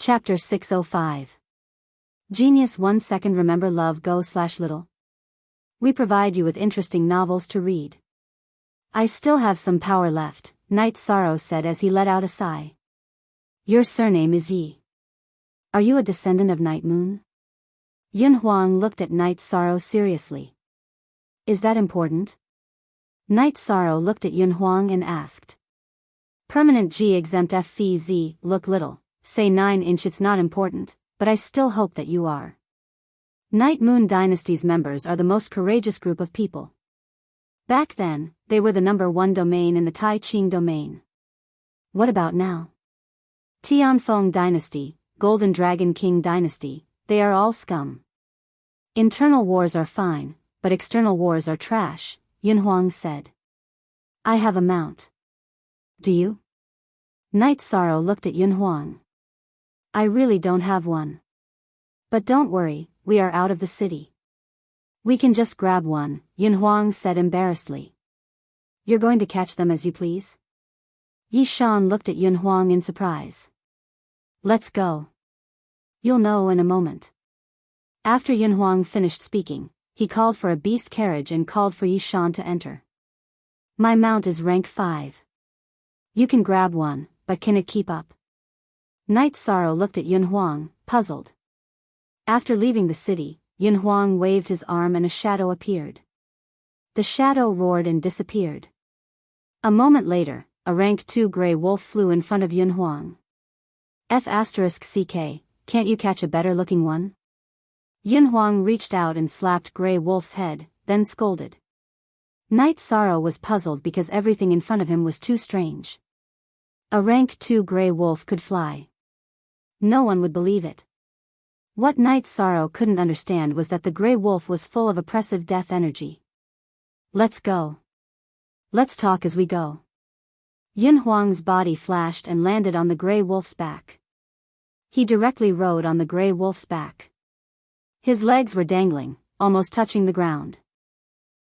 Chapter 605. Genius 1 second. Remember love go/little. We provide you with interesting novels to read. I still have some power left, Night Sorrow said as he let out a sigh. Your surname is Yi. Are you a descendant of Night Moon? Yun Huang looked at Night Sorrow seriously. Is that important? Night Sorrow looked at Yun Huang and asked. Permanent G exempt FZ, look little, say 9-inch. It's not important, but I still hope that you are. Night Moon Dynasty's members are the most courageous group of people. Back then, they were the #1 domain in the Tai Ching domain. What about now? Tianfeng Dynasty, Golden Dragon King Dynasty, they are all scum. Internal wars are fine, but external wars are trash, Yun Huang said. I have a mount. Do you? Night Sorrow looked at Yun Huang. I really don't have one. But don't worry, we are out of the city. We can just grab one, Yun Huang said embarrassedly. You're going to catch them as you please? Yi Shan looked at Yun Huang in surprise. Let's go. You'll know in a moment. After Yun Huang finished speaking, he called for a beast carriage and called for Yi Shan to enter. My mount is rank 5. You can grab one, but can it keep up? Night Sorrow looked at Yun Huang, puzzled. After leaving the city, Yun Huang waved his arm and a shadow appeared. The shadow roared and disappeared. A moment later, a rank 2 gray wolf flew in front of Yun Huang. F***CK, can't you catch a better looking one? Yun Huang reached out and slapped Gray Wolf's head, then scolded. Night Sorrow was puzzled because everything in front of him was too strange. A rank 2 Gray Wolf could fly. No one would believe it. What Night Sorrow couldn't understand was that the Gray Wolf was full of oppressive death energy. Let's go. Let's talk as we go. Yun Huang's body flashed and landed on the Gray Wolf's back. He directly rode on the Gray Wolf's back. His legs were dangling, almost touching the ground.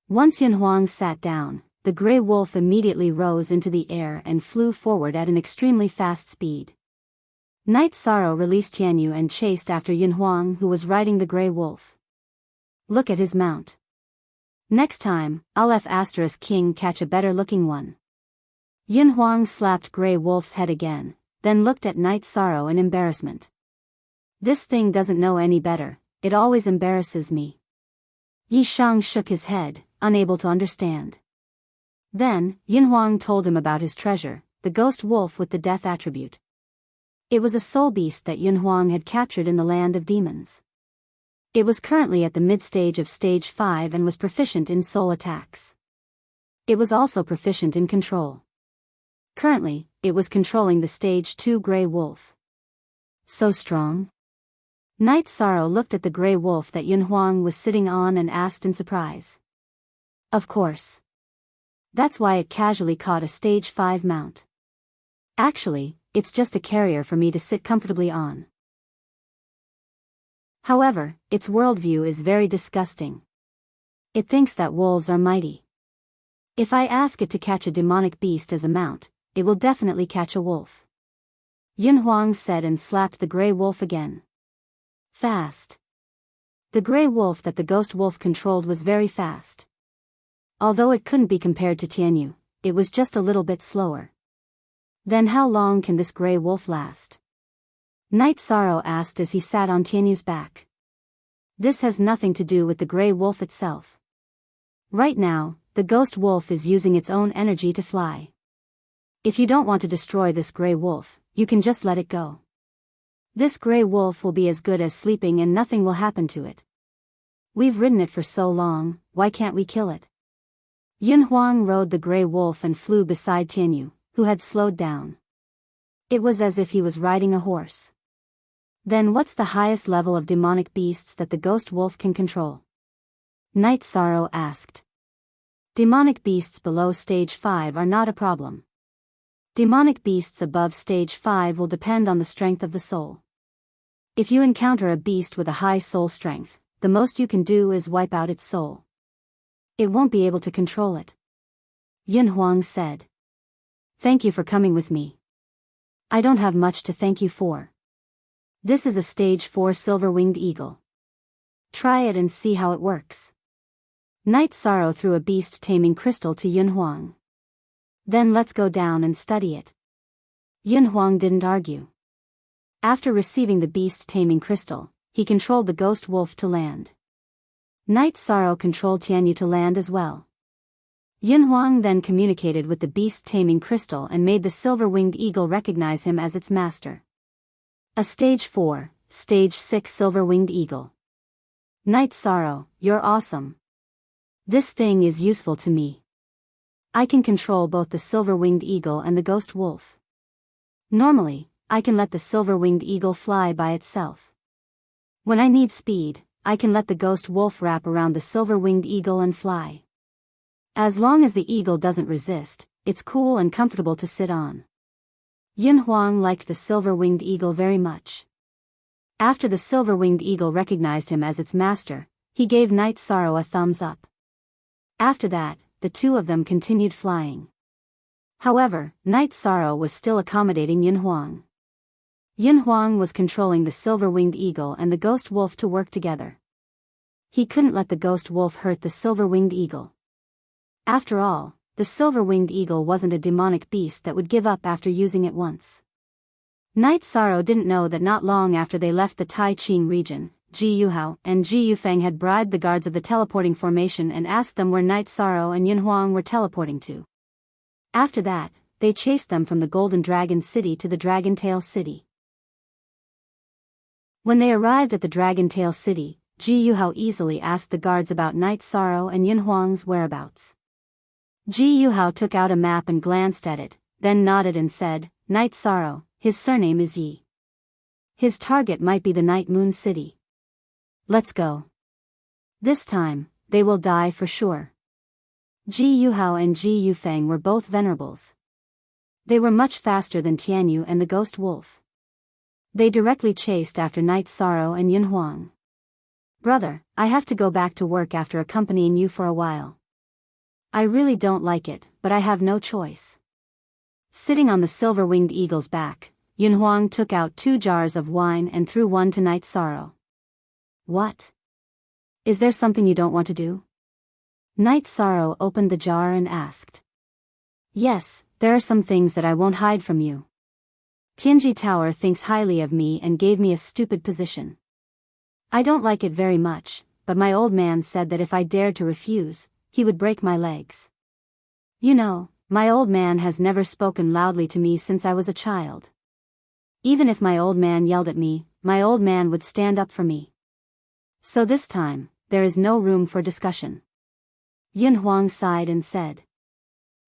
Once Yun Huang sat down, the Gray Wolf immediately rose into the air and flew forward at an extremely fast speed. Night Sorrow released Tianyu and chased after Yun Huang, who was riding the Gray Wolf. Look at his mount. Next time, I'll F***King catch a better looking one. Yun Huang slapped Gray Wolf's head again, then looked at Night Sorrow in embarrassment. This thing doesn't know any better, it always embarrasses me. Yi Shang shook his head, unable to understand. Then, Yun Huang told him about his treasure, the ghost wolf with the death attribute. It was a soul beast that Yun Huang had captured in the land of demons. It was currently at the mid-stage of stage 5 and was proficient in soul attacks. It was also proficient in control. Currently, it was controlling the stage 2 Gray Wolf. So strong? Night Sorrow looked at the Gray Wolf that Yun Huang was sitting on and asked in surprise. Of course. That's why it casually caught a stage 5 mount. Actually, it's just a carrier for me to sit comfortably on. However, its worldview is very disgusting. It thinks that wolves are mighty. If I ask it to catch a demonic beast as a mount, it will definitely catch a wolf. Yun Huang said and slapped the Gray Wolf again. Fast. The Gray Wolf that the Ghost Wolf controlled was very fast. Although it couldn't be compared to Tianyu, it was just a little bit slower. Then how long can this Gray Wolf last? Night Sorrow asked as he sat on Tianyu's back. This has nothing to do with the Gray Wolf itself. Right now, the Ghost Wolf is using its own energy to fly. If you don't want to destroy this Gray Wolf, you can just let it go. This Gray Wolf will be as good as sleeping and nothing will happen to it. We've ridden it for so long, why can't we kill it? Yun Huang rode the Gray Wolf and flew beside Tianyu, who had slowed down. It was as if he was riding a horse. Then what's the highest level of demonic beasts that the Ghost Wolf can control? Night Sorrow asked. Demonic beasts below stage 5 are not a problem. Demonic beasts above stage 5 will depend on the strength of the soul. If you encounter a beast with a high soul strength, the most you can do is wipe out its soul. It won't be able to control it. Yun Huang said. Thank you for coming with me. I don't have much to thank you for. This is a stage 4 silver-winged eagle. Try it and see how it works. Night Sorrow threw a beast-taming crystal to Yun Huang. Then let's go down and study it. Yun Huang didn't argue. After receiving the beast-taming crystal, he controlled the ghost wolf to land. Night Sorrow controlled Tianyu to land as well. Yun Huang then communicated with the beast-taming crystal and made the silver-winged eagle recognize him as its master. A stage 4, stage 6 silver-winged eagle. Night Sorrow, you're awesome. This thing is useful to me. I can control both the silver-winged eagle and the ghost wolf. Normally, I can let the silver-winged eagle fly by itself. When I need speed, I can let the ghost wolf wrap around the silver-winged eagle and fly. As long as the eagle doesn't resist, it's cool and comfortable to sit on. Yun Huang liked the silver-winged eagle very much. After the silver-winged eagle recognized him as its master, he gave Night Sorrow a thumbs up. After that, the two of them continued flying. However, Night Sorrow was still accommodating Yun Huang. Yun Huang was controlling the silver-winged eagle and the ghost wolf to work together. He couldn't let the ghost wolf hurt the silver-winged eagle. After all, the silver-winged eagle wasn't a demonic beast that would give up after using it once. Night Sorrow didn't know that not long after they left the Tai Ching region, Ji Yuhao and Ji Yufeng had bribed the guards of the teleporting formation and asked them where Night Sorrow and Yun Huang were teleporting to. After that, they chased them from the Golden Dragon City to the Dragon Tail City. When they arrived at the Dragon Tail City, Ji Yuhao easily asked the guards about Night Sorrow and Yun Huang's whereabouts. Ji Yuhao took out a map and glanced at it, then nodded and said, Night Sorrow, his surname is Yi. His target might be the Night Moon City. Let's go. This time, they will die for sure. Ji Yuhao and Ji Yufeng were both venerables. They were much faster than Tianyu and the ghost wolf. They directly chased after Night Sorrow and Yun Huang. Brother, I have to go back to work after accompanying you for a while. I really don't like it, but I have no choice. Sitting on the silver-winged eagle's back, Yun Huang took out 2 jars of wine and threw one to Night Sorrow. What? Is there something you don't want to do? Night Sorrow opened the jar and asked. Yes, there are some things that I won't hide from you. Tianji Tower thinks highly of me and gave me a stupid position. I don't like it very much, but my old man said that if I dared to refuse, he would break my legs. You know, my old man has never spoken loudly to me since I was a child. Even if my old man yelled at me, my old man would stand up for me. So this time, there is no room for discussion. Yun Huang sighed and said.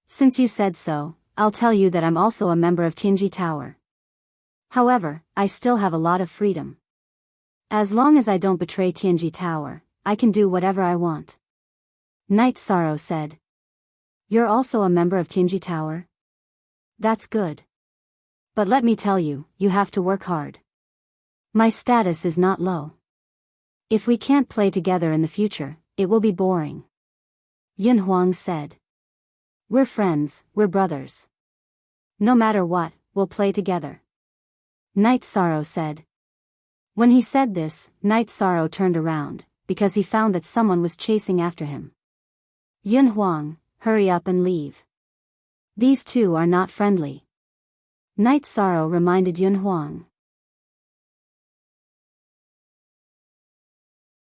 Since you said so, I'll tell you that I'm also a member of Tianji Tower. However, I still have a lot of freedom. As long as I don't betray Tianji Tower, I can do whatever I want. Night Sorrow said. You're also a member of Tianji Tower? That's good. But let me tell you, you have to work hard. My status is not low. If we can't play together in the future, it will be boring. Yun Huang said. We're friends, we're brothers. No matter what, we'll play together. Night Sorrow said. When he said this, Night Sorrow turned around, because he found that someone was chasing after him. Yun Huang, hurry up and leave. These two are not friendly. Night Sorrow reminded Yun Huang.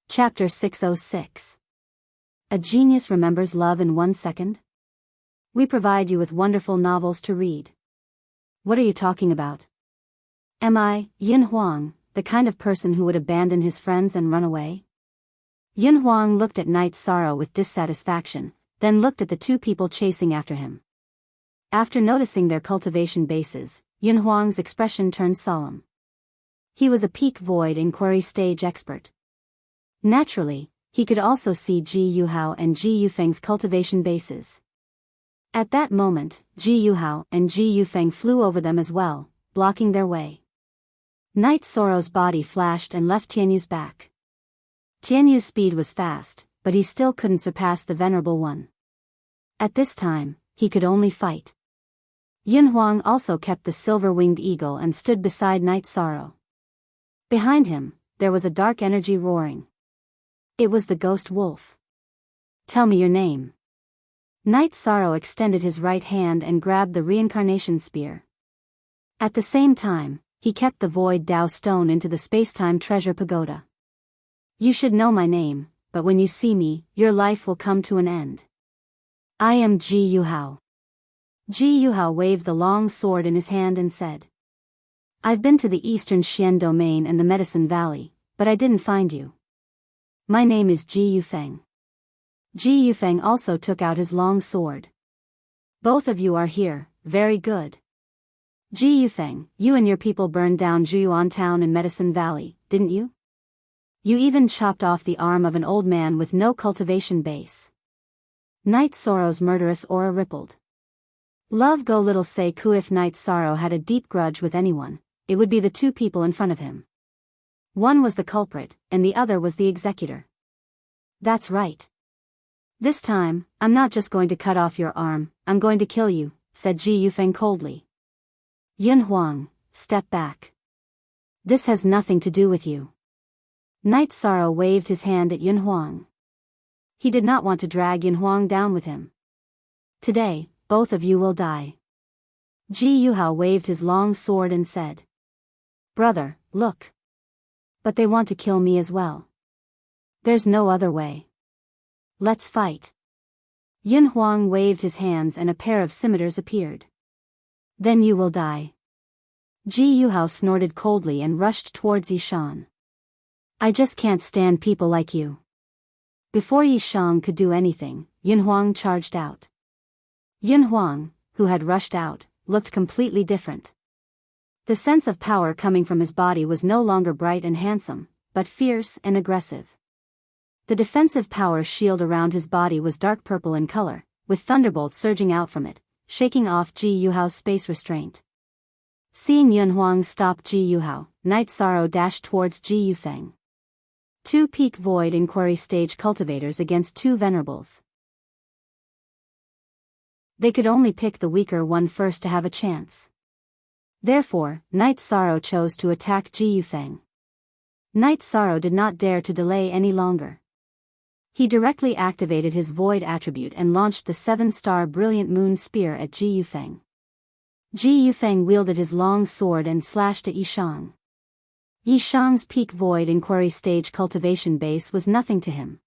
Chapter 606. A genius remembers love in 1 second? We provide you with wonderful novels to read. What are you talking about? Am I, Yun Huang, the kind of person who would abandon his friends and run away? Yun Huang looked at Night Sorrow with dissatisfaction, then looked at the 2 people chasing after him. After noticing their cultivation bases, Yun Huang's expression turned solemn. He was a peak void inquiry stage expert. Naturally, he could also see Ji Yuhao and Ji Yufeng's cultivation bases. At that moment, Ji Yuhao and Ji Yufeng flew over them as well, blocking their way. Night Sorrow's body flashed and left Tianyu's back. Tianyu's speed was fast, but he still couldn't surpass the Venerable One. At this time, he could only fight. Yun Huang also kept the silver-winged eagle and stood beside Night Sorrow. Behind him, there was a dark energy roaring. It was the ghost wolf. Tell me your name. Knight Sorrow extended his right hand and grabbed the reincarnation spear. At the same time, he kept the void Dao stone into the spacetime treasure pagoda. You should know my name, but when you see me, your life will come to an end. I am Ji Yuhao. Ji Yuhao waved the long sword in his hand and said, I've been to the Eastern Xian domain and the Medicine Valley, but I didn't find you. My name is Ji Yufeng. Ji Yufeng also took out his long sword. Both of you are here, very good. Ji Yufeng, you and your people burned down Zhuyuan town in Medicine Valley, didn't you? You even chopped off the arm of an old man with no cultivation base. Knight Sorrow's murderous aura rippled. Love go little say ku. If Knight Sorrow had a deep grudge with anyone, it would be the two people in front of him. One was the culprit, and the other was the executor. That's right. This time, I'm not just going to cut off your arm, I'm going to kill you, said Ji Yufeng coldly. Yun Huang, step back. This has nothing to do with you. Knight Sorrow waved his hand at Yun Huang. He did not want to drag Yun Huang down with him. Today, both of you will die. Ji Yuhao waved his long sword and said, Brother, look. But they want to kill me as well. There's no other way. Let's fight. Yun Huang waved his hands and a pair of scimitars appeared. Then you will die. Ji Yuhao snorted coldly and rushed towards Yishan. I just can't stand people like you. Before Yishang could do anything, Yun Huang charged out. Yun Huang, who had rushed out, looked completely different. The sense of power coming from his body was no longer bright and handsome, but fierce and aggressive. The defensive power shield around his body was dark purple in color, with thunderbolts surging out from it, shaking off Ji Yuhao's space restraint. Seeing Yun Huang stop Ji Yuhao, Knight Sorrow dashed towards Ji Yufeng. Two peak void inquiry stage cultivators against two venerables. They could only pick the weaker one first to have a chance. Therefore, Knight Sorrow chose to attack Ji Yufeng. Knight Sorrow did not dare to delay any longer. He directly activated his void attribute and launched the 7-star brilliant moon spear at Ji Yufeng. Ji Yufeng wielded his long sword and slashed at Yishang. Yishang's peak void inquiry stage cultivation base was nothing to him.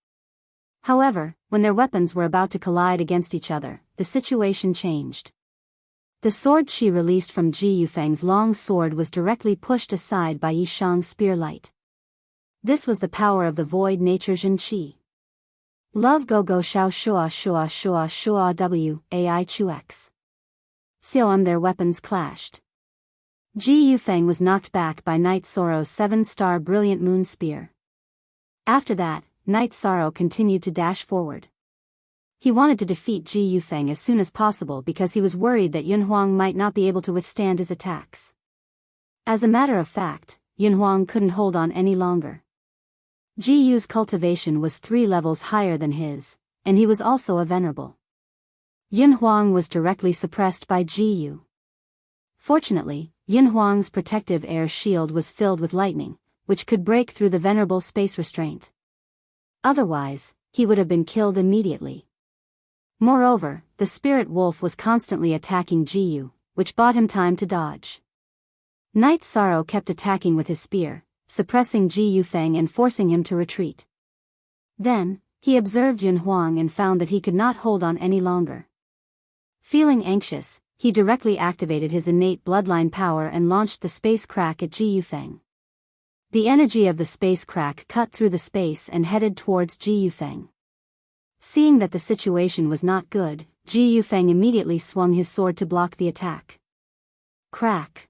However, when their weapons were about to collide against each other, the situation changed. The sword qi released from Ji Yufeng's long sword was directly pushed aside by Yishang's spear light. This was the power of the void nature Jin Qi. Love go go shao shua shua shua shua w, ai chu x. Xiaom their weapons clashed. Ji Yufeng was knocked back by Knight Sorrow's 7-star brilliant moon spear. After that, Knight Sorrow continued to dash forward. He wanted to defeat Ji Yufeng as soon as possible because he was worried that Yun Huang might not be able to withstand his attacks. As a matter of fact, Yun Huang couldn't hold on any longer. Ji Yu's cultivation was 3 levels higher than his, and he was also a venerable. Yun Huang was directly suppressed by Ji Yu. Fortunately, Yun Huang's protective air shield was filled with lightning, which could break through the venerable space restraint. Otherwise, he would have been killed immediately. Moreover, the spirit wolf was constantly attacking Ji Yu, which bought him time to dodge. Knight Sorrow kept attacking with his spear, suppressing Ji Yufeng and forcing him to retreat. Then, he observed Yun Huang and found that he could not hold on any longer. Feeling anxious, he directly activated his innate bloodline power and launched the space crack at Ji Yufeng. The energy of the space crack cut through the space and headed towards Ji Yufeng. Seeing that the situation was not good, Ji Yufeng immediately swung his sword to block the attack. Crack!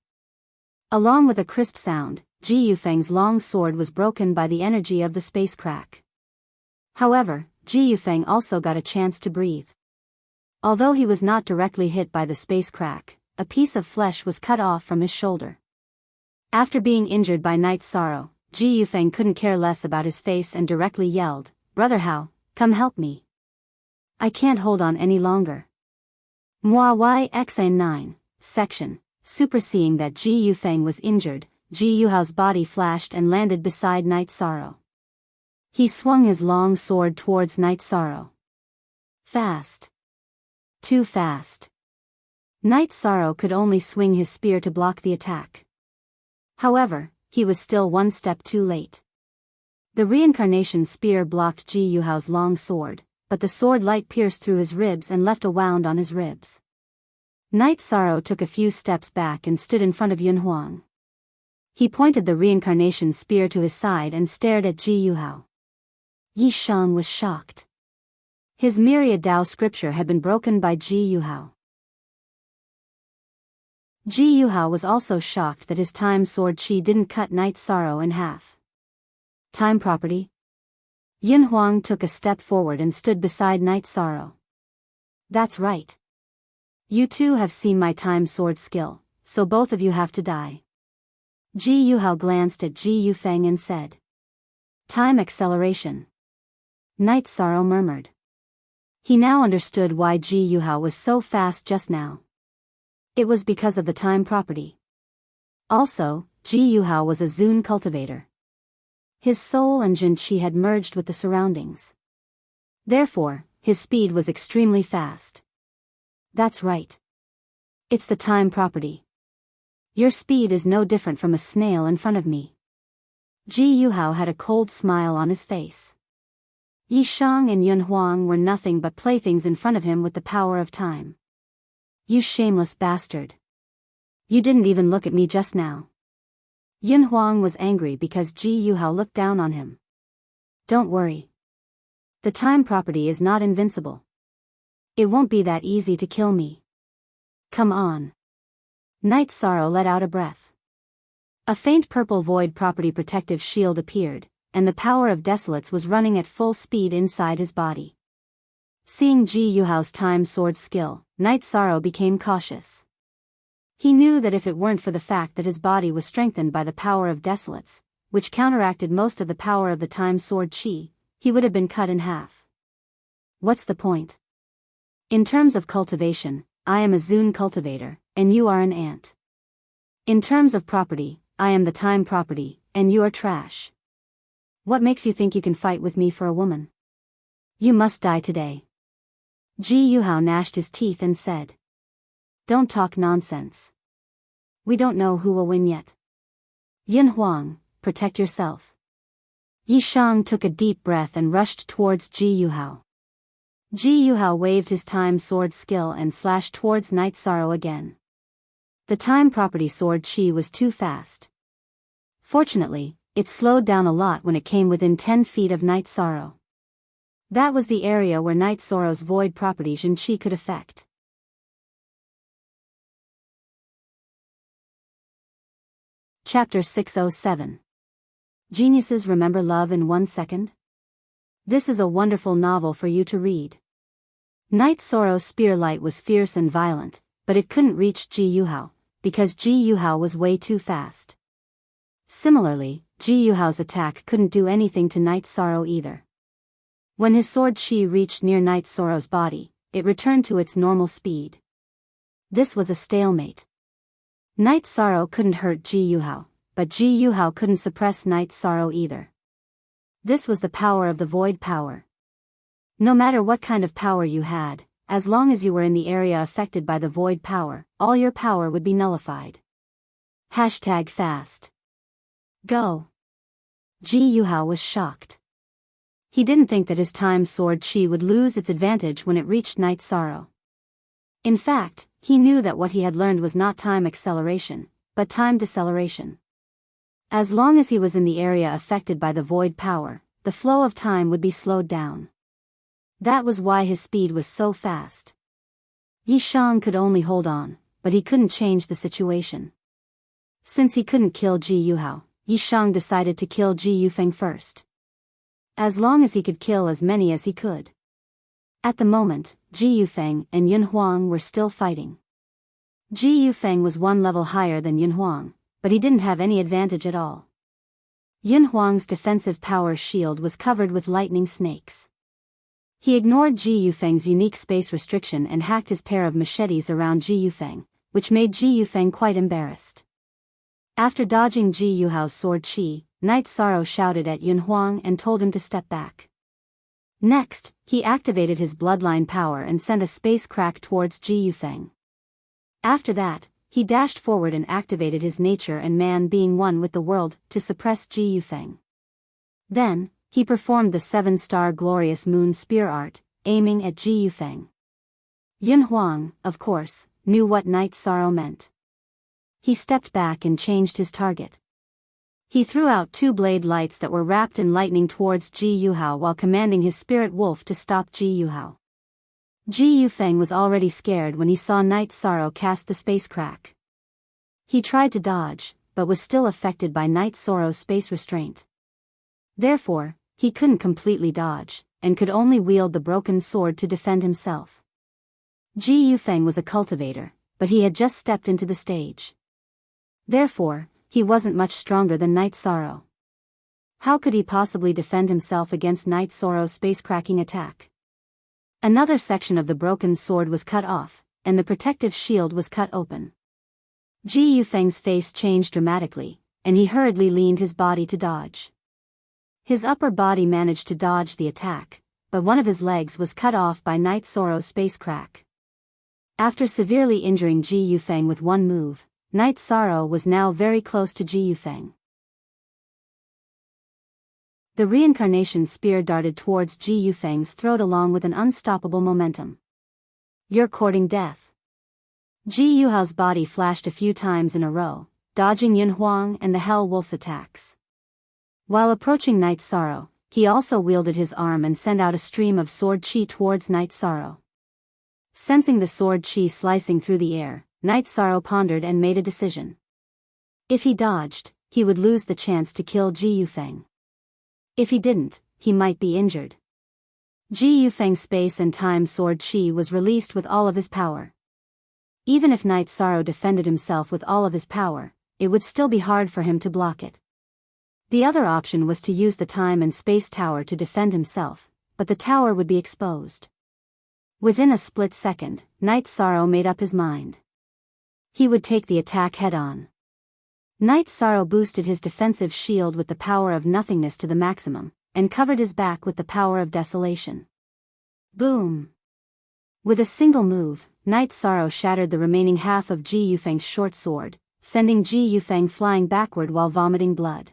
Along with a crisp sound, Ji Yufeng's long sword was broken by the energy of the space crack. However, Ji Yufeng also got a chance to breathe. Although he was not directly hit by the space crack, a piece of flesh was cut off from his shoulder. After being injured by Knight Sorrow, Ji Yufeng couldn't care less about his face and directly yelled, "Brother Hao, come help me. I can't hold on any longer." Moi YXN 9, section, super. Seeing that Ji Yufeng was injured, Ji Yuhao's body flashed and landed beside Night Sorrow. He swung his long sword towards Night Sorrow. Fast. Too fast. Night Sorrow could only swing his spear to block the attack. However, he was still one step too late. The reincarnation spear blocked Ji Yuhao's long sword, but the sword light pierced through his ribs and left a wound on his ribs. Night Sorrow took a few steps back and stood in front of Yun Huang. He pointed the reincarnation spear to his side and stared at Ji Yuhao. Yi Shang was shocked. His myriad Tao scripture had been broken by Ji Yuhao. Ji Yuhao was also shocked that his time sword chi didn't cut Night Sorrow in half. Time property? Yun Huang took a step forward and stood beside Night Sorrow. That's right. You too have seen my time sword skill, so both of you have to die. Ji Yuhao glanced at Ji Yufeng and said. Time acceleration. Night Sorrow murmured. He now understood why Ji Yuhao was so fast just now. It was because of the time property. Also, Ji Yuhao was a Zun cultivator. His soul and Jin Qi had merged with the surroundings. Therefore, his speed was extremely fast. That's right. It's the time property. Your speed is no different from a snail in front of me. Ji Yuhao had a cold smile on his face. Yi Shang and Yun Huang were nothing but playthings in front of him with the power of time. You shameless bastard. You didn't even look at me just now. Yun Huang was angry because Ji Yuhao looked down on him. Don't worry. The time property is not invincible. It won't be that easy to kill me. Come on. Night Sorrow let out a breath. A faint purple void property protective shield appeared, and the power of Desolates was running at full speed inside his body. Seeing Ji Yuhao's time sword skill, Night Sorrow became cautious. He knew that if it weren't for the fact that his body was strengthened by the power of Desolates, which counteracted most of the power of the time sword chi, he would have been cut in half. What's the point? In terms of cultivation, I am a Zun cultivator, and you are an ant. In terms of property, I am the time property, and you are trash. What makes you think you can fight with me for a woman? You must die today. Ji Yuhao gnashed his teeth and said. Don't talk nonsense. We don't know who will win yet. Yun Huang, protect yourself. Yi Shang took a deep breath and rushed towards Ji Yuhao. Ji Yuhao waved his time sword skill and slashed towards Night Sorrow again. The time property sword chi was too fast. Fortunately, it slowed down a lot when it came within 10 feet of Night Sorrow. That was the area where Night Sorrow's void property Jin Qi could affect. Chapter 607. Geniuses remember love in 1 second? This is a wonderful novel for you to read. Night Sorrow's spear light was fierce and violent, but it couldn't reach Ji Yuhao, because Ji Yuhao was way too fast. Similarly, Ji Yuhao's attack couldn't do anything to Night Sorrow either. When his sword chi reached near Night Sorrow's body, it returned to its normal speed. This was a stalemate. Night Sorrow couldn't hurt Ji Yuhao, but Ji Yuhao couldn't suppress Night Sorrow either. This was the power of the void power. No matter what kind of power you had, as long as you were in the area affected by the void power, all your power would be nullified. #fast. Go. Ji Yuhao was shocked. He didn't think that his time sword chi would lose its advantage when it reached Night Sorrow. In fact, he knew that what he had learned was not time acceleration, but time deceleration. As long as he was in the area affected by the void power, the flow of time would be slowed down. That was why his speed was so fast. Yi Shang could only hold on, but he couldn't change the situation. Since he couldn't kill Ji Yuhao, Yi Shang decided to kill Ji Yufeng first. As long as he could kill as many as he could. At the moment, Ji Yufeng and Yun Huang were still fighting. Ji Yufeng was 1 level higher than Yun Huang, but he didn't have any advantage at all. Yun Huang's defensive power shield was covered with lightning snakes. He ignored Ji Yufeng's unique space restriction and hacked his pair of machetes around Ji Yufeng, which made Ji Yufeng quite embarrassed. After dodging Ji Yuhao's sword chi, Night Sorrow shouted at Yun Huang and told him to step back. Next, he activated his bloodline power and sent a space crack towards Ji Yufeng. After that, he dashed forward and activated his nature and man being one with the world to suppress Ji Yufeng. Then, he performed the 7-star glorious moon spear art, aiming at Ji Yufeng. Yun Huang, of course, knew what Night Sorrow meant. He stepped back and changed his target. He threw out 2 blade lights that were wrapped in lightning towards Ji Yuhao while commanding his spirit wolf to stop Ji Yuhao. Ji Yufeng was already scared when he saw Night Sorrow cast the space crack. He tried to dodge, but was still affected by Night Sorrow's space restraint. Therefore, he couldn't completely dodge, and could only wield the broken sword to defend himself. Ji Yufeng was a cultivator, but he had just stepped into the stage. Therefore, he wasn't much stronger than Night Sorrow. How could he possibly defend himself against Night Sorrow's space-cracking attack? Another section of the broken sword was cut off, and the protective shield was cut open. Ji Yufeng's face changed dramatically, and he hurriedly leaned his body to dodge. His upper body managed to dodge the attack, but one of his legs was cut off by Night Sorrow's space crack. After severely injuring Ji Yufeng with one move, Night Sorrow was now very close to Ji Yufeng. The reincarnation spear darted towards Ji Yufeng's throat along with an unstoppable momentum. "You're courting death." Ji Yuhao's body flashed a few times in a row, dodging Yun Huang and the Hell Wolf's attacks. While approaching Night Sorrow, he also wielded his arm and sent out a stream of sword chi towards Night Sorrow. Sensing the sword chi slicing through the air, Night Sorrow pondered and made a decision. If he dodged, he would lose the chance to kill Ji Yufeng. If he didn't, he might be injured. Ji Yufeng's space and time sword chi was released with all of his power. Even if Night Sorrow defended himself with all of his power, it would still be hard for him to block it. The other option was to use the time and space tower to defend himself, but the tower would be exposed. Within a split second, Night Sorrow made up his mind. He would take the attack head-on. Night Sorrow boosted his defensive shield with the power of nothingness to the maximum, and covered his back with the power of desolation. Boom! With a single move, Night Sorrow shattered the remaining half of Ji Yufeng's short sword, sending Ji Yufeng flying backward while vomiting blood.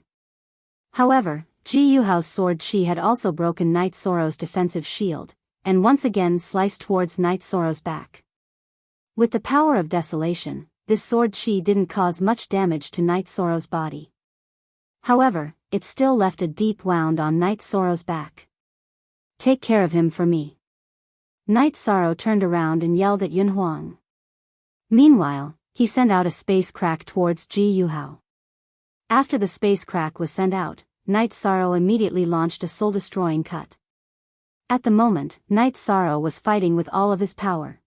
However, Ji Yuhao's sword chi had also broken Night Sorrow's defensive shield, and once again sliced towards Night Sorrow's back. With the power of desolation, this sword chi didn't cause much damage to Night Sorrow's body. However, it still left a deep wound on Night Sorrow's back. "Take care of him for me." Night Sorrow turned around and yelled at Yun Huang. Meanwhile, he sent out a space crack towards Ji Yuhao. After the space crack was sent out, Night Sorrow immediately launched a soul-destroying cut. At the moment, Night Sorrow was fighting with all of his power.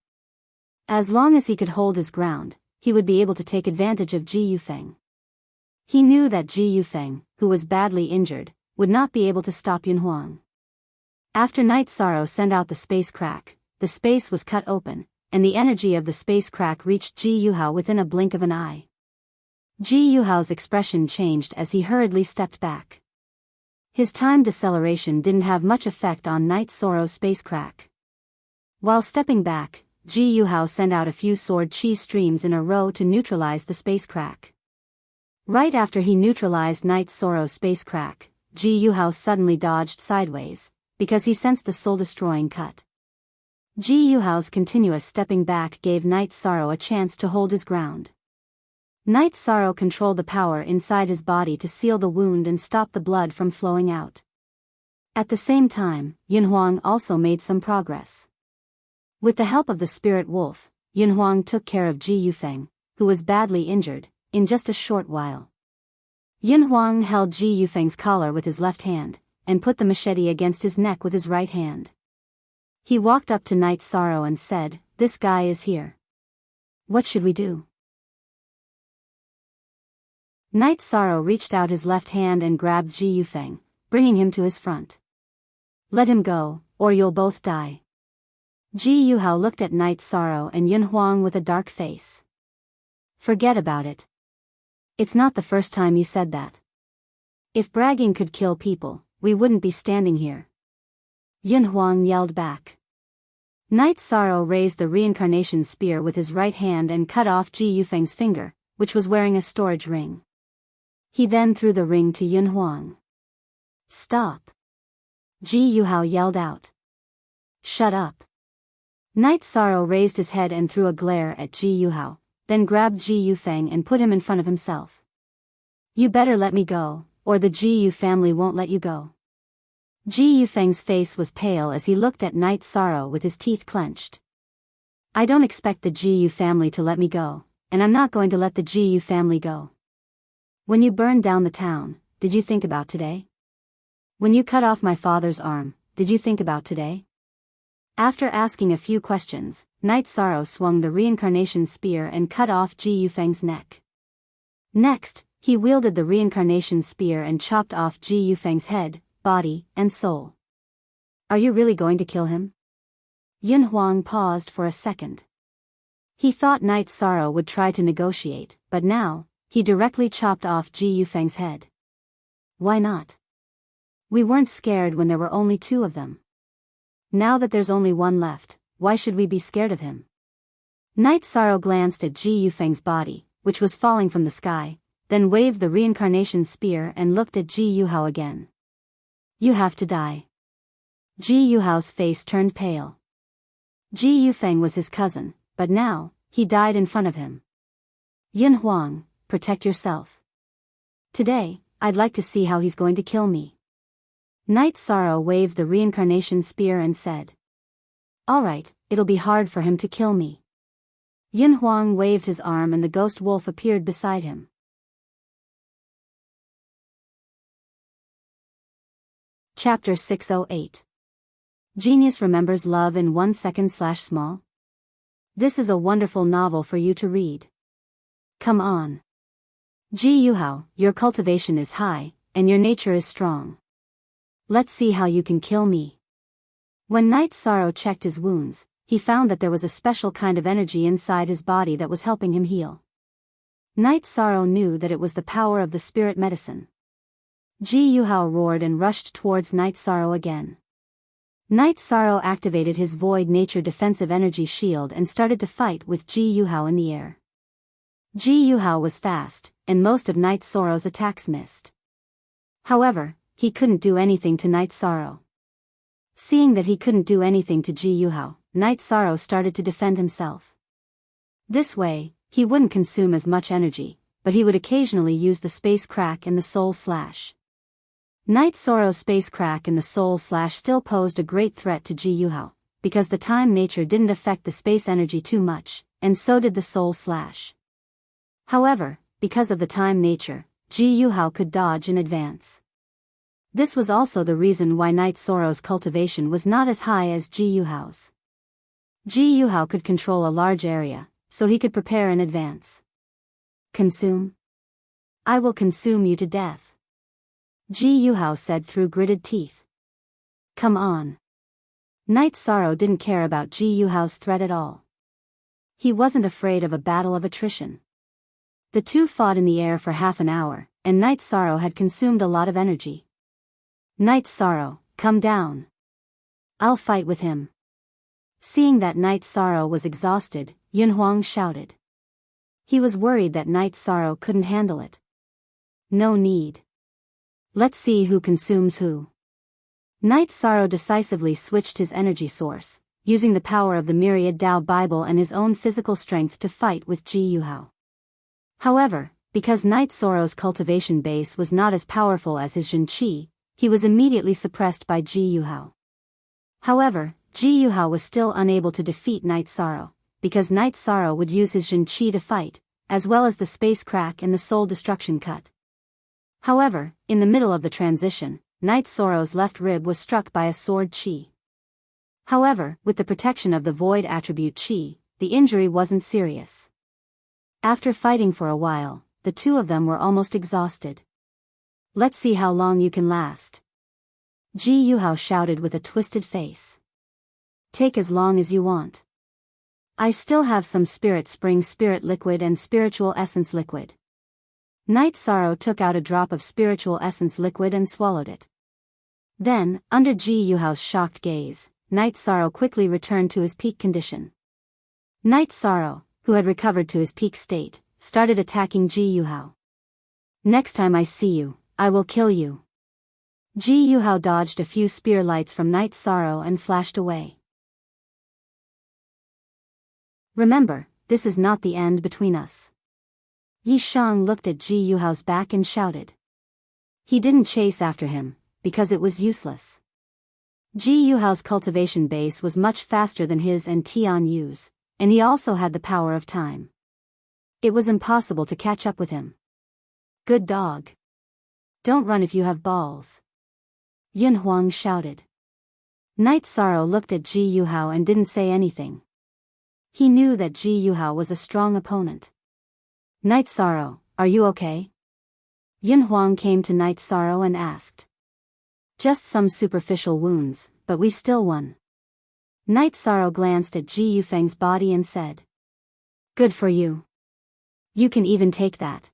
As long as he could hold his ground, he would be able to take advantage of Ji Yufeng. He knew that Ji Yufeng, who was badly injured, would not be able to stop Yun Huang. After Night Sorrow sent out the space crack, the space was cut open, and the energy of the space crack reached Ji Yuhao within a blink of an eye. Ji Yuhao's expression changed as he hurriedly stepped back. His time deceleration didn't have much effect on Night Sorrow's space crack. While stepping back, Ji Yuhao sent out a few sword chi streams in a row to neutralize the space crack. Right after he neutralized Night Sorrow's space crack, Ji Yuhao suddenly dodged sideways, because he sensed the soul-destroying cut. Ji Yuhao's continuous stepping back gave Night Sorrow a chance to hold his ground. Night Sorrow controlled the power inside his body to seal the wound and stop the blood from flowing out. At the same time, Yun Huang also made some progress. With the help of the spirit wolf, Yun Huang took care of Ji Yufeng, who was badly injured, in just a short while. Yun Huang held Ji Yufeng's collar with his left hand, and put the machete against his neck with his right hand. He walked up to Night Sorrow and said, "This guy is here. What should we do?" Night Sorrow reached out his left hand and grabbed Ji Yufeng, bringing him to his front. "Let him go, or you'll both die." Ji Yuhao looked at Night Sorrow and Yun Huang with a dark face. "Forget about it. It's not the first time you said that. If bragging could kill people, we wouldn't be standing here. Yin Huang yelled back. Knight Sorrow raised the reincarnation spear with his right hand and cut off Ji Yufeng's finger, which was wearing a storage ring. He then threw the ring to Yin Huang. Stop! Ji Yuhao yelled out. Shut up! Knight Sorrow raised his head and threw a glare at Ji Yuhao, then grabbed Ji Yufeng and put him in front of himself. You better let me go, or the Ji Yu family won't let you go. Ji Yufeng's face was pale as he looked at Knight Sorrow with his teeth clenched. I don't expect the Ji Yu family to let me go, and I'm not going to let the Ji Yu family go. When you burned down the town, did you think about today? When you cut off my father's arm, did you think about today? After asking a few questions, Knight Sorrow swung the reincarnation spear and cut off Ji Yufeng's neck. Next, he wielded the reincarnation spear and chopped off Ji Yufeng's head, body, and soul. Are you really going to kill him? Yin Huang paused for a second. He thought Knight Sorrow would try to negotiate, but now, he directly chopped off Ji Yufeng's head. Why not? We weren't scared when there were only 2 of them. Now that there's only 1 left, why should we be scared of him? Knight Sorrow glanced at Ji Yufeng's body, which was falling from the sky, then waved the reincarnation spear and looked at Ji Yuhao again. You have to die. Ji Yuhao's face turned pale. Ji Yufeng was his cousin, but now, he died in front of him. Yin Huang, protect yourself. Today, I'd like to see how he's going to kill me. Knight Sorrow waved the reincarnation spear and said. Alright, it'll be hard for him to kill me. Yin Huang waved his arm and the ghost wolf appeared beside him. Chapter 608. Genius remembers love in 1 second/small? This is a wonderful novel for you to read. Come on. Ji Yuhao, your cultivation is high, and your nature is strong. Let's see how you can kill me. When Knight Sorrow checked his wounds, he found that there was a special kind of energy inside his body that was helping him heal. Knight Sorrow knew that it was the power of the spirit medicine. Ji Yuhao roared and rushed towards Knight Sorrow again. Knight Sorrow activated his void nature defensive energy shield and started to fight with Ji Yuhao in the air. Ji Yuhao was fast, and most of Knight Sorrow's attacks missed. However, he couldn't do anything to Knight Sorrow. Seeing that he couldn't do anything to Ji Yuhao, Knight Sorrow started to defend himself. This way, he wouldn't consume as much energy, but he would occasionally use the space crack and the soul slash. Knight Sorrow's space crack and the soul slash still posed a great threat to Ji Yuhao, because the time nature didn't affect the space energy too much, and so did the soul slash. However, because of the time nature, Ji Yuhao could dodge in advance. This was also the reason why Knight Sorrow's cultivation was not as high as Ji Yuhao's. Ji Yuhao could control a large area, so he could prepare in advance. Consume? I will consume you to death. Ji Yuhao said through gritted teeth. Come on. Knight Sorrow didn't care about Ji Yuhao's threat at all. He wasn't afraid of a battle of attrition. The 2 fought in the air for half an hour, and Knight Sorrow had consumed a lot of energy. Knight Sorrow, come down. I'll fight with him. Seeing that Knight Sorrow was exhausted, Yin Huang shouted. He was worried that Knight Sorrow couldn't handle it. No need. Let's see who consumes who. Knight Sorrow decisively switched his energy source, using the power of the Myriad Tao Bible and his own physical strength to fight with Ji Yuhao. However, because Knight Sorrow's cultivation base was not as powerful as his Jin Qi, he was immediately suppressed by Ji Yuhao. However, Ji Yuhao was still unable to defeat Knight Sorrow, because Knight Sorrow would use his Jin Qi to fight, as well as the space crack and the soul destruction cut. However, in the middle of the transition, Knight Sorrow's left rib was struck by a sword Qi. However, with the protection of the void attribute Qi, the injury wasn't serious. After fighting for a while, the 2 of them were almost exhausted. Let's see how long you can last. Ji Yuhao shouted with a twisted face. Take as long as you want. I still have some spirit spring spirit liquid and spiritual essence liquid. Night Sorrow took out a drop of spiritual essence liquid and swallowed it. Then, under Ji Yuhao's shocked gaze, Night Sorrow quickly returned to his peak condition. Night Sorrow, who had recovered to his peak state, started attacking Ji Yuhao. Next time I see you, I will kill you. Ji Yuhao dodged a few spear lights from Night Sorrow and flashed away. Remember, this is not the end between us. Yi Shang looked at Ji Yuhao's back and shouted. He didn't chase after him, because it was useless. Ji Yuhao's cultivation base was much faster than his and Tian Yu's, and he also had the power of time. It was impossible to catch up with him. Good dog. Don't run if you have balls. Yun Huang shouted. Night Sorrow looked at Ji Yuhao and didn't say anything. He knew that Ji Yuhao was a strong opponent. Night Sorrow, are you okay? Yun Huang came to Night Sorrow and asked. Just some superficial wounds, but we still won. Night Sorrow glanced at Ji Yufeng's body and said. Good for you. You can even take that.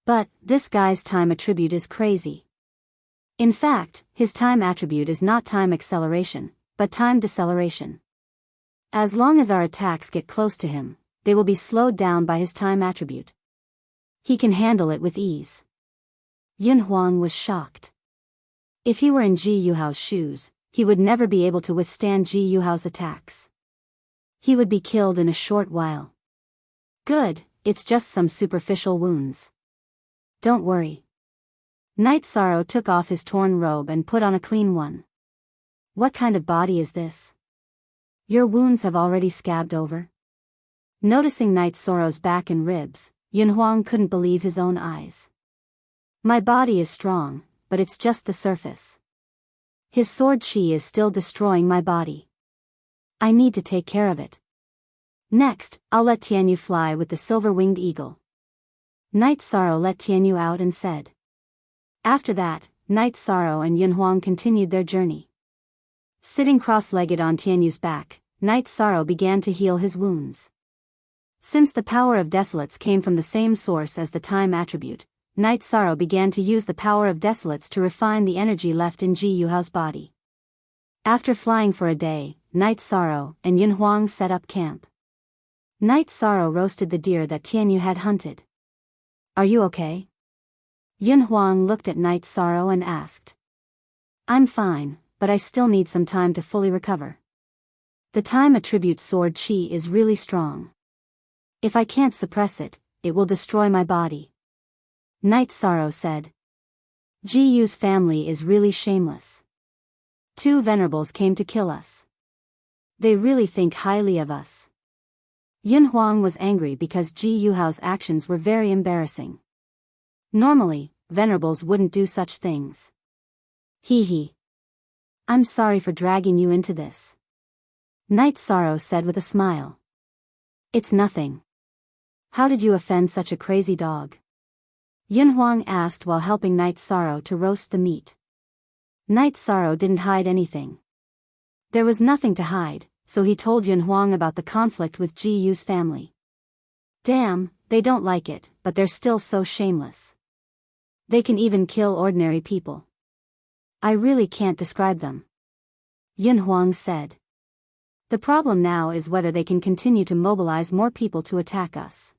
But, this guy's time attribute is crazy. In fact, his time attribute is not time acceleration, but time deceleration. As long as our attacks get close to him, they will be slowed down by his time attribute. He can handle it with ease. Yun Huang was shocked. If he were in Ji Yuhao's shoes, he would never be able to withstand Ji Yuhao's attacks. He would be killed in a short while. Good, it's just some superficial wounds. Don't worry. Night Sorrow took off his torn robe and put on a clean one. What kind of body is this? Your wounds have already scabbed over? Noticing Night Sorrow's back and ribs, Yun Huang couldn't believe his own eyes. My body is strong, but it's just the surface. His sword qi is still destroying my body. I need to take care of it. Next, I'll let Tianyu fly with the silver-winged eagle. Night Sorrow let Tianyu out and said. After that, Night Sorrow and Yun Huang continued their journey. Sitting cross-legged on Tianyu's back, Night Sorrow began to heal his wounds. Since the power of Desolates came from the same source as the time attribute, Night Sorrow began to use the power of Desolates to refine the energy left in Ji Yuhao's body. After flying for a day, Night Sorrow and Yun Huang set up camp. Night Sorrow roasted the deer that Tianyu had hunted. Are you okay? Yun Huang looked at Night Sorrow and asked. I'm fine, but I still need some time to fully recover. The time attribute sword qi is really strong. If I can't suppress it, it will destroy my body. Night Sorrow said. Ji Yu's family is really shameless. 2 venerables came to kill us. They really think highly of us. Yun Huang was angry because Ji Yuhao's actions were very embarrassing. Normally, venerables wouldn't do such things. Hee hee. I'm sorry for dragging you into this. Night Sorrow said with a smile. It's nothing. How did you offend such a crazy dog? Yun Huang asked while helping Night Sorrow to roast the meat. Night Sorrow didn't hide anything. There was nothing to hide, so he told Yun Huang about the conflict with Ji Yu's family. Damn, they don't like it, but they're still so shameless. They can even kill ordinary people. I really can't describe them. Yun Huang said. The problem now is whether they can continue to mobilize more people to attack us.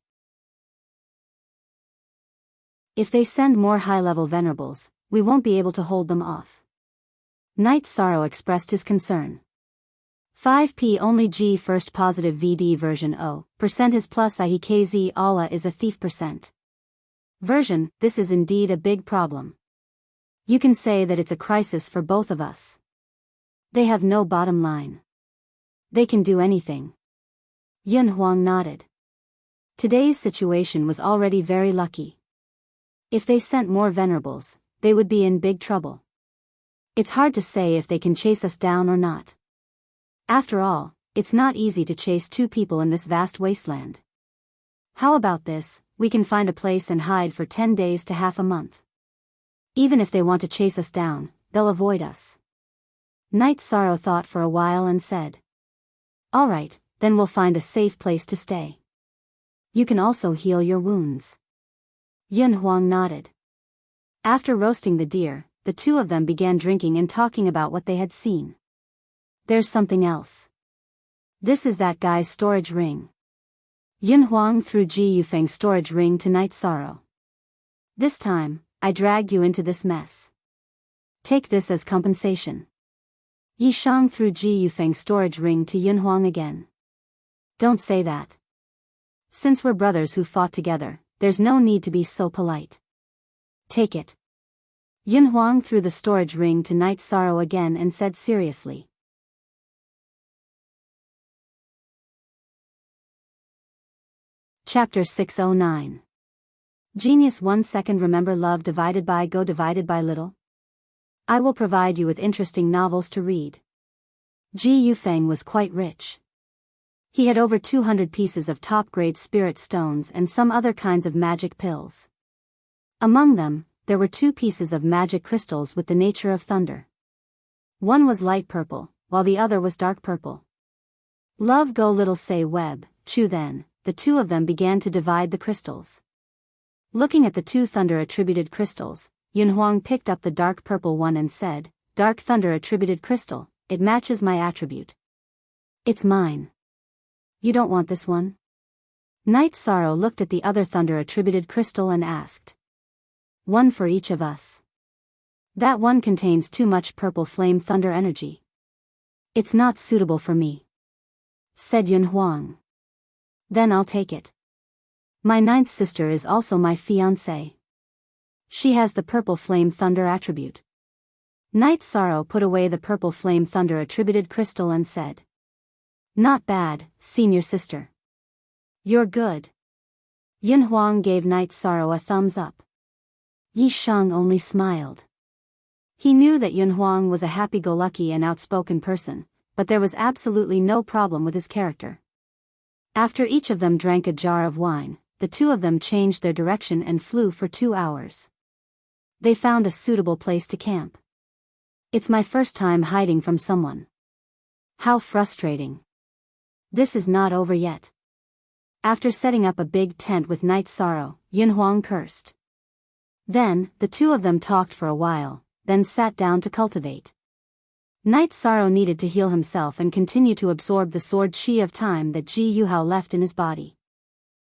If they send more high-level venerables, we won't be able to hold them off. Night Sorrow expressed his concern. 5p only G first positive VD version 0% is plus IHKZ Allah is a thief %. Version, this is indeed a big problem. You can say that it's a crisis for both of us. They have no bottom line. They can do anything. Yun Huang nodded. Today's situation was already very lucky. If they sent more venerables, they would be in big trouble. It's hard to say if they can chase us down or not. After all, it's not easy to chase 2 people in this vast wasteland. How about this, we can find a place and hide for 10 days to half a month. Even if they want to chase us down, they'll avoid us. Night Sorrow thought for a while and said. All right, then we'll find a safe place to stay. You can also heal your wounds. Yun Huang nodded. After roasting the deer, the two of them began drinking and talking about what they had seen. There's something else. This is that guy's storage ring. Yun Huang threw Ji Yufeng's storage ring to Night Sorrow. This time, I dragged you into this mess. Take this as compensation. Yi Shang threw Ji Yufeng's storage ring to Yun Huang again. Don't say that. Since we're brothers who fought together, there's no need to be so polite. Take it. Yun Huang threw the storage ring to Night Sorrow again and said seriously. Chapter 609. Genius 1 second. Remember love divided by go divided by little? I will provide you with interesting novels to read. Ji Yufeng was quite rich. He had over 200 pieces of top-grade spirit stones and some other kinds of magic pills. Among them, there were 2 pieces of magic crystals with the nature of thunder. One was light purple, while the other was dark purple. Love go little say web, chew then, the two of them began to divide the crystals. Looking at the 2 thunder-attributed crystals, Yun Huang picked up the dark purple one and said, Dark thunder-attributed crystal, it matches my attribute. It's mine. You don't want this one? Night Sorrow looked at the other thunder-attributed crystal and asked. One for each of us. That one contains too much purple flame thunder energy. It's not suitable for me, said Yun Huang. Then I'll take it. My 9th sister is also my fiancée. She has the purple flame thunder attribute. Night Sorrow put away the purple flame thunder attributed crystal and said. Not bad, senior sister. You're good. Yun Huang gave Night Sorrow a thumbs up. Yi Shang only smiled. He knew that Yun Huang was a happy-go-lucky and outspoken person, but there was absolutely no problem with his character. After each of them drank a jar of wine, the two of them changed their direction and flew for 2 hours. They found a suitable place to camp. It's my first time hiding from someone. How frustrating. This is not over yet. After setting up a big tent with Night Sorrow, Yun Huang cursed. Then, the two of them talked for a while, then sat down to cultivate. Night Sorrow needed to heal himself and continue to absorb the sword chi of time that Ji Yuhao left in his body.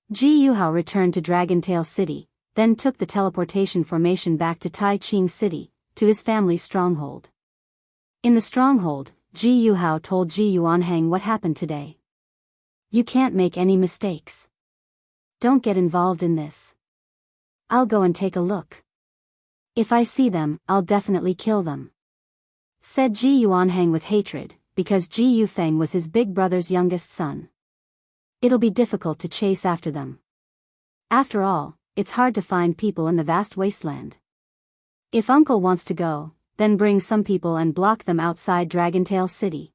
Ji Yuhao returned to Dragontail City, then took the teleportation formation back to Tai Ching City, to his family's stronghold. In the stronghold, Ji Yuhao told Ji Yuanhang what happened today. You can't make any mistakes. Don't get involved in this. I'll go and take a look. If I see them, I'll definitely kill them, said Ji Yuanhang with hatred, because Ji Yufeng was his big brother's youngest son. It'll be difficult to chase after them. After all, it's hard to find people in the vast wasteland. If Uncle wants to go, then bring some people and block them outside Dragontail City.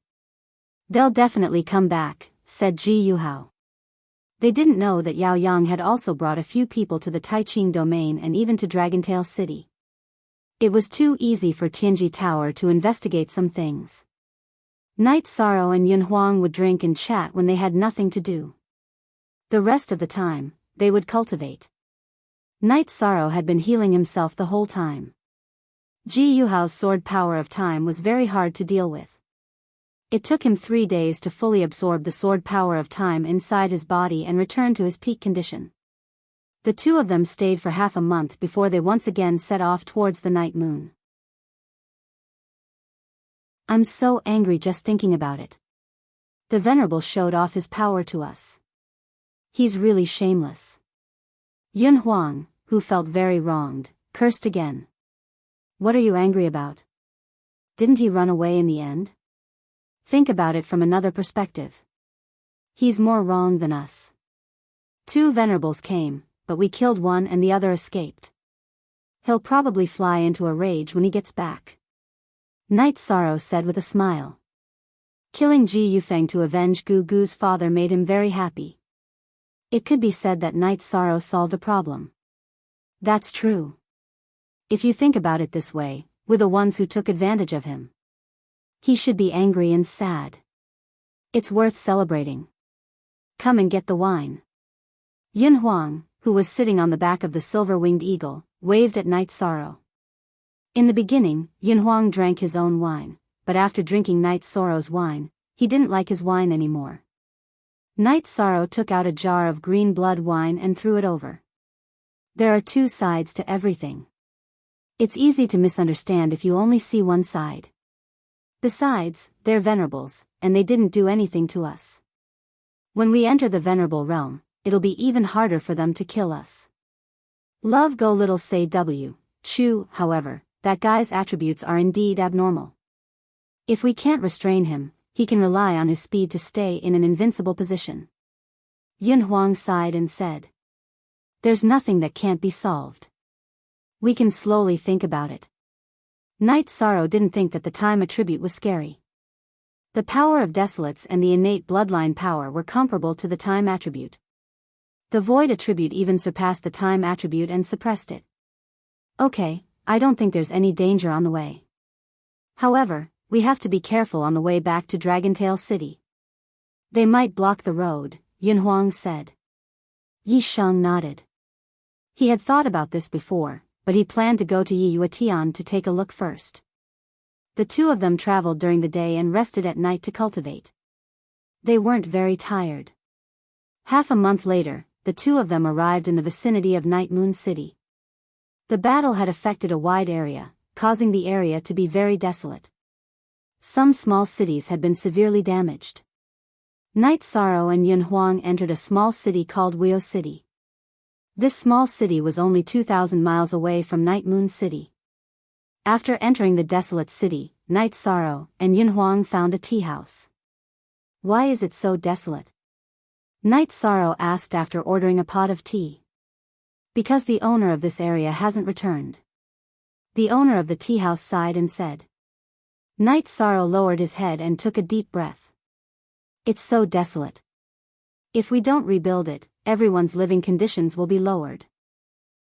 They'll definitely come back, said Ji Yuhao. They didn't know that Yao Yang had also brought a few people to the Taiching domain and even to Dragontail City. It was too easy for Tianji Tower to investigate some things. Night Sorrow and Yun Huang would drink and chat when they had nothing to do. The rest of the time, they would cultivate. Night Sorrow had been healing himself the whole time. Ji Yuhao's sword power of time was very hard to deal with. It took him 3 days to fully absorb the sword power of time inside his body and return to his peak condition. The two of them stayed for half a month before they once again set off towards the night moon. I'm so angry just thinking about it. The Venerable showed off his power to us. He's really shameless. Yun Huang, who felt very wronged, cursed again. What are you angry about? Didn't he run away in the end? Think about it from another perspective. He's more wrong than us. 2 Venerables came, but we killed one and the other escaped. He'll probably fly into a rage when he gets back. Night Sorrow said with a smile. Killing Ji Yufeng to avenge Gu Gu's father made him very happy. It could be said that Night Sorrow solved a problem. That's true. If you think about it this way, we're the ones who took advantage of him. He should be angry and sad. It's worth celebrating. Come and get the wine. Yun Huang, who was sitting on the back of the silver-winged eagle, waved at Night Sorrow. In the beginning, Yunhuang drank his own wine, but after drinking Night Sorrow's wine, he didn't like his wine anymore. Night Sorrow took out a jar of green blood wine and threw it over. There are two sides to everything. It's easy to misunderstand if you only see one side. Besides, they're venerables, and they didn't do anything to us. When we enter the venerable realm, it'll be even harder for them to kill us. Love Go Little Say W. Chu, however, that guy's attributes are indeed abnormal. If we can't restrain him, he can rely on his speed to stay in an invincible position. Yunhuang sighed and said, "There's nothing that can't be solved. We can slowly think about it." Night Sorrow didn't think that the time attribute was scary. The power of desolates and the innate bloodline power were comparable to the time attribute. The void attribute even surpassed the time attribute and suppressed it. Okay, I don't think there's any danger on the way. However, we have to be careful on the way back to Dragontail City. They might block the road, Yunhuang said. Yi Sheng nodded. He had thought about this before, but he planned to go to Yiyuatian to take a look first. The two of them traveled during the day and rested at night to cultivate. They weren't very tired. Half a month later, the two of them arrived in the vicinity of Night Moon City. The battle had affected a wide area, causing the area to be very desolate. Some small cities had been severely damaged. Night Sorrow and Yunhuang entered a small city called Weo City. This small city was only 2,000 miles away from Night Moon City. After entering the desolate city, Night Sorrow and Yunhuang found a tea house. "Why is it so desolate?" Night Sorrow asked after ordering a pot of tea. "Because the owner of this area hasn't returned." The owner of the tea house sighed and said. Night Sorrow lowered his head and took a deep breath. "It's so desolate. If we don't rebuild it, everyone's living conditions will be lowered.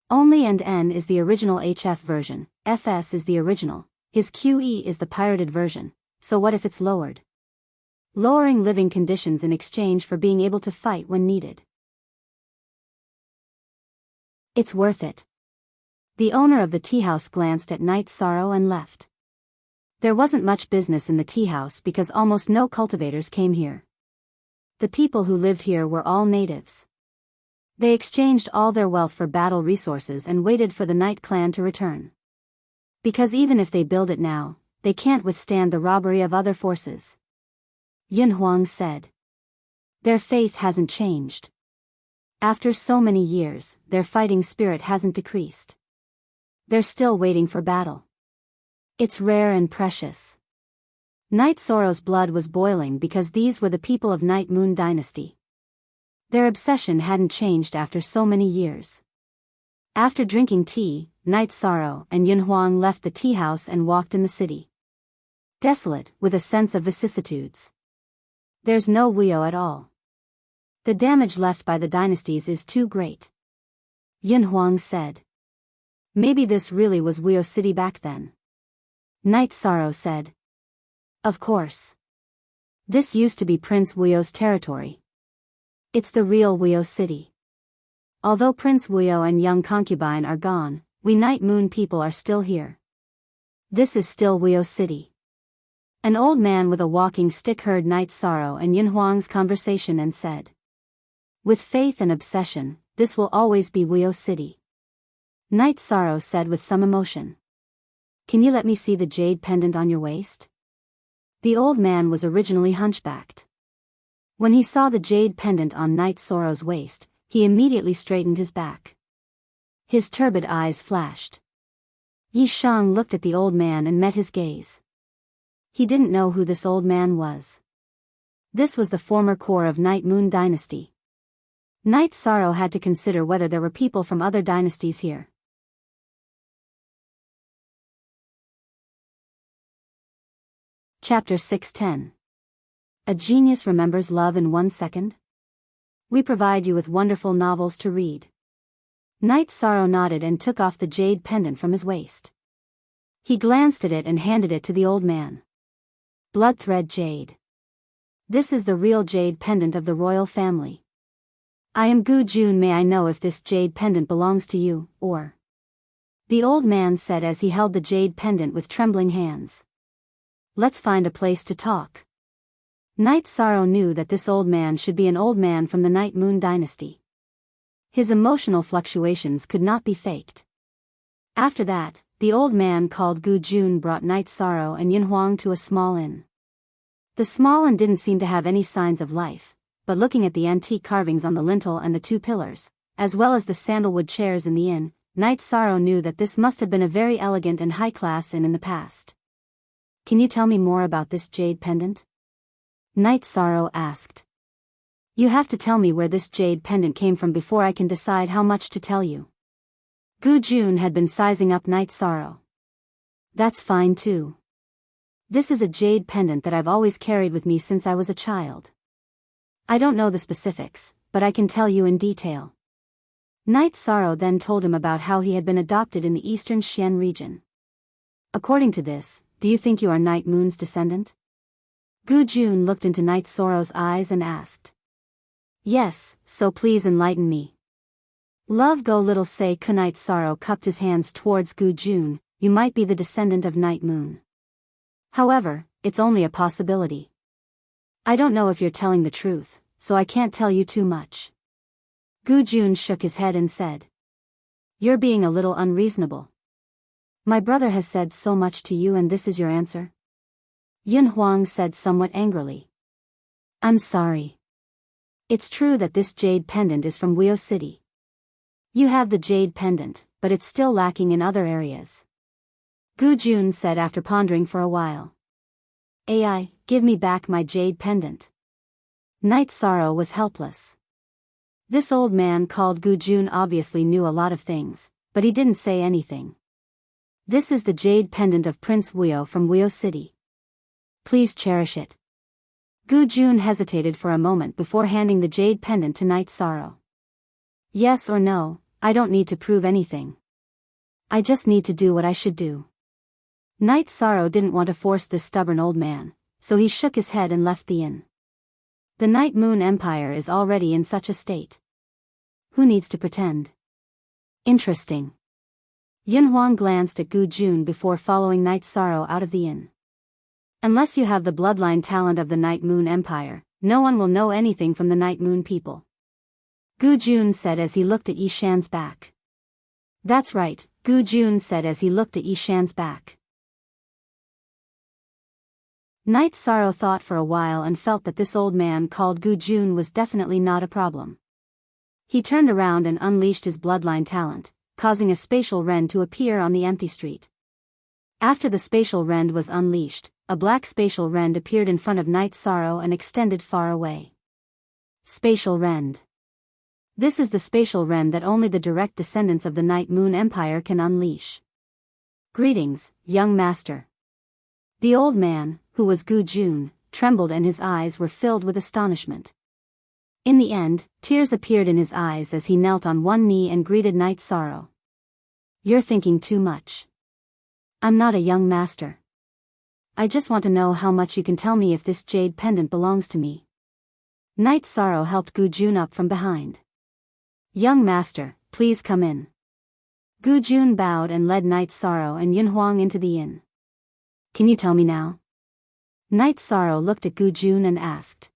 Only and N is the original HF version, FS is the original, his QE is the pirated version, so what if it's lowered? Lowering living conditions in exchange for being able to fight when needed. It's worth it." The owner of the tea house glanced at Night Sorrow and left. There wasn't much business in the tea house because almost no cultivators came here. The people who lived here were all natives. They exchanged all their wealth for battle resources and waited for the Night Clan to return. Because even if they build it now, they can't withstand the robbery of other forces. Yunhuang said. Their faith hasn't changed. After so many years, their fighting spirit hasn't decreased. They're still waiting for battle. It's rare and precious. Night Sorrow's blood was boiling because these were the people of Night Moon Dynasty. Their obsession hadn't changed after so many years. After drinking tea, Night Sorrow and Yunhuang left the tea house and walked in the city. Desolate, with a sense of vicissitudes. There's no Weo at all. The damage left by the dynasties is too great. Yunhuang said. Maybe this really was Weo City back then. Night Sorrow said. Of course. This used to be Prince Wuyo's territory. It's the real Weo City. Although Prince Wuyo and young concubine are gone, we Night Moon people are still here. This is still Weo City. An old man with a walking stick heard Night Sorrow and Yunhuang's conversation and said. With faith and obsession, this will always be Weo City. Night Sorrow said with some emotion. Can you let me see the jade pendant on your waist? The old man was originally hunchbacked. When he saw the jade pendant on Night Sorrow's waist, he immediately straightened his back. His turbid eyes flashed. Yi Sheng looked at the old man and met his gaze. He didn't know who this old man was. This was the former core of Night Moon Dynasty. Night Sorrow had to consider whether there were people from other dynasties here. Chapter 610. A genius remembers love in 1 second? We provide you with wonderful novels to read. Night Sorrow nodded and took off the jade pendant from his waist. He glanced at it and handed it to the old man. Bloodthread jade. This is the real jade pendant of the royal family. I am Gu Jun. May I know if this jade pendant belongs to you, or? The old man said as he held the jade pendant with trembling hands. Let's find a place to talk. Night Sorrow knew that this old man should be an old man from the Night Moon dynasty. His emotional fluctuations could not be faked. After that, the old man called Gu Jun brought Night Sorrow and Yin Huang to a small inn. The small inn didn't seem to have any signs of life, but looking at the antique carvings on the lintel and the two pillars, as well as the sandalwood chairs in the inn, Night Sorrow knew that this must have been a very elegant and high-class inn in the past. Can you tell me more about this jade pendant? Night Sorrow asked. You have to tell me where this jade pendant came from before I can decide how much to tell you. Gu Jun had been sizing up Night Sorrow. That's fine too. This is a jade pendant that I've always carried with me since I was a child. I don't know the specifics, but I can tell you in detail. Night Sorrow then told him about how he had been adopted in the eastern Xian region. According to this, do you think you are Night Moon's descendant? Gu Jun looked into Night Sorrow's eyes and asked. Yes, so please enlighten me. Love go little say Night Sorrow cupped his hands towards Gu Jun. You might be the descendant of Night Moon. However, it's only a possibility. I don't know if you're telling the truth, so I can't tell you too much. Gu Jun shook his head and said. You're being a little unreasonable. My brother has said so much to you and this is your answer? Yin Huang said somewhat angrily. I'm sorry. It's true that this jade pendant is from Wuyo City. You have the jade pendant, but it's still lacking in other areas. Gu Jun said after pondering for a while. AI, give me back my jade pendant. Night Sorrow was helpless. This old man called Gu Jun obviously knew a lot of things, but he didn't say anything. This is the jade pendant of Prince Wuyo from Wuyo City. Please cherish it. Gu Jun hesitated for a moment before handing the jade pendant to Night Sorrow. Yes or no, I don't need to prove anything. I just need to do what I should do. Night Sorrow didn't want to force this stubborn old man, so he shook his head and left the inn. The Night Moon Empire is already in such a state. Who needs to pretend? Interesting. Yin Huang glanced at Gu Jun before following Night Sorrow out of the inn. Unless you have the bloodline talent of the Night Moon Empire, no one will know anything from the Night Moon people. Gu Jun said as he looked at Yi Shan's back. That's right, Gu Jun said as he looked at Yi Shan's back. Night Sorrow thought for a while and felt that this old man called Gu Jun was definitely not a problem. He turned around and unleashed his bloodline talent, causing a spatial rend to appear on the empty street. After the spatial rend was unleashed, a black spatial rend appeared in front of Night Sorrow and extended far away. Spatial rend. This is the spatial rend that only the direct descendants of the Night Moon Empire can unleash. Greetings, young master. The old man, who was Gu Jun, trembled and his eyes were filled with astonishment. In the end, tears appeared in his eyes as he knelt on one knee and greeted Night Sorrow. You're thinking too much. I'm not a young master. I just want to know how much you can tell me if this jade pendant belongs to me. Night Sorrow helped Gu Jun up from behind. Young master, please come in. Gu Jun bowed and led Night Sorrow and Yin Huang into the inn. Can you tell me now? Night Sorrow looked at Gu Jun and asked.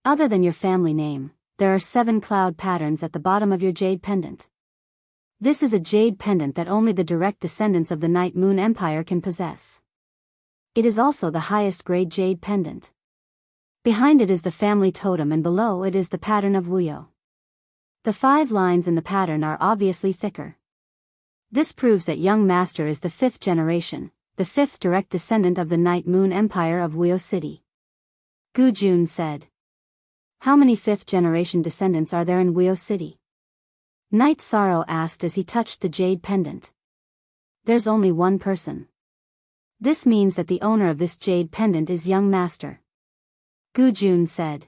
Other than your family name, there are 7 cloud patterns at the bottom of your jade pendant. This is a jade pendant that only the direct descendants of the Night Moon Empire can possess. It is also the highest grade jade pendant. Behind it is the family totem and below it is the pattern of Wuyo. The 5 lines in the pattern are obviously thicker. This proves that young master is the 5th generation, the 5th direct descendant of the Night Moon Empire of Wuyo City. Gu Jun said. How many 5th generation descendants are there in Wuyo City? Night Sorrow asked as he touched the jade pendant. There's only one person. This means that the owner of this jade pendant is young master. Gu Jun said.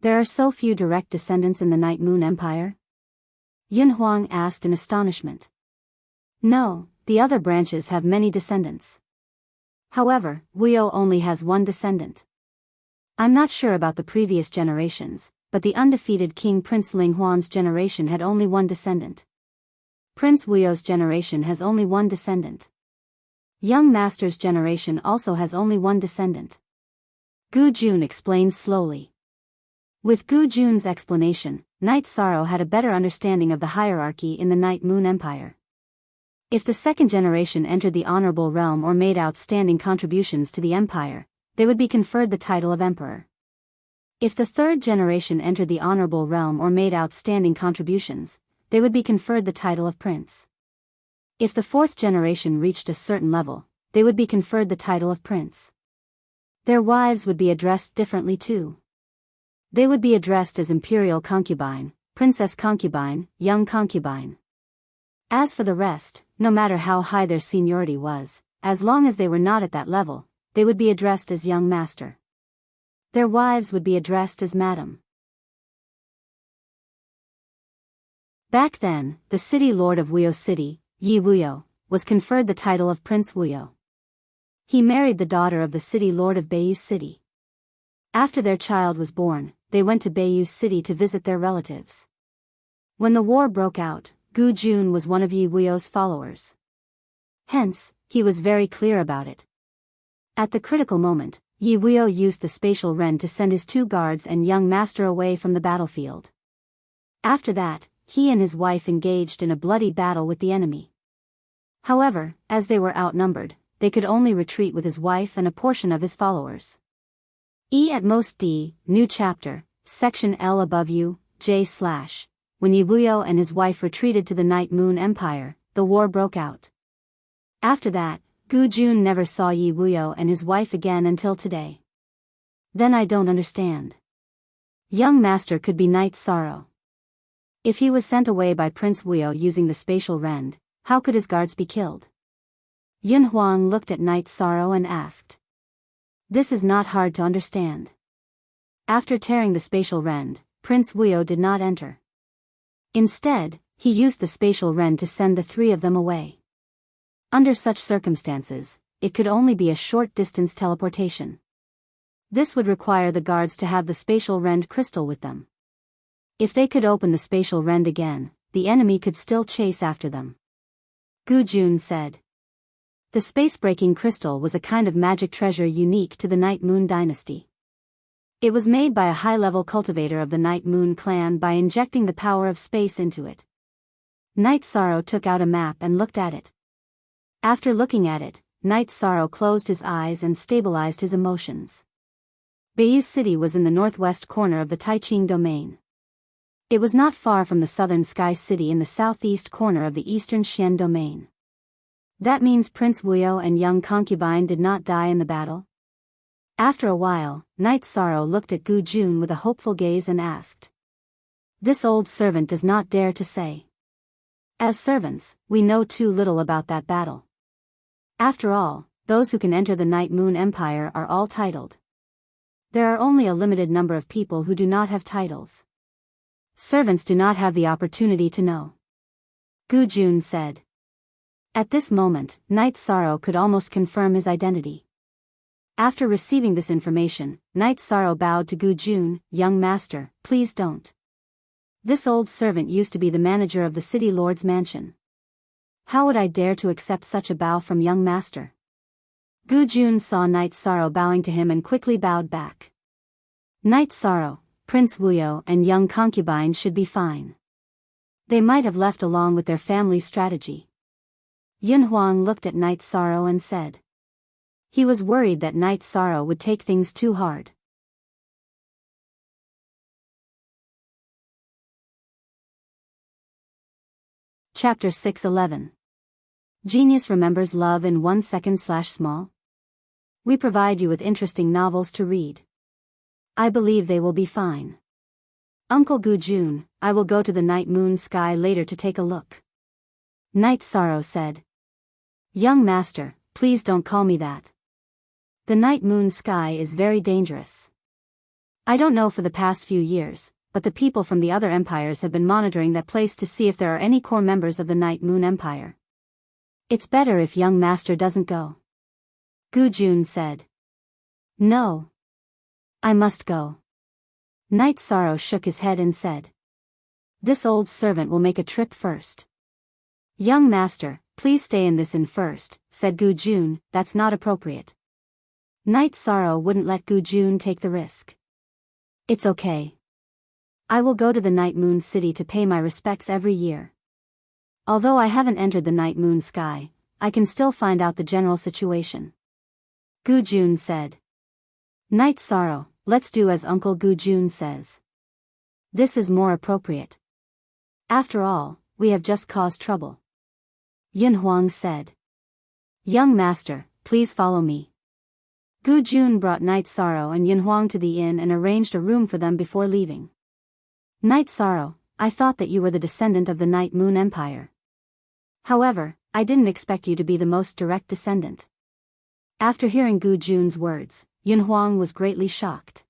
There are so few direct descendants in the Night Moon Empire? Yin Huang asked in astonishment. No, the other branches have many descendants. However, Wuyo only has one descendant. I'm not sure about the previous generations, but the undefeated King Prince Ling Huan's generation had only one descendant. Prince Wuyo's generation has only one descendant. Young Master's generation also has only one descendant. Gu Jun explained slowly. With Gu Jun's explanation, Knight Sorrow had a better understanding of the hierarchy in the Night Moon Empire. If the second generation entered the honorable realm or made outstanding contributions to the empire, they would be conferred the title of emperor. If the third generation entered the honorable realm or made outstanding contributions, they would be conferred the title of prince. If the fourth generation reached a certain level, they would be conferred the title of prince. Their wives would be addressed differently too. They would be addressed as imperial concubine, princess concubine, young concubine. As for the rest, no matter how high their seniority was, as long as they were not at that level, they would be addressed as young master. Their wives would be addressed as madam. Back then, the city lord of Wuyo City, Yi Wuyo, was conferred the title of Prince Wuyo. He married the daughter of the city lord of Beiyu City. After their child was born, they went to Beiyu City to visit their relatives. When the war broke out, Gu Jun was one of Yi Wuyo's followers. Hence, he was very clear about it. At the critical moment, Yi Wuyo used the spatial ren to send his 2 guards and young master away from the battlefield. After that, he and his wife engaged in a bloody battle with the enemy. However, as they were outnumbered, they could only retreat with his wife and a portion of his followers. At most D, New Chapter, Section L above U, J/. When Yi Wuyo and his wife retreated to the Night Moon Empire, the war broke out. After that, Gu Jun never saw Yi Wuyo and his wife again until today. Then I don't understand. Young Master could be Knight Sorrow. If he was sent away by Prince Wuyo using the spatial rend, how could his guards be killed? Yun Huang looked at Knight Sorrow and asked. This is not hard to understand. After tearing the spatial rend, Prince Wuyo did not enter. Instead, he used the spatial rend to send the 3 of them away. Under such circumstances, it could only be a short-distance teleportation. This would require the guards to have the spatial rend crystal with them. If they could open the spatial rend again, the enemy could still chase after them. Gu Jun said. The space-breaking crystal was a kind of magic treasure unique to the Night Moon dynasty. It was made by a high-level cultivator of the Night Moon clan by injecting the power of space into it. Knight Sorrow took out a map and looked at it. After looking at it, Knight Sorrow closed his eyes and stabilized his emotions. Beiyu City was in the northwest corner of the Taiching domain. It was not far from the southern Sky City in the southeast corner of the eastern Xian domain. That means Prince Wuyo and young concubine did not die in the battle? After a while, Knight Sorrow looked at Gu Jun with a hopeful gaze and asked. This old servant does not dare to say. As servants, we know too little about that battle. After all, those who can enter the Night Moon Empire are all titled. There are only a limited number of people who do not have titles. Servants do not have the opportunity to know. Gu Jun said. At this moment, Knight Sorrow could almost confirm his identity. After receiving this information, Knight Sorrow bowed to Gu Jun, young master, please don't. This old servant used to be the manager of the city lord's mansion. How would I dare to accept such a bow from young master? Gu Jun saw Knight Sorrow bowing to him and quickly bowed back. Knight Sorrow, Prince Wuyo and young concubine should be fine. They might have left along with their family's strategy. Yun Huang looked at Knight Sorrow and said. He was worried that Knight Sorrow would take things too hard. Chapter 6:11. Genius remembers love in 1 second/small. We provide you with interesting novels to read. I believe they will be fine. Uncle Gu Jun, I will go to the Night Moon Sky later to take a look. Knight Sorrow said. Young master, please don't call me that. The Night Moon Sky is very dangerous. I don't know for the past few years, but the people from the other empires have been monitoring that place to see if there are any core members of the Night Moon Empire. It's better if young master doesn't go. Gu Jun said. No. I must go. Night Sorrow shook his head and said, "This old servant will make a trip first." "Young master, please stay in this inn first," said Gu Jun. "That's not appropriate." Night Sorrow wouldn't let Gu Jun take the risk. "It's okay. I will go to the Night Moon City to pay my respects every year. Although I haven't entered the Night Moon Sky, I can still find out the general situation," Gu Jun said. Night Sorrow, let's do as Uncle Gu Jun says. This is more appropriate. After all, we have just caused trouble, Yin Huang said. "Young master, please follow me." Gu Jun brought Night Sorrow and Yin Huang to the inn and arranged a room for them before leaving. "Night Sorrow, I thought that you were the descendant of the Night Moon Empire. However, I didn't expect you to be the most direct descendant." After hearing Gu Jun's words, Yin Huang was greatly shocked.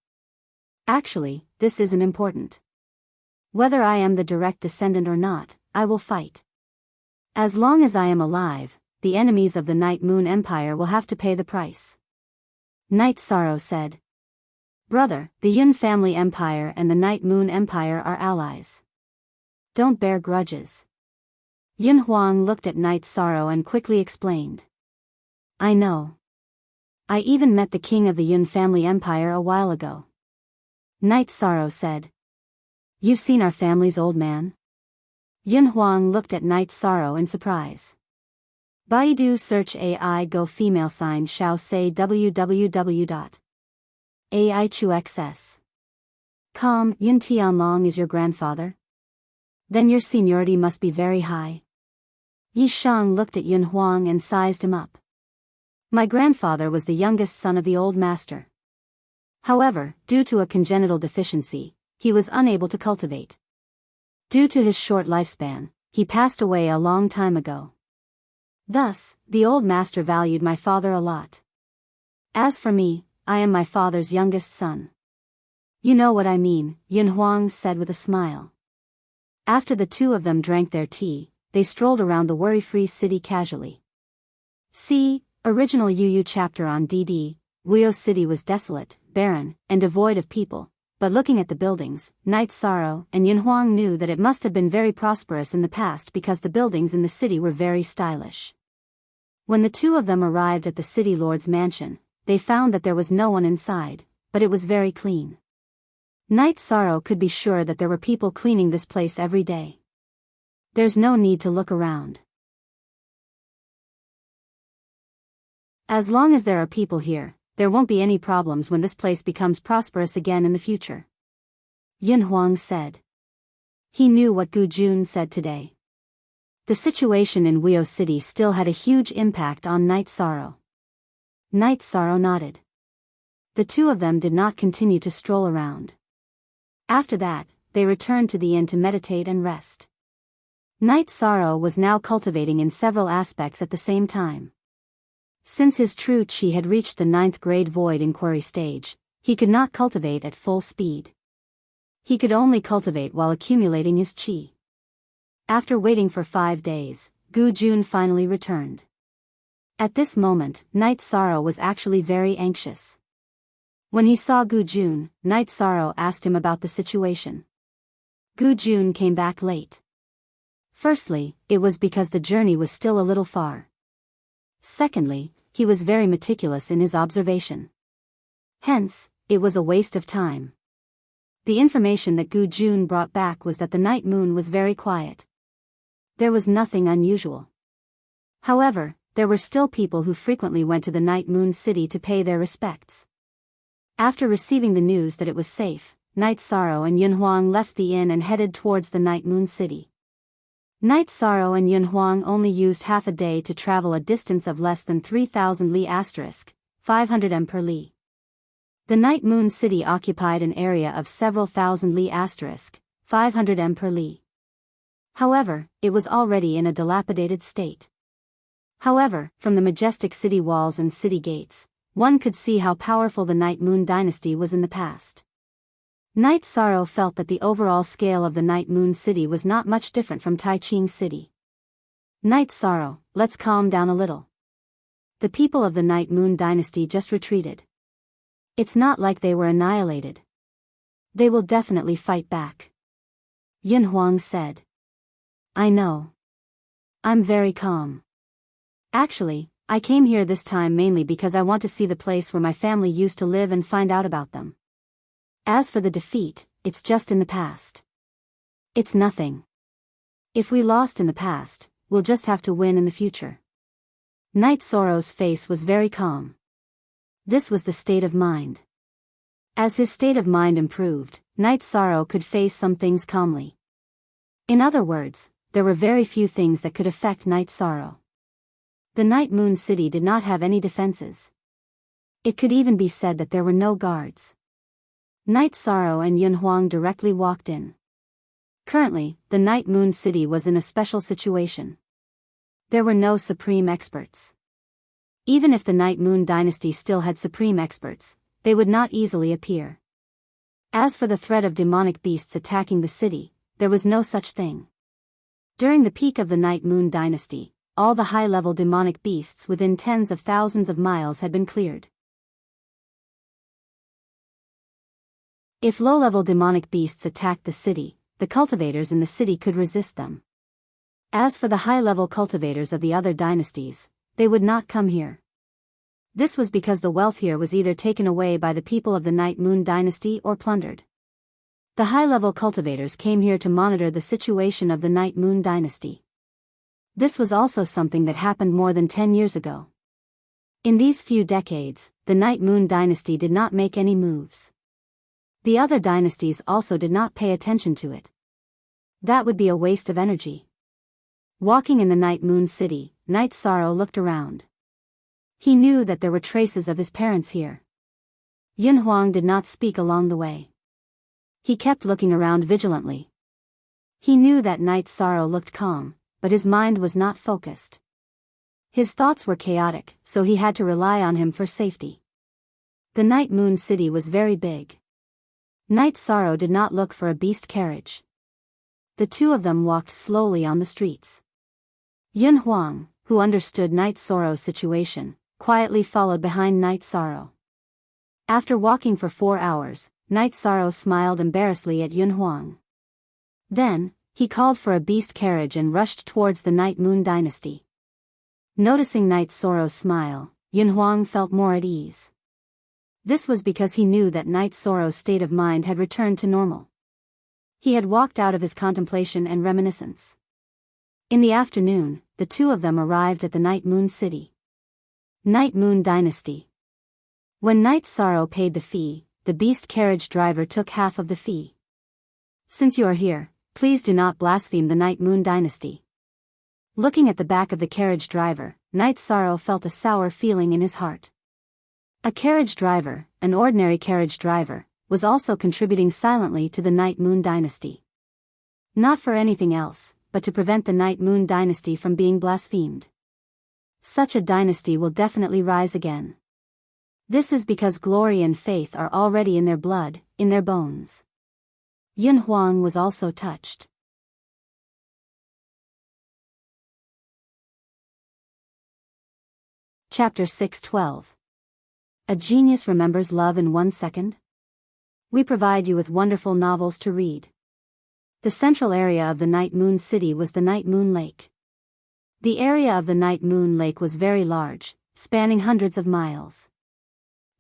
"Actually, this isn't important. Whether I am the direct descendant or not, I will fight. As long as I am alive, the enemies of the Night Moon Empire will have to pay the price," Night Sorrow said. "Brother, the Yun family empire and the Night Moon Empire are allies. Don't bear grudges." Yin Huang looked at Night Sorrow and quickly explained. "I know. I even met the king of the Yun family empire a while ago," Night Sorrow said. "You've seen our family's old man?" Yin Huang looked at Night Sorrow in surprise. Baidu search AI go female sign shao say www.aichuxs.com. Yun Tianlong is your grandfather? Then your seniority must be very high. Yi Shang looked at Yun Huang and sized him up. "My grandfather was the youngest son of the old master. However, due to a congenital deficiency, he was unable to cultivate. Due to his short lifespan, he passed away a long time ago. Thus, the old master valued my father a lot. As for me, I am my father's youngest son." "You know what I mean," Yin Huang said with a smile. After the two of them drank their tea, they strolled around the worry-free city casually. See, original UU chapter on DD. Wuyo City was desolate, barren, and devoid of people, but looking at the buildings, Night Sorrow and Yin Huang knew that it must have been very prosperous in the past because the buildings in the city were very stylish. When the two of them arrived at the city lord's mansion, they found that there was no one inside, but it was very clean. Night Sorrow could be sure that there were people cleaning this place every day. There's no need to look around. As long as there are people here, there won't be any problems when this place becomes prosperous again in the future, Yin Huang said. He knew what Gu Jun said today. The situation in Wuyo City still had a huge impact on Night Sorrow. Night Sorrow nodded. The two of them did not continue to stroll around. After that, they returned to the inn to meditate and rest. Night Sorrow was now cultivating in several aspects at the same time. Since his true chi had reached the 9th grade void inquiry stage, he could not cultivate at full speed. He could only cultivate while accumulating his chi. After waiting for 5 days, Gu Jun finally returned. At this moment, Night Sorrow was actually very anxious. When he saw Gu Jun, Night Sorrow asked him about the situation. Gu Jun came back late. Firstly, it was because the journey was still a little far. Secondly, he was very meticulous in his observation. Hence, it was a waste of time. The information that Gu Jun brought back was that the night moon was very quiet. There was nothing unusual. However, there were still people who frequently went to the Night Moon City to pay their respects. After receiving the news that it was safe, Night Sorrow and Yin Huang left the inn and headed towards the Night Moon City. Night Sorrow and Yin Huang only used half a day to travel a distance of less than 3,000 li *, 500 m per li. The Night Moon City occupied an area of several thousand li *, 500 m per li. However, it was already in a dilapidated state. However, from the majestic city walls and city gates, one could see how powerful the Night Moon dynasty was in the past. Night Sorrow felt that the overall scale of the Night Moon City was not much different from Taiching City. Night Sorrow, let's calm down a little. The people of the Night Moon dynasty just retreated. It's not like they were annihilated. They will definitely fight back. Yin Huang said. I know. I'm very calm. Actually, I came here this time mainly because I want to see the place where my family used to live and find out about them. As for the defeat, it's just in the past. It's nothing. If we lost in the past, we'll just have to win in the future. Knight Sorrow's face was very calm. This was the state of mind. As his state of mind improved, Knight Sorrow could face some things calmly. In other words, there were very few things that could affect Knight Sorrow. The Night Moon City did not have any defenses. It could even be said that there were no guards. Knight Sorrow and Yin Huang directly walked in. Currently, the Night Moon City was in a special situation. There were no supreme experts. Even if the Night Moon Dynasty still had supreme experts, they would not easily appear. As for the threat of demonic beasts attacking the city, there was no such thing. During the peak of the Night Moon Dynasty, all the high-level demonic beasts within tens of thousands of miles had been cleared. If low-level demonic beasts attacked the city, the cultivators in the city could resist them. As for the high-level cultivators of the other dynasties, they would not come here. This was because the wealth here was either taken away by the people of the Night Moon Dynasty or plundered. The high-level cultivators came here to monitor the situation of the Night Moon Dynasty. This was also something that happened more than 10 years ago. In these few decades, the Night Moon Dynasty did not make any moves. The other dynasties also did not pay attention to it. That would be a waste of energy. Walking in the Night Moon City, Knight Sorrow looked around. He knew that there were traces of his parents here. Yin Huang did not speak along the way. He kept looking around vigilantly. He knew that Knight Sorrow looked calm, but his mind was not focused. His thoughts were chaotic, so he had to rely on him for safety. The Night Moon City was very big. Knight Sorrow did not look for a beast carriage. The two of them walked slowly on the streets. Yin Huang, who understood Knight Sorrow's situation, quietly followed behind Knight Sorrow. After walking for 4 hours, Knight Sorrow smiled embarrassedly at Yin Huang. Then, he called for a beast carriage and rushed towards the Night Moon Dynasty. Noticing Knight Sorrow's smile, Yin Huang felt more at ease. This was because he knew that Knight Sorrow's state of mind had returned to normal. He had walked out of his contemplation and reminiscence. In the afternoon, the two of them arrived at the Night Moon City. Night Moon Dynasty. When Knight Sorrow paid the fee, the beast carriage driver took half of the fee. Since you are here, please do not blaspheme the Night Moon Dynasty. Looking at the back of the carriage driver, Knight Sorrow felt a sour feeling in his heart. A carriage driver, an ordinary carriage driver, was also contributing silently to the Night Moon Dynasty. Not for anything else, but to prevent the Night Moon Dynasty from being blasphemed. Such a dynasty will definitely rise again. This is because glory and faith are already in their blood, in their bones. Yin Huang was also touched. Chapter 612. A genius remembers love in 1 second? We provide you with wonderful novels to read. The central area of the Night Moon City was the Night Moon Lake. The area of the Night Moon Lake was very large, spanning hundreds of miles.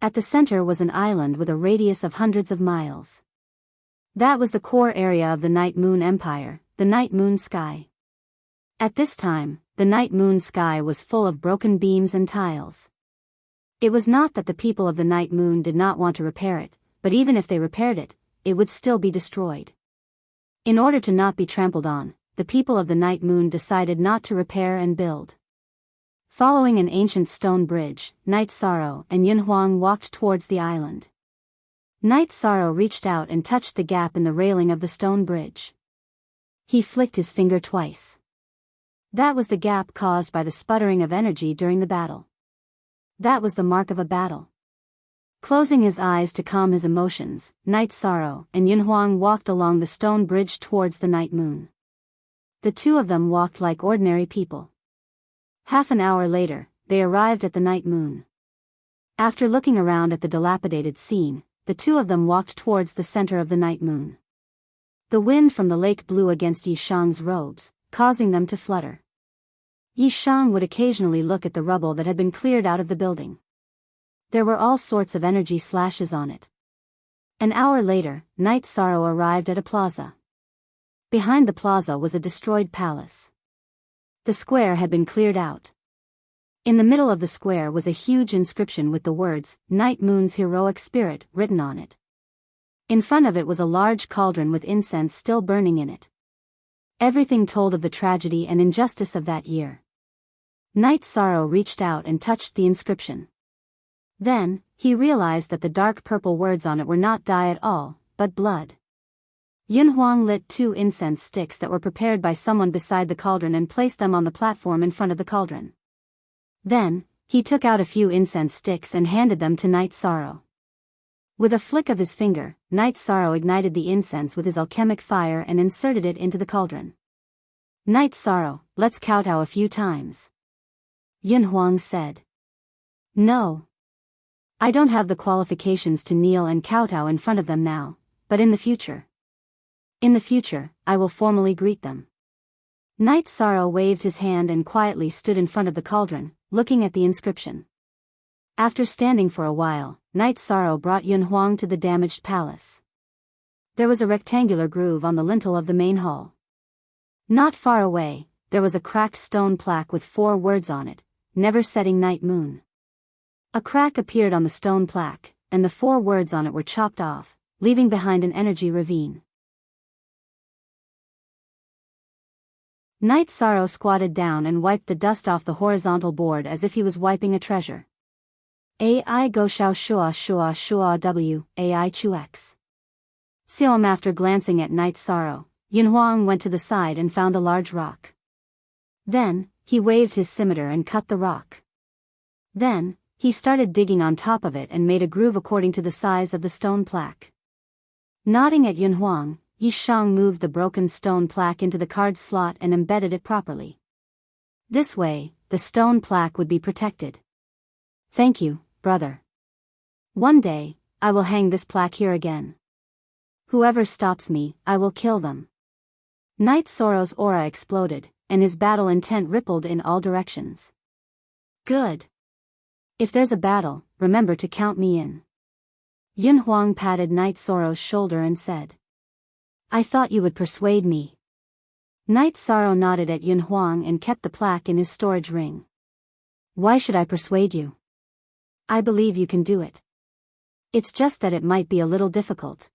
At the center was an island with a radius of hundreds of miles. That was the core area of the Night Moon Empire, the Night Moon Sky. At this time, the Night Moon Sky was full of broken beams and tiles. It was not that the people of the Night Moon did not want to repair it, but even if they repaired it, it would still be destroyed. In order to not be trampled on, the people of the Night Moon decided not to repair and build. Following an ancient stone bridge, Knight Sorrow and Yin Huang walked towards the island. Knight Sorrow reached out and touched the gap in the railing of the stone bridge. He flicked his finger twice. That was the gap caused by the sputtering of energy during the battle. That was the mark of a battle. Closing his eyes to calm his emotions, Knight Sorrow and Yin Huang walked along the stone bridge towards the Night Moon. The two of them walked like ordinary people. Half an hour later, they arrived at the Night Moon. After looking around at the dilapidated scene, the two of them walked towards the center of the night moon. The wind from the lake blew against Yi Shang's robes, causing them to flutter. Yi Shang would occasionally look at the rubble that had been cleared out of the building. There were all sorts of energy slashes on it. An hour later, Night Sorrow arrived at a plaza. Behind the plaza was a destroyed palace. The square had been cleared out. In the middle of the square was a huge inscription with the words, "Night Moon's Heroic Spirit," written on it. In front of it was a large cauldron with incense still burning in it. Everything told of the tragedy and injustice of that year. Night Sorrow reached out and touched the inscription. Then, he realized that the dark purple words on it were not dye at all, but blood. Yin Huang lit 2 incense sticks that were prepared by someone beside the cauldron and placed them on the platform in front of the cauldron. Then, he took out a few incense sticks and handed them to Night Sorrow. With a flick of his finger, Night Sorrow ignited the incense with his alchemic fire and inserted it into the cauldron. "Night Sorrow, let's kowtow a few times," Yin Huang said. "No. I don't have the qualifications to kneel and kowtow in front of them now, but in the future. In the future, I will formally greet them." Night Sorrow waved his hand and quietly stood in front of the cauldron, looking at the inscription. After standing for a while, Night Sorrow brought Yin Huang to the damaged palace. There was a rectangular groove on the lintel of the main hall. Not far away, there was a cracked stone plaque with 4 words on it, "Never Setting Night Moon." A crack appeared on the stone plaque, and the 4 words on it were chopped off, leaving behind an energy ravine. Night Sorrow squatted down and wiped the dust off the horizontal board as if he was wiping a treasure. "Ai go shao shua shua shua w, ai chu x." After glancing at Night Sorrow, Yin Huang went to the side and found a large rock. Then, he waved his scimitar and cut the rock. Then, he started digging on top of it and made a groove according to the size of the stone plaque. Nodding at Yin Huang, Yi Shang moved the broken stone plaque into the card slot and embedded it properly. This way, the stone plaque would be protected. "Thank you, brother. One day, I will hang this plaque here again. Whoever stops me, I will kill them." Night Sorrow's aura exploded, and his battle intent rippled in all directions. "Good. If there's a battle, remember to count me in." Yin Huang patted Night Sorrow's shoulder and said, "I thought you would persuade me." Night Sorrow nodded at Yin Huang and kept the plaque in his storage ring. "Why should I persuade you? I believe you can do it. It's just that it might be a little difficult."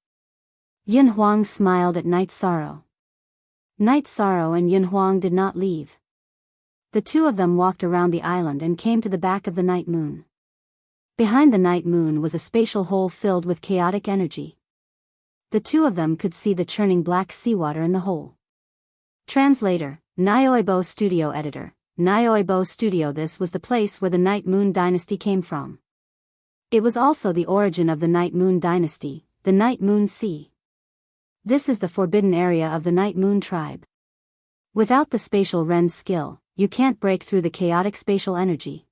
Yin Huang smiled at Night Sorrow. Night Sorrow and Yin Huang did not leave. The two of them walked around the island and came to the back of the night moon. Behind the night moon was a spatial hole filled with chaotic energy. The two of them could see the churning black seawater in the hole. Translator, Nyoibo Studio Editor, Nyoibo Studio. This was the place where the Night Moon Dynasty came from. It was also the origin of the Night Moon Dynasty, the Night Moon Sea. This is the forbidden area of the Night Moon tribe. Without the spatial Ren's skill, you can't break through the chaotic spatial energy.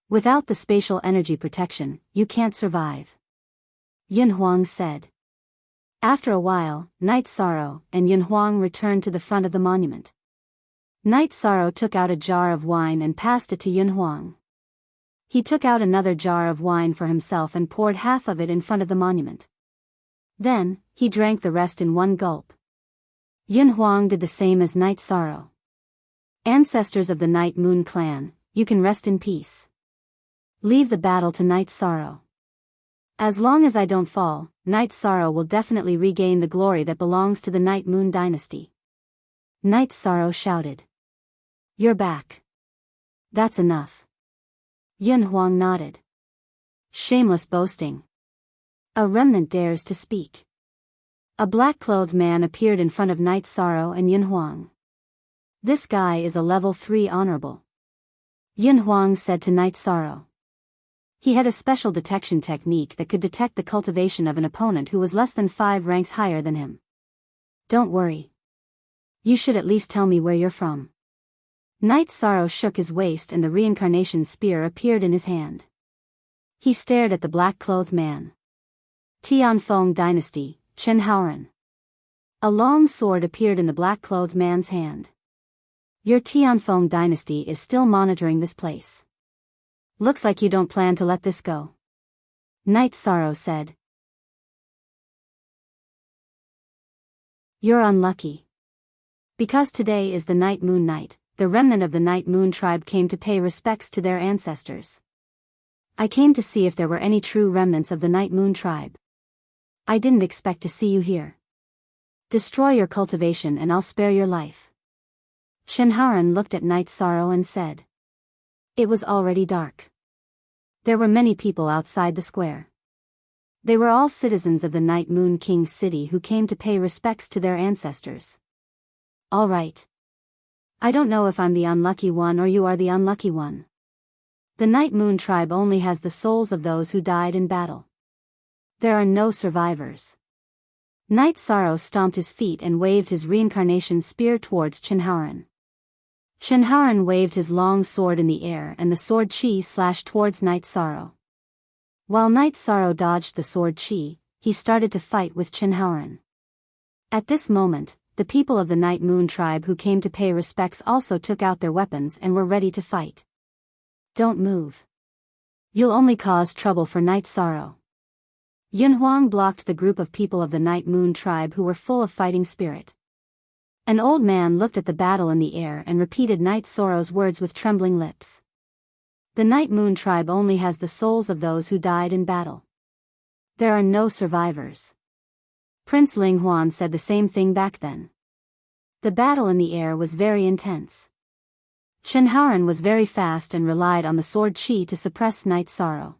Without the spatial energy protection, you can't survive. Yin Huang said. After a while, Night Sorrow and Yin Huang returned to the front of the monument. Night Sorrow took out a jar of wine and passed it to Yin Huang. He took out another jar of wine for himself and poured half of it in front of the monument. Then, he drank the rest in one gulp. Yin Huang did the same as Night Sorrow. Ancestors of the Night Moon clan, you can rest in peace. Leave the battle to Night Sorrow. As long as I don't fall, Night Sorrow will definitely regain the glory that belongs to the Night Moon Dynasty. Night Sorrow shouted. You're back. That's enough. Yin Huang nodded. Shameless boasting. A remnant dares to speak. A black-clothed man appeared in front of Night Sorrow and Yin Huang. This guy is a level 3 honorable. Yin Huang said to Night Sorrow. He had a special detection technique that could detect the cultivation of an opponent who was less than 5 ranks higher than him. Don't worry. You should at least tell me where you're from. Night Sorrow shook his waist and the reincarnation spear appeared in his hand. He stared at the black-clothed man. Tianfeng Dynasty, Chenhaoren. A long sword appeared in the black-clothed man's hand. Your Tianfeng Dynasty is still monitoring this place. Looks like you don't plan to let this go. Night Sorrow said. You're unlucky. Because today is the Night Moon Night, the remnant of the Night Moon tribe came to pay respects to their ancestors. I came to see if there were any true remnants of the Night Moon tribe. I didn't expect to see you here. Destroy your cultivation and I'll spare your life. Chenhaoren looked at Night Sorrow and said. It was already dark. There were many people outside the square. They were all citizens of the Night Moon King's city who came to pay respects to their ancestors. All right. I don't know if I'm the unlucky one or you are the unlucky one. The Night Moon tribe only has the souls of those who died in battle. There are no survivors. Night Sorrow stomped his feet and waved his reincarnation spear towards Chenhaoren. Chenhaoren waved his long sword in the air and the sword chi slashed towards Night Sorrow. While Night Sorrow dodged the sword chi, he started to fight with Chenhaoren. At this moment, the people of the Night Moon tribe who came to pay respects also took out their weapons and were ready to fight. Don't move. You'll only cause trouble for Night Sorrow. Yunhuang blocked the group of people of the Night Moon tribe who were full of fighting spirit. An old man looked at the battle in the air and repeated Night Sorrow's words with trembling lips. The Night Moon tribe only has the souls of those who died in battle. There are no survivors. Prince Linghuan said the same thing back then. The battle in the air was very intense. Chenhaoren was very fast and relied on the sword chi to suppress Night Sorrow.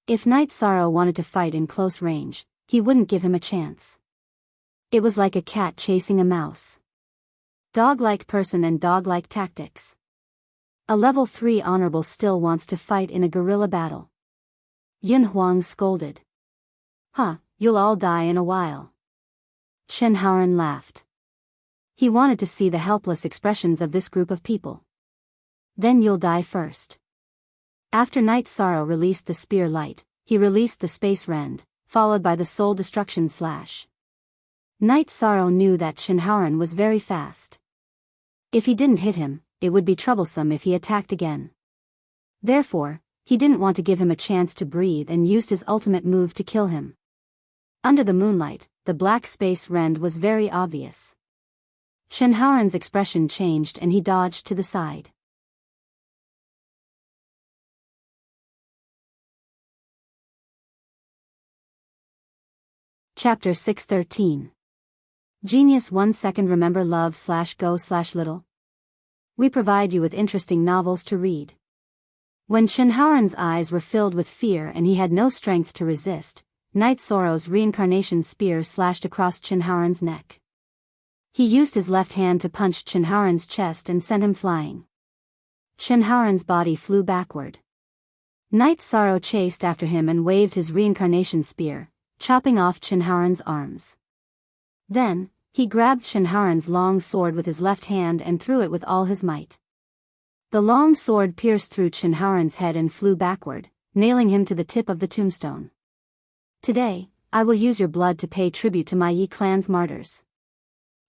If Night Sorrow wanted to fight in close range, he wouldn't give him a chance. It was like a cat chasing a mouse. Dog-like person and dog-like tactics. A level 3 honorable still wants to fight in a guerrilla battle. Yunhuang scolded. Huh, you'll all die in a while. Chenhaoren laughed. He wanted to see the helpless expressions of this group of people. Then you'll die first. After Night Sorrow released the spear light, he released the space rend, followed by the soul destruction slash. Night Sorrow knew that Chenhaoren was very fast. If he didn't hit him, it would be troublesome if he attacked again. Therefore, he didn't want to give him a chance to breathe and used his ultimate move to kill him. Under the moonlight, the black space rend was very obvious. Chenhaoren's expression changed and he dodged to the side. Chapter 613. Genius 1 second. Remember love/go/little. We provide you with interesting novels to read. When Chenhaoren's eyes were filled with fear and he had no strength to resist, Night Sorrow's reincarnation spear slashed across Chenhaoren's neck. He used his left hand to punch Chenhaoren's chest and sent him flying. Chenhaoren's body flew backward. Night Sorrow chased after him and waved his reincarnation spear, chopping off Chenhaoren's arms. Then, he grabbed Chenhaoren's long sword with his left hand and threw it with all his might. The long sword pierced through Chenhaoren's head and flew backward, nailing him to the tip of the tombstone. Today, I will use your blood to pay tribute to my Yi clan's martyrs.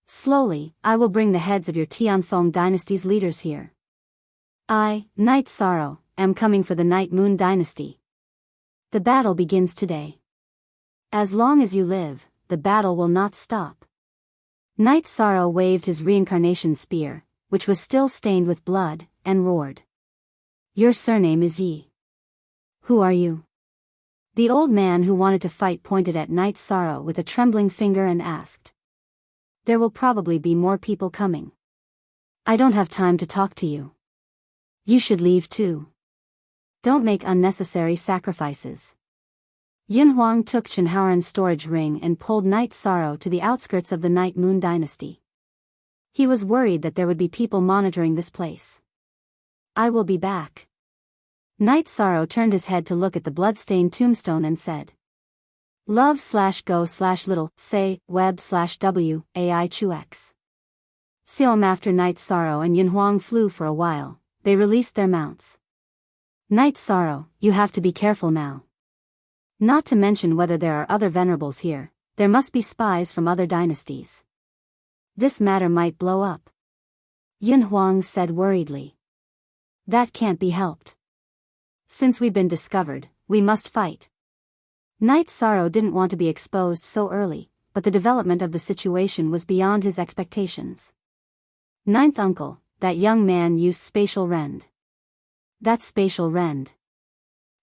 Slowly, I will bring the heads of your Tianfeng dynasty's leaders here. I, Night Sorrow, am coming for the Night Moon dynasty. The battle begins today. As long as you live, the battle will not stop. Night Sorrow waved his reincarnation spear, which was still stained with blood, and roared. Your surname is Yi. Who are you? The old man who wanted to fight pointed at Night Sorrow with a trembling finger and asked. There will probably be more people coming. I don't have time to talk to you. You should leave too. Don't make unnecessary sacrifices. Yunhuang took Chenhaoren's storage ring and pulled Night Sorrow to the outskirts of the Night Moon dynasty. He was worried that there would be people monitoring this place. I will be back. Night Sorrow turned his head to look at the blood-stained tombstone and said. Love/go/little, say, web/w, ai chux. Siom. After Night Sorrow and Yunhuang flew for a while, they released their mounts. Night Sorrow, you have to be careful now. Not to mention whether there are other venerables here, there must be spies from other dynasties. This matter might blow up. Yin Huang said worriedly. That can't be helped. Since we've been discovered, we must fight. Knight Sorrow didn't want to be exposed so early, but the development of the situation was beyond his expectations. Ninth uncle, that young man used spatial rend. That's spatial rend.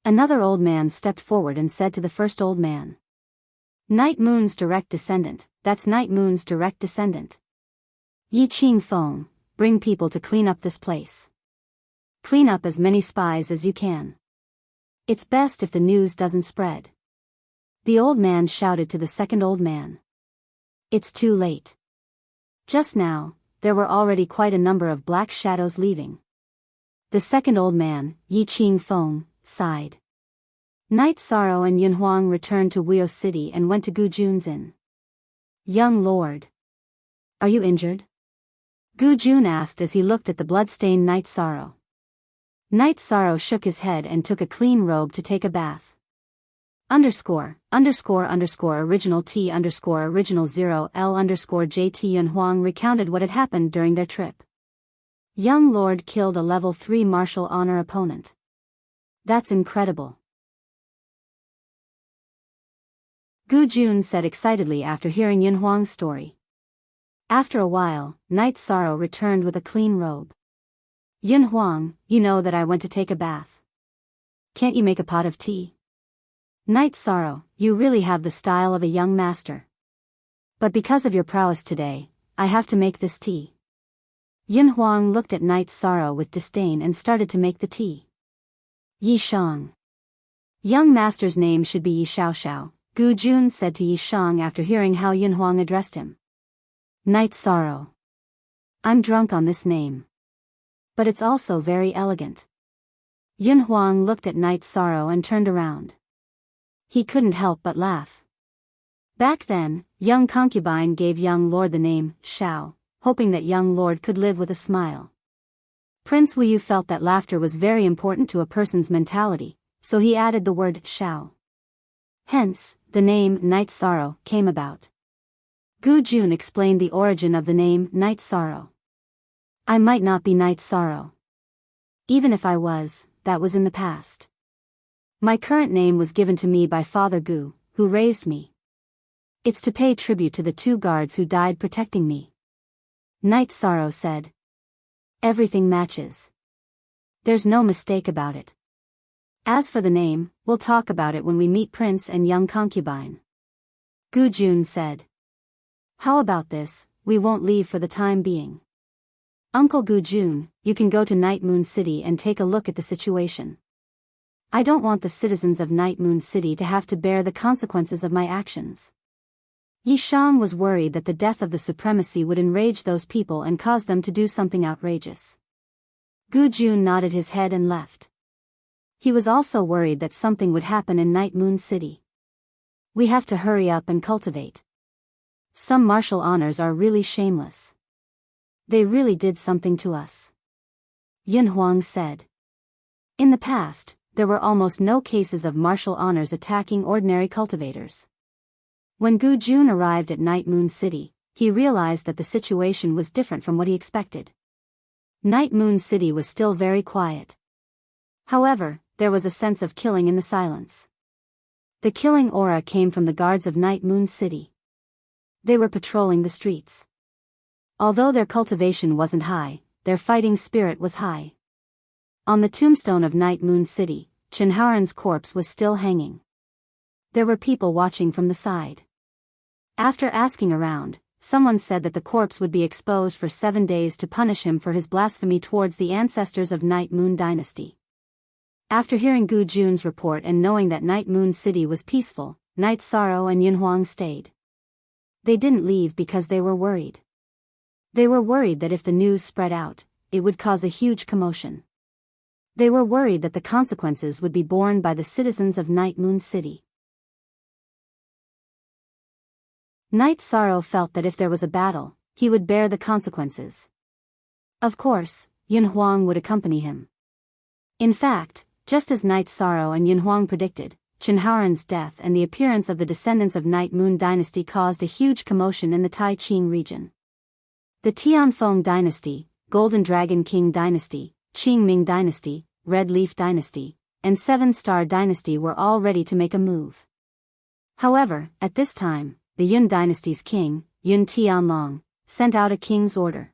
Another old man stepped forward and said to the first old man. Night Moon's direct descendant, that's Night Moon's direct descendant. Yi Qing Feng, bring people to clean up this place. Clean up as many spies as you can. It's best if the news doesn't spread. The old man shouted to the second old man. It's too late. Just now, there were already quite a number of black shadows leaving. The second old man, Yi Qing Feng, sighed. Night Sorrow and Yin Huang returned to Wuyo City and went to Gu Jun's inn. Young lord. Are you injured? Gu Jun asked as he looked at the blood-stained Night Sorrow. Night Sorrow shook his head and took a clean robe to take a bath. Original T original 0 L JT Yin Huang recounted what had happened during their trip. Young lord killed a level 3 martial honor opponent. That's incredible. Gu Jun said excitedly after hearing Yin Huang's story. After a while, Night Sorrow returned with a clean robe. Yin Huang, you know that I went to take a bath. Can't you make a pot of tea? Night Sorrow, you really have the style of a young master. But because of your prowess today, I have to make this tea. Yin Huang looked at Night Sorrow with disdain and started to make the tea. Yi Shang. Young master's name should be Yi Xiaoxiao, Gu Jun said to Yi Shang after hearing how Yin Huang addressed him. Night Sorrow. I'm drunk on this name. But it's also very elegant. Yin Huang looked at Night Sorrow and turned around. He couldn't help but laugh. Back then, young concubine gave young lord the name, Xiao, hoping that young lord could live with a smile. Prince Wuyu felt that laughter was very important to a person's mentality, so he added the word Xiao. Hence, the name Night Sorrow came about. Gu Jun explained the origin of the name Night Sorrow. I might not be Night Sorrow. Even if I was, that was in the past. My current name was given to me by Father Gu, who raised me. It's to pay tribute to the 2 guards who died protecting me. Night Sorrow said. Everything matches. There's no mistake about it. As for the name, we'll talk about it when we meet Prince and young concubine. Gu Jun said. How about this, we won't leave for the time being. Uncle Gu Jun, you can go to Night Moon City and take a look at the situation. I don't want the citizens of Night Moon City to have to bear the consequences of my actions. Yi Shang was worried that the death of the supremacy would enrage those people and cause them to do something outrageous. Gu Jun nodded his head and left. He was also worried that something would happen in Night Moon City. We have to hurry up and cultivate. Some martial honors are really shameless. They really did something to us. Yin Huang said. In the past, there were almost no cases of martial honors attacking ordinary cultivators. When Gu Jun arrived at Night Moon City, he realized that the situation was different from what he expected. Night Moon City was still very quiet. However, there was a sense of killing in the silence. The killing aura came from the guards of Night Moon City. They were patrolling the streets. Although their cultivation wasn't high, their fighting spirit was high. On the tombstone of Night Moon City, Chen Haoran's corpse was still hanging. There were people watching from the side. After asking around, someone said that the corpse would be exposed for 7 days to punish him for his blasphemy towards the ancestors of Night Moon Dynasty. After hearing Gu Jun's report and knowing that Night Moon City was peaceful, Night Sorrow and Yin Huang stayed. They didn't leave because they were worried. They were worried that if the news spread out, it would cause a huge commotion. They were worried that the consequences would be borne by the citizens of Night Moon City. Night Sorrow felt that if there was a battle, he would bear the consequences. Of course, Yin Huang would accompany him. In fact, just as Night Sorrow and Yin Huang predicted, Chenhaoren's death and the appearance of the descendants of Night Moon Dynasty caused a huge commotion in the Tai Qing region. The Tianfeng Dynasty, Golden Dragon King Dynasty, Qingming Dynasty, Red Leaf Dynasty, and Seven Star Dynasty were all ready to make a move. However, at this time, the Yun Dynasty's king, Yun Tianlong, sent out a king's order.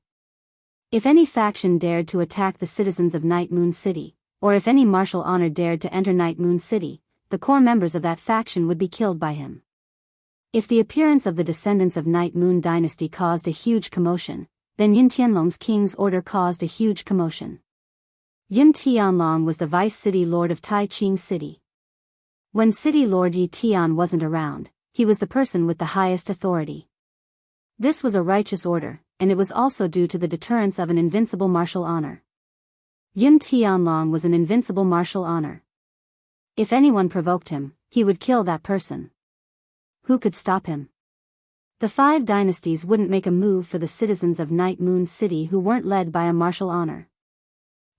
If any faction dared to attack the citizens of Night Moon City, or if any martial honor dared to enter Night Moon City, the core members of that faction would be killed by him. If the appearance of the descendants of Night Moon Dynasty caused a huge commotion, then Yun Tianlong's king's order caused a huge commotion. Yun Tianlong was the vice city lord of Tai Qing City. When city lord Yi Tian wasn't around, he was the person with the highest authority. This was a righteous order, and it was also due to the deterrence of an invincible martial honor. Yun Tianlong was an invincible martial honor. If anyone provoked him, he would kill that person. Who could stop him? The 5 dynasties wouldn't make a move for the citizens of Night Moon City who weren't led by a martial honor.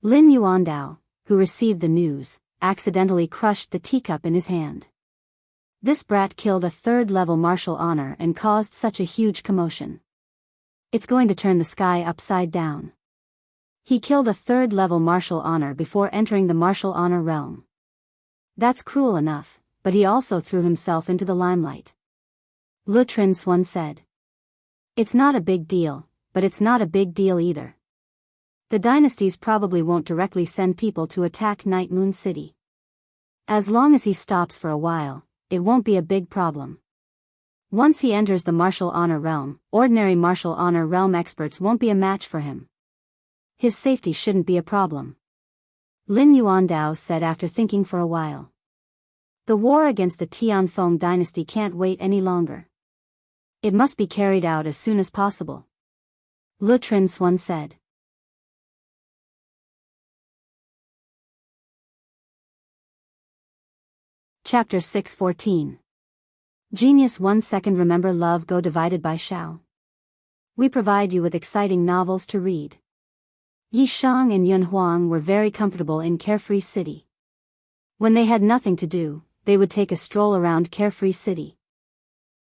Lin Yuandao, who received the news, accidentally crushed the teacup in his hand. This brat killed a 3rd-level martial honor and caused such a huge commotion. It's going to turn the sky upside down. He killed a 3rd-level martial honor before entering the martial honor realm. That's cruel enough, but he also threw himself into the limelight. Le Trin Xuan said. It's not a big deal, but it's not a big deal either. The dynasties probably won't directly send people to attack Night Moon City. As long as he stops for a while, it won't be a big problem. Once he enters the martial honor realm, ordinary martial honor realm experts won't be a match for him. His safety shouldn't be a problem. Lin Yuandao said after thinking for a while. The war against the Tianfeng dynasty can't wait any longer. It must be carried out as soon as possible. Le Trin Xuan said. Chapter 614. Genius 1 second. Remember love go divided by Shao. We provide you with exciting novels to read. Yi Shang and Yun Huang were very comfortable in Carefree City. When they had nothing to do, they would take a stroll around Carefree City.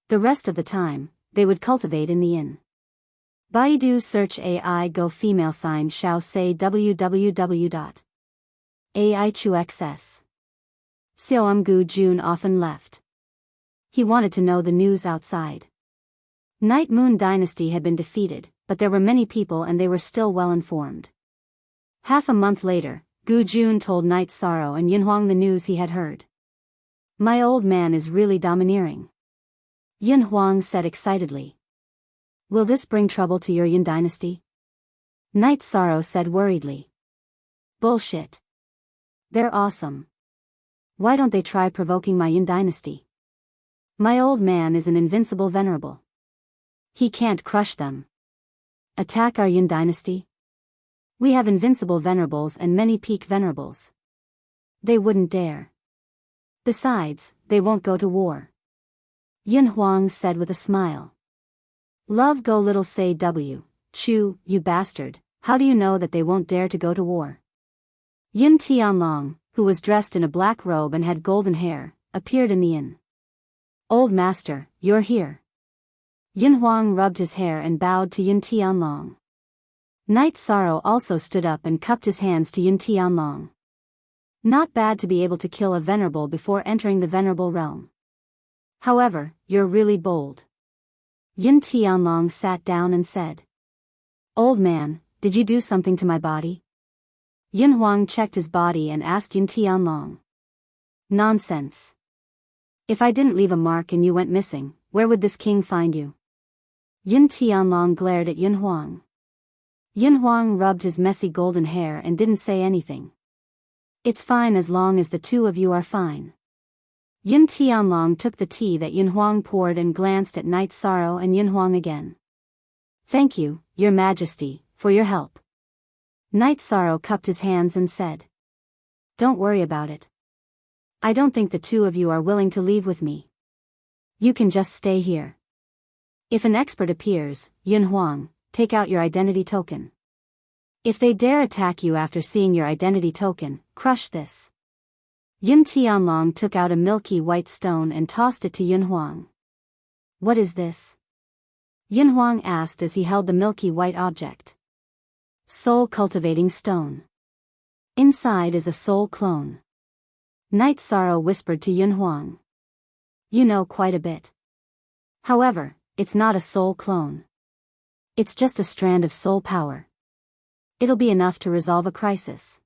The rest of the time, they would cultivate in the inn. Baidu search AI go female sign Shao say www.aichuxs. Xiaomgu Jun often left. He wanted to know the news outside. Night Moon Dynasty had been defeated, but there were many people and they were still well informed. Half a month later, Gu Jun told Night Sorrow and Yunhuang the news he had heard. My old man is really domineering. Yunhuang said excitedly. Will this bring trouble to your Yun dynasty? Night Sorrow said worriedly. Bullshit. They're awesome. Why don't they try provoking my Yun dynasty? My old man is an invincible venerable. He can't crush them. Attack our Yun dynasty? We have invincible venerables and many peak venerables. They wouldn't dare. Besides, they won't go to war. Yun Huang said with a smile. Love go little say W. Chu, you bastard, how do you know that they won't dare to go to war? Yun Tianlong, who was dressed in a black robe and had golden hair, appeared in the inn. Old master, you're here. Yun Huang rubbed his hair and bowed to Yun Tianlong. Night Sorrow also stood up and cupped his hands to Yun Tianlong. Not bad to be able to kill a venerable before entering the venerable realm. However, you're really bold. Yun Tianlong sat down and said. Old man, did you do something to my body? Yun Huang checked his body and asked Yun Tianlong. Nonsense. If I didn't leave a mark and you went missing, where would this king find you? Yun Tianlong glared at Yun Huang. Yun Huang rubbed his messy golden hair and didn't say anything. It's fine as long as the two of you are fine. Yun Tianlong took the tea that Yun Huang poured and glanced at Night Sorrow and Yun Huang again. Thank you, Your Majesty, for your help. Night Sorrow cupped his hands and said. Don't worry about it. I don't think the two of you are willing to leave with me. You can just stay here. If an expert appears, Yun Huang, take out your identity token. If they dare attack you after seeing your identity token, crush this. Yun Tianlong took out a milky white stone and tossed it to Yun Huang. What is this? Yun Huang asked as he held the milky white object. Soul cultivating stone. Inside is a soul clone. Night Sorrow whispered to Yun Huang. You know quite a bit. However, it's not a soul clone. It's just a strand of soul power. It'll be enough to resolve a crisis.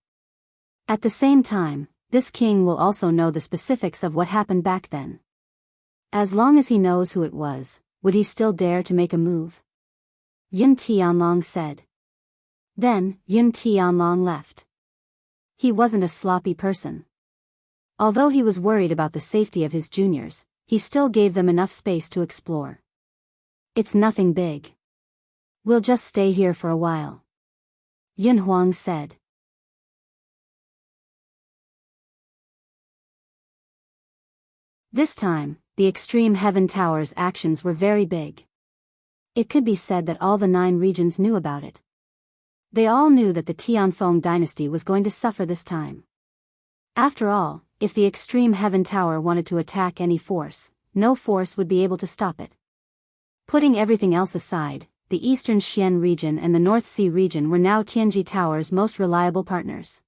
At the same time, this king will also know the specifics of what happened back then. As long as he knows who it was, would he still dare to make a move? Yun Tianlong said. Then, Yun Tianlong left. He wasn't a sloppy person. Although he was worried about the safety of his juniors, he still gave them enough space to explore. It's nothing big. We'll just stay here for a while. Yun Huang said. This time, the Extreme Heaven Tower's actions were very big. It could be said that all the 9 regions knew about it. They all knew that the Tianfeng dynasty was going to suffer this time. After all, if the Extreme Heaven Tower wanted to attack any force, no force would be able to stop it. Putting everything else aside, the Eastern Xian region and the North Sea region were now Tianji Tower's most reliable partners.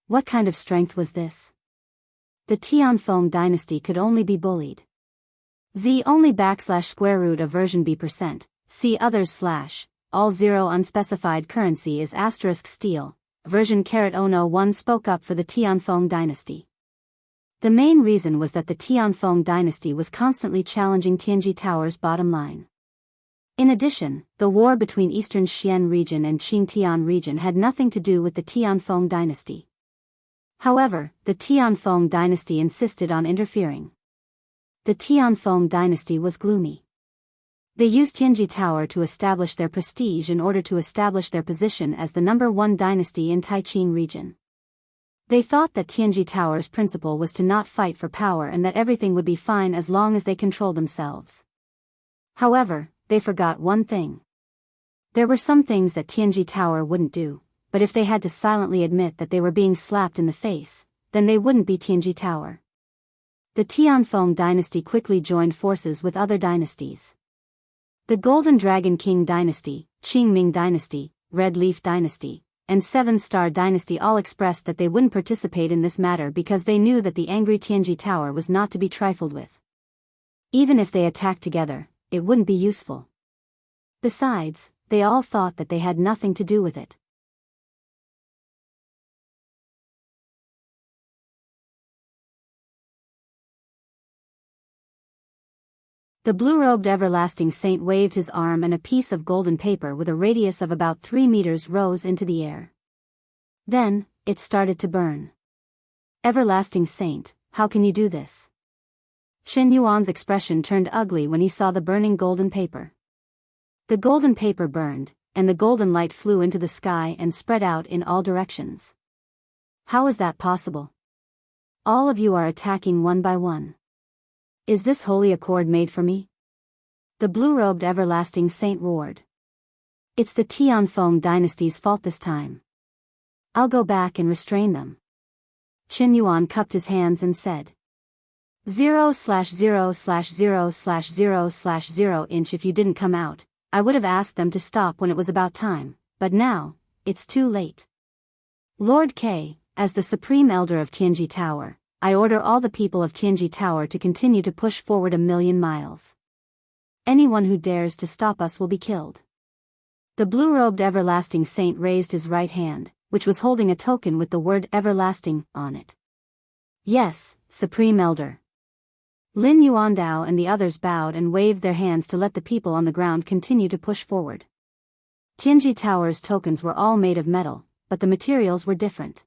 What kind of strength was this? The Tianfeng dynasty could only be bullied. Z only \square root of version B%, see others / all 0 unspecified currency is * steel, version *001 spoke up for the Tianfeng dynasty. The main reason was that the Tianfeng dynasty was constantly challenging Tianji Tower's bottom line. In addition, the war between Eastern Xian region and Qingtian region had nothing to do with the Tianfeng dynasty. However, the Tianfeng dynasty insisted on interfering. The Tianfeng dynasty was gloomy. They used Tianji Tower to establish their prestige in order to establish their position as the #1 dynasty in Taiqing region. They thought that Tianji Tower's principle was to not fight for power and that everything would be fine as long as they controlled themselves. However, they forgot one thing. There were some things that Tianji Tower wouldn't do, but if they had to silently admit that they were being slapped in the face, then they wouldn't be Tianji Tower. The Tianfeng dynasty quickly joined forces with other dynasties. The Golden Dragon King dynasty, Qingming dynasty, Red Leaf dynasty, and Seven Star dynasty all expressed that they wouldn't participate in this matter because they knew that the angry Tianji Tower was not to be trifled with. Even if they attacked together, it wouldn't be useful. Besides, they all thought that they had nothing to do with it. The blue-robed everlasting saint waved his arm and a piece of golden paper with a radius of about 3 meters rose into the air. Then, it started to burn. Everlasting saint, how can you do this? Chen Yuan's expression turned ugly when he saw the burning golden paper. The golden paper burned, and the golden light flew into the sky and spread out in all directions. How is that possible? All of you are attacking one by one. Is this holy accord made for me? The blue-robed everlasting saint roared. It's the Tianfeng dynasty's fault this time. I'll go back and restrain them. Qin Yuan cupped his hands and said. 0/0/0/0/0/0 If you didn't come out, I would have asked them to stop when it was about time, but now, it's too late. Lord K, as the Supreme Elder of Tianji Tower, I order all the people of Tianji Tower to continue to push forward 1,000,000 miles. Anyone who dares to stop us will be killed. The blue-robed everlasting saint raised his right hand, which was holding a token with the word everlasting on it. Yes, Supreme Elder. Lin Yuandao and the others bowed and waved their hands to let the people on the ground continue to push forward. Tianji Tower's tokens were all made of metal, but the materials were different.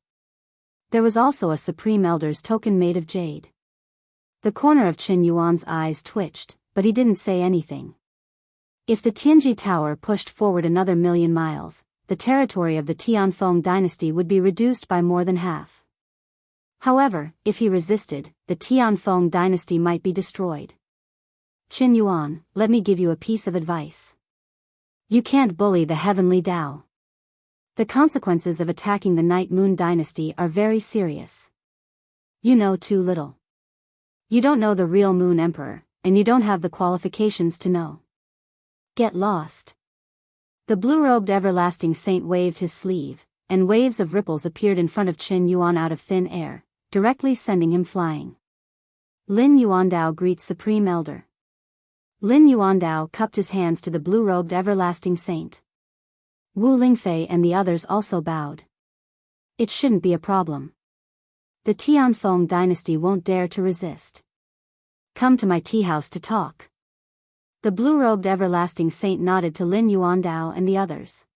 There was also a Supreme Elder's token made of jade. The corner of Qin Yuan's eyes twitched, but he didn't say anything. If the Tianji Tower pushed forward another 1,000,000 miles, the territory of the Tianfeng dynasty would be reduced by more than half. However, if he resisted, the Tianfeng dynasty might be destroyed. Qin Yuan, let me give you a piece of advice. You can't bully the heavenly Tao. The consequences of attacking the Night Moon dynasty are very serious. You know too little. You don't know the real Moon Emperor, and you don't have the qualifications to know. Get lost. The blue-robed everlasting saint waved his sleeve, and waves of ripples appeared in front of Qin Yuan out of thin air, directly sending him flying. Lin Yuandao greets Supreme Elder. Lin Yuandao cupped his hands to the blue-robed everlasting saint. Wu Lingfei and the others also bowed. It shouldn't be a problem. The Tianfeng dynasty won't dare to resist. Come to my tea house to talk. The blue-robed everlasting saint nodded to Lin Yuandao and the others.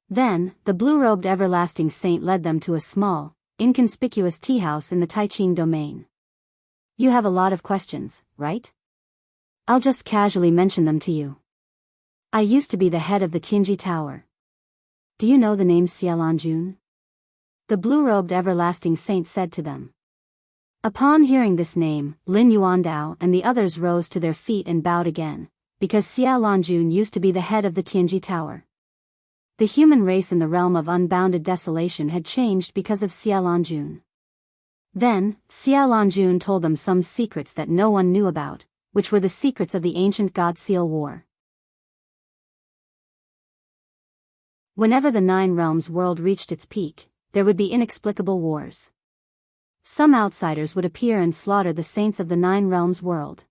Then, the blue-robed everlasting saint led them to a small, inconspicuous tea house in the Taiqing domain. You have a lot of questions, right? I'll just casually mention them to you. I used to be the head of the Tianji Tower. Do you know the name Xiaolanjun? The blue-robed everlasting saint said to them. Upon hearing this name, Lin Yuandao and the others rose to their feet and bowed again, because Xiaolanjun used to be the head of the Tianji Tower. The human race in the realm of unbounded desolation had changed because of Xiaolanjun. Then, Xiaolanjun told them some secrets that no one knew about, which were the secrets of the ancient God Seal War. Whenever the Nine Realms world reached its peak, there would be inexplicable wars. Some outsiders would appear and slaughter the saints of the Nine Realms world.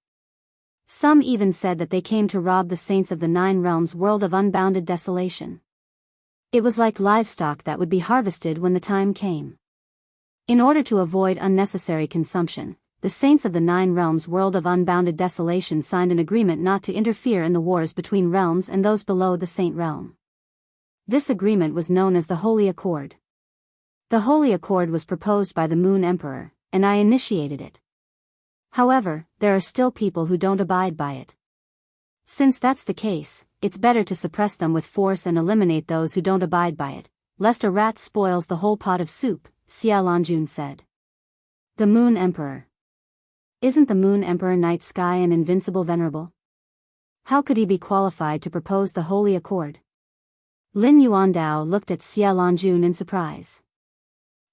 Some even said that they came to rob the saints of the Nine Realms world of unbounded desolation. It was like livestock that would be harvested when the time came. In order to avoid unnecessary consumption, the saints of the Nine Realms world of unbounded desolation signed an agreement not to interfere in the wars between realms and those below the Saint Realm. This agreement was known as the Holy Accord. The Holy Accord was proposed by the Moon Emperor, and I initiated it. However, there are still people who don't abide by it. Since that's the case, it's better to suppress them with force and eliminate those who don't abide by it, lest a rat spoils the whole pot of soup, Xiaolanjun said. The Moon Emperor. Isn't the Moon Emperor Night Sky an invincible venerable? How could he be qualified to propose the Holy Accord? Lin Yuandao looked at Xiaolanjun in surprise.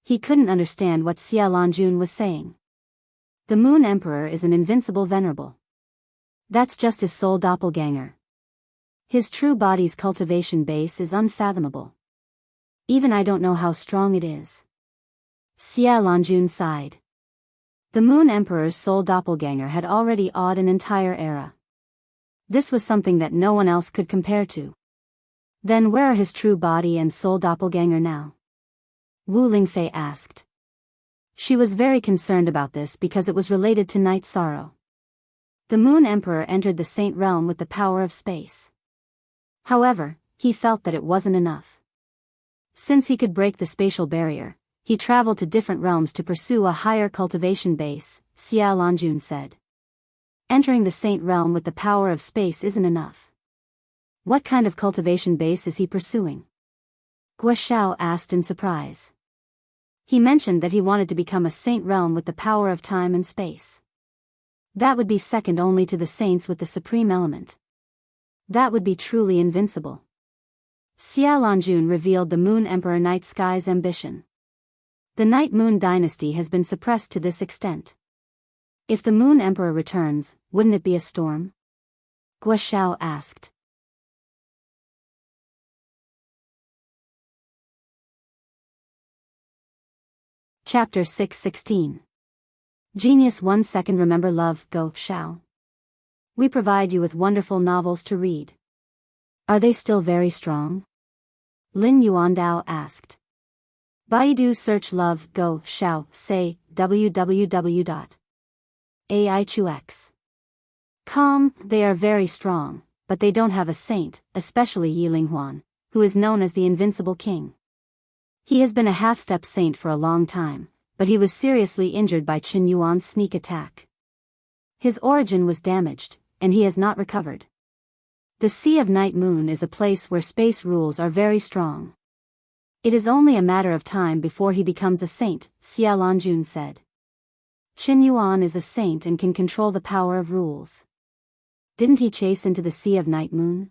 He couldn't understand what Xiaolanjun was saying. The Moon Emperor is an invincible venerable. That's just his soul doppelganger. His true body's cultivation base is unfathomable. Even I don't know how strong it is. Xiaolanjun sighed. The Moon Emperor's soul doppelganger had already awed an entire era. This was something that no one else could compare to. Then where are his true body and soul doppelganger now? Wu Lingfei asked. She was very concerned about this because it was related to night sorrow. The Moon Emperor entered the Saint Realm with the power of space. However, he felt that it wasn't enough. Since he could break the spatial barrier, he traveled to different realms to pursue a higher cultivation base, Xiaolanjun said. Entering the Saint Realm with the power of space isn't enough. What kind of cultivation base is he pursuing? Guo Xiao asked in surprise. He mentioned that he wanted to become a Saint Realm with the power of time and space. That would be second only to the saints with the supreme element. That would be truly invincible. Xiaolanjun revealed the Moon Emperor Night Sky's ambition. The Night Moon dynasty has been suppressed to this extent. If the Moon Emperor returns, wouldn't it be a storm? Guo Xiao asked. Chapter 616. Genius 1 second. Remember love, Guo Xiao. We provide you with wonderful novels to read. Are they still very strong? Lin Yuandao asked. Baidu search love, Guo Xiao, say, www.aichux.com. They are very strong, but they don't have a saint, especially Yi Linghuan, who is known as the Invincible King. He has been a half-step saint for a long time, but he was seriously injured by Qin Yuan's sneak attack. His origin was damaged, and he has not recovered. The Sea of Night Moon is a place where space rules are very strong. It is only a matter of time before he becomes a saint, Xiaolanjun said. Qin Yuan is a saint and can control the power of rules. Didn't he chase into the Sea of Night Moon?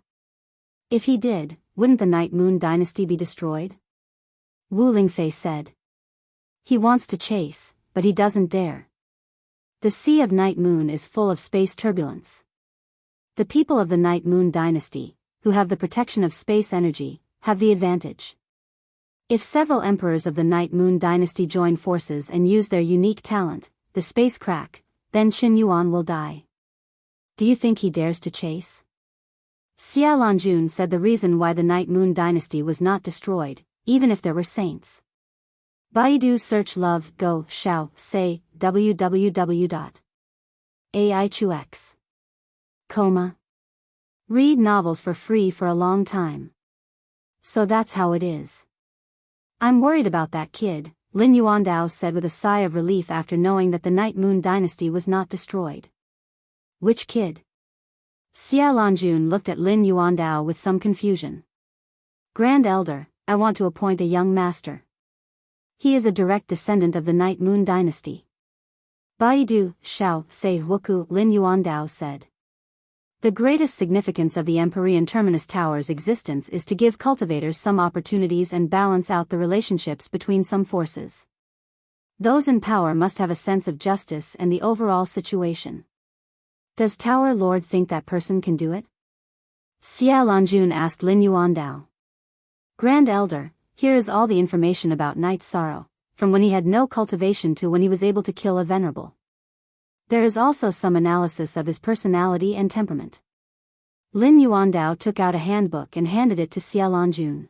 If he did, wouldn't the Night Moon dynasty be destroyed? Wu Lingfei said. He wants to chase, but but he doesn't dare. The Sea of Night Moon is full of space turbulence. The people of the Night Moon dynasty, who have the protection of space energy, have the advantage. If several emperors of the Night Moon dynasty join forces and use their unique talent, the space crack, then Qin Yuan will die. Do you think he dares to chase? Xia Lanjun said the reason why the Night Moon dynasty was not destroyed, even if there were saints. Baidu search love go xiao say www.aichux. Coma. Read novels for free for a long time. So that's how it is. I'm worried about that kid, Lin Yuandao said with a sigh of relief after knowing that the Night Moon dynasty was not destroyed. Which kid? Xia Lanjun looked at Lin Yuandao with some confusion. Grand Elder, I want to appoint a young master. He is a direct descendant of the Night Moon dynasty. Baidu, Xiao, Sei Wuku, Lin Yuandao said. The greatest significance of the Empyrean Terminus Tower's existence is to give cultivators some opportunities and balance out the relationships between some forces. Those in power must have a sense of justice and the overall situation. Does Tower Lord think that person can do it? Xia Lanjun asked Lin Yuandao. Grand Elder, here is all the information about Night Sorrow, from when he had no cultivation to when he was able to kill a venerable. There is also some analysis of his personality and temperament. Lin Yuandao took out a handbook and handed it to Xia Lanjun.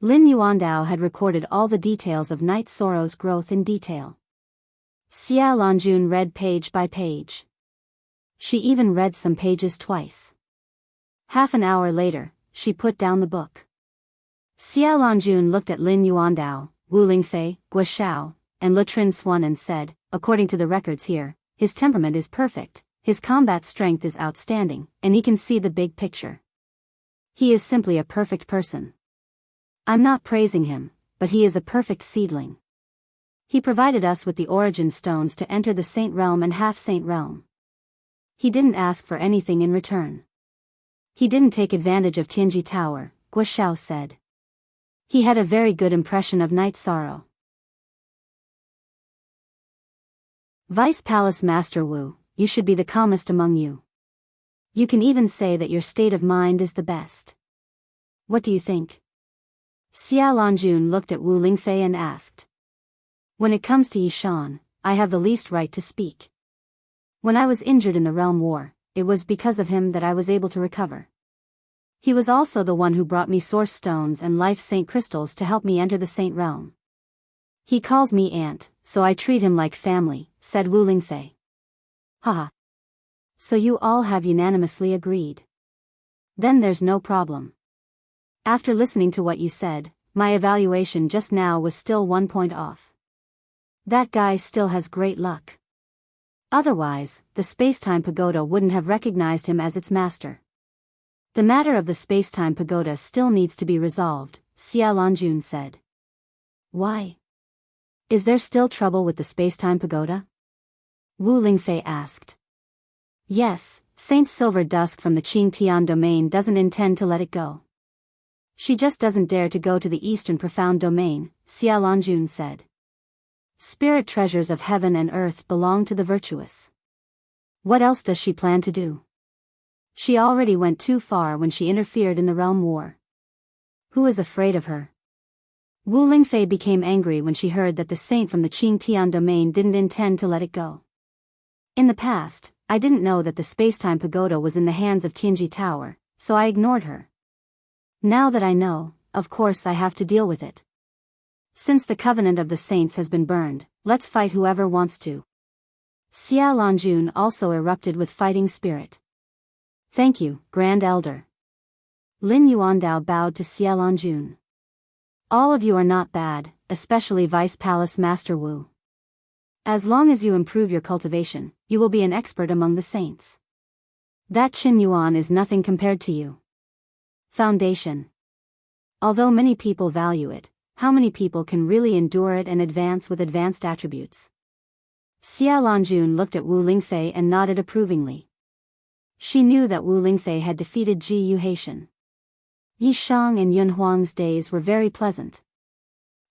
Lin Yuandao had recorded all the details of Night Sorrow's growth in detail. Xia Lanjun read page by page. She even read some pages twice. Half an hour later, she put down the book. Xia Lanjun looked at Lin Yuandao, Wu Lingfei, Guo Xiao, and Le Trin Swan and said, according to the records here, his temperament is perfect, his combat strength is outstanding, and he can see the big picture. He is simply a perfect person. I'm not praising him, but he is a perfect seedling. He provided us with the origin stones to enter the Saint Realm and Half-Saint Realm. He didn't ask for anything in return. He didn't take advantage of Tianji Tower, Guo Xiao said. He had a very good impression of Night Sorrow. Vice Palace Master Wu, you should be the calmest among you. You can even say that your state of mind is the best. What do you think? Xia Lanjun looked at Wu Lingfei and asked. When it comes to Yishan, I have the least right to speak. When I was injured in the Realm War, it was because of him that I was able to recover. He was also the one who brought me Source Stones and Life Saint Crystals to help me enter the Saint Realm. He calls me Aunt, so I treat him like family, said Wu Lingfei. Haha. So you all have unanimously agreed. Then there's no problem. After listening to what you said, my evaluation just now was still 1 point off. That guy still has great luck. Otherwise, the Spacetime Pagoda wouldn't have recognized him as its master. The matter of the Spacetime Pagoda still needs to be resolved, Xia Lanjun said. Why? Is there still trouble with the Spacetime Pagoda? Wu Lingfei asked. Yes, Saint Silver Dusk from the Qingtian domain doesn't intend to let it go. She just doesn't dare to go to the Eastern Profound Domain, Xia Lanjun said. Spirit treasures of heaven and earth belong to the virtuous. What else does she plan to do? She already went too far when she interfered in the Realm War. Who is afraid of her? Wu Lingfei became angry when she heard that the saint from the Qingtian domain didn't intend to let it go. In the past, I didn't know that the Spacetime Pagoda was in the hands of Tianji Tower, so I ignored her. Now that I know, of course I have to deal with it. Since the Covenant of the Saints has been burned, let's fight whoever wants to. Xia Lanjun also erupted with fighting spirit. Thank you, Grand Elder. Lin Yuandao bowed to Xia Lanjun. All of you are not bad, especially Vice Palace Master Wu. As long as you improve your cultivation, you will be an expert among the saints. That Qin Yuan is nothing compared to you. Foundation. Although many people value it, how many people can really endure it and advance with advanced attributes? Xia Lanjun looked at Wu Lingfei and nodded approvingly. She knew that Wu Lingfei had defeated Ji Yuhaitian. Yi Shang and Yun Huang's days were very pleasant.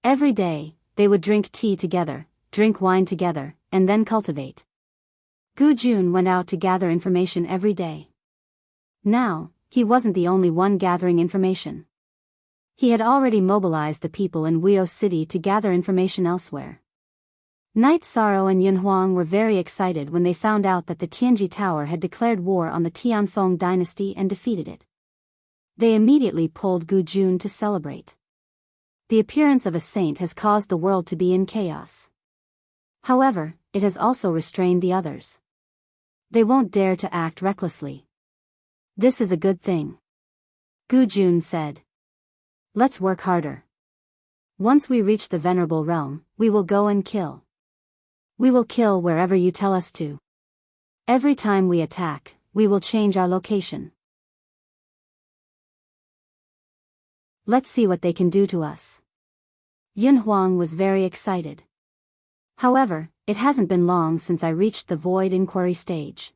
Every day, they would drink tea together, drink wine together, and then cultivate. Gu Jun went out to gather information every day. Now, he wasn't the only one gathering information. He had already mobilized the people in Weo City to gather information elsewhere. Knight Sorrow and Yun Huang were very excited when they found out that the Tianji Tower had declared war on the Tianfeng dynasty and defeated it. They immediately pulled Gu Jun to celebrate. The appearance of a saint has caused the world to be in chaos. However, it has also restrained the others. They won't dare to act recklessly. This is a good thing. Gu Jun said. Let's work harder. Once we reach the Venerable Realm, we will go and kill. We will kill wherever you tell us to. Every time we attack, we will change our location. Let's see what they can do to us. Yun Huang was very excited. However, it hasn't been long since I reached the void inquiry stage.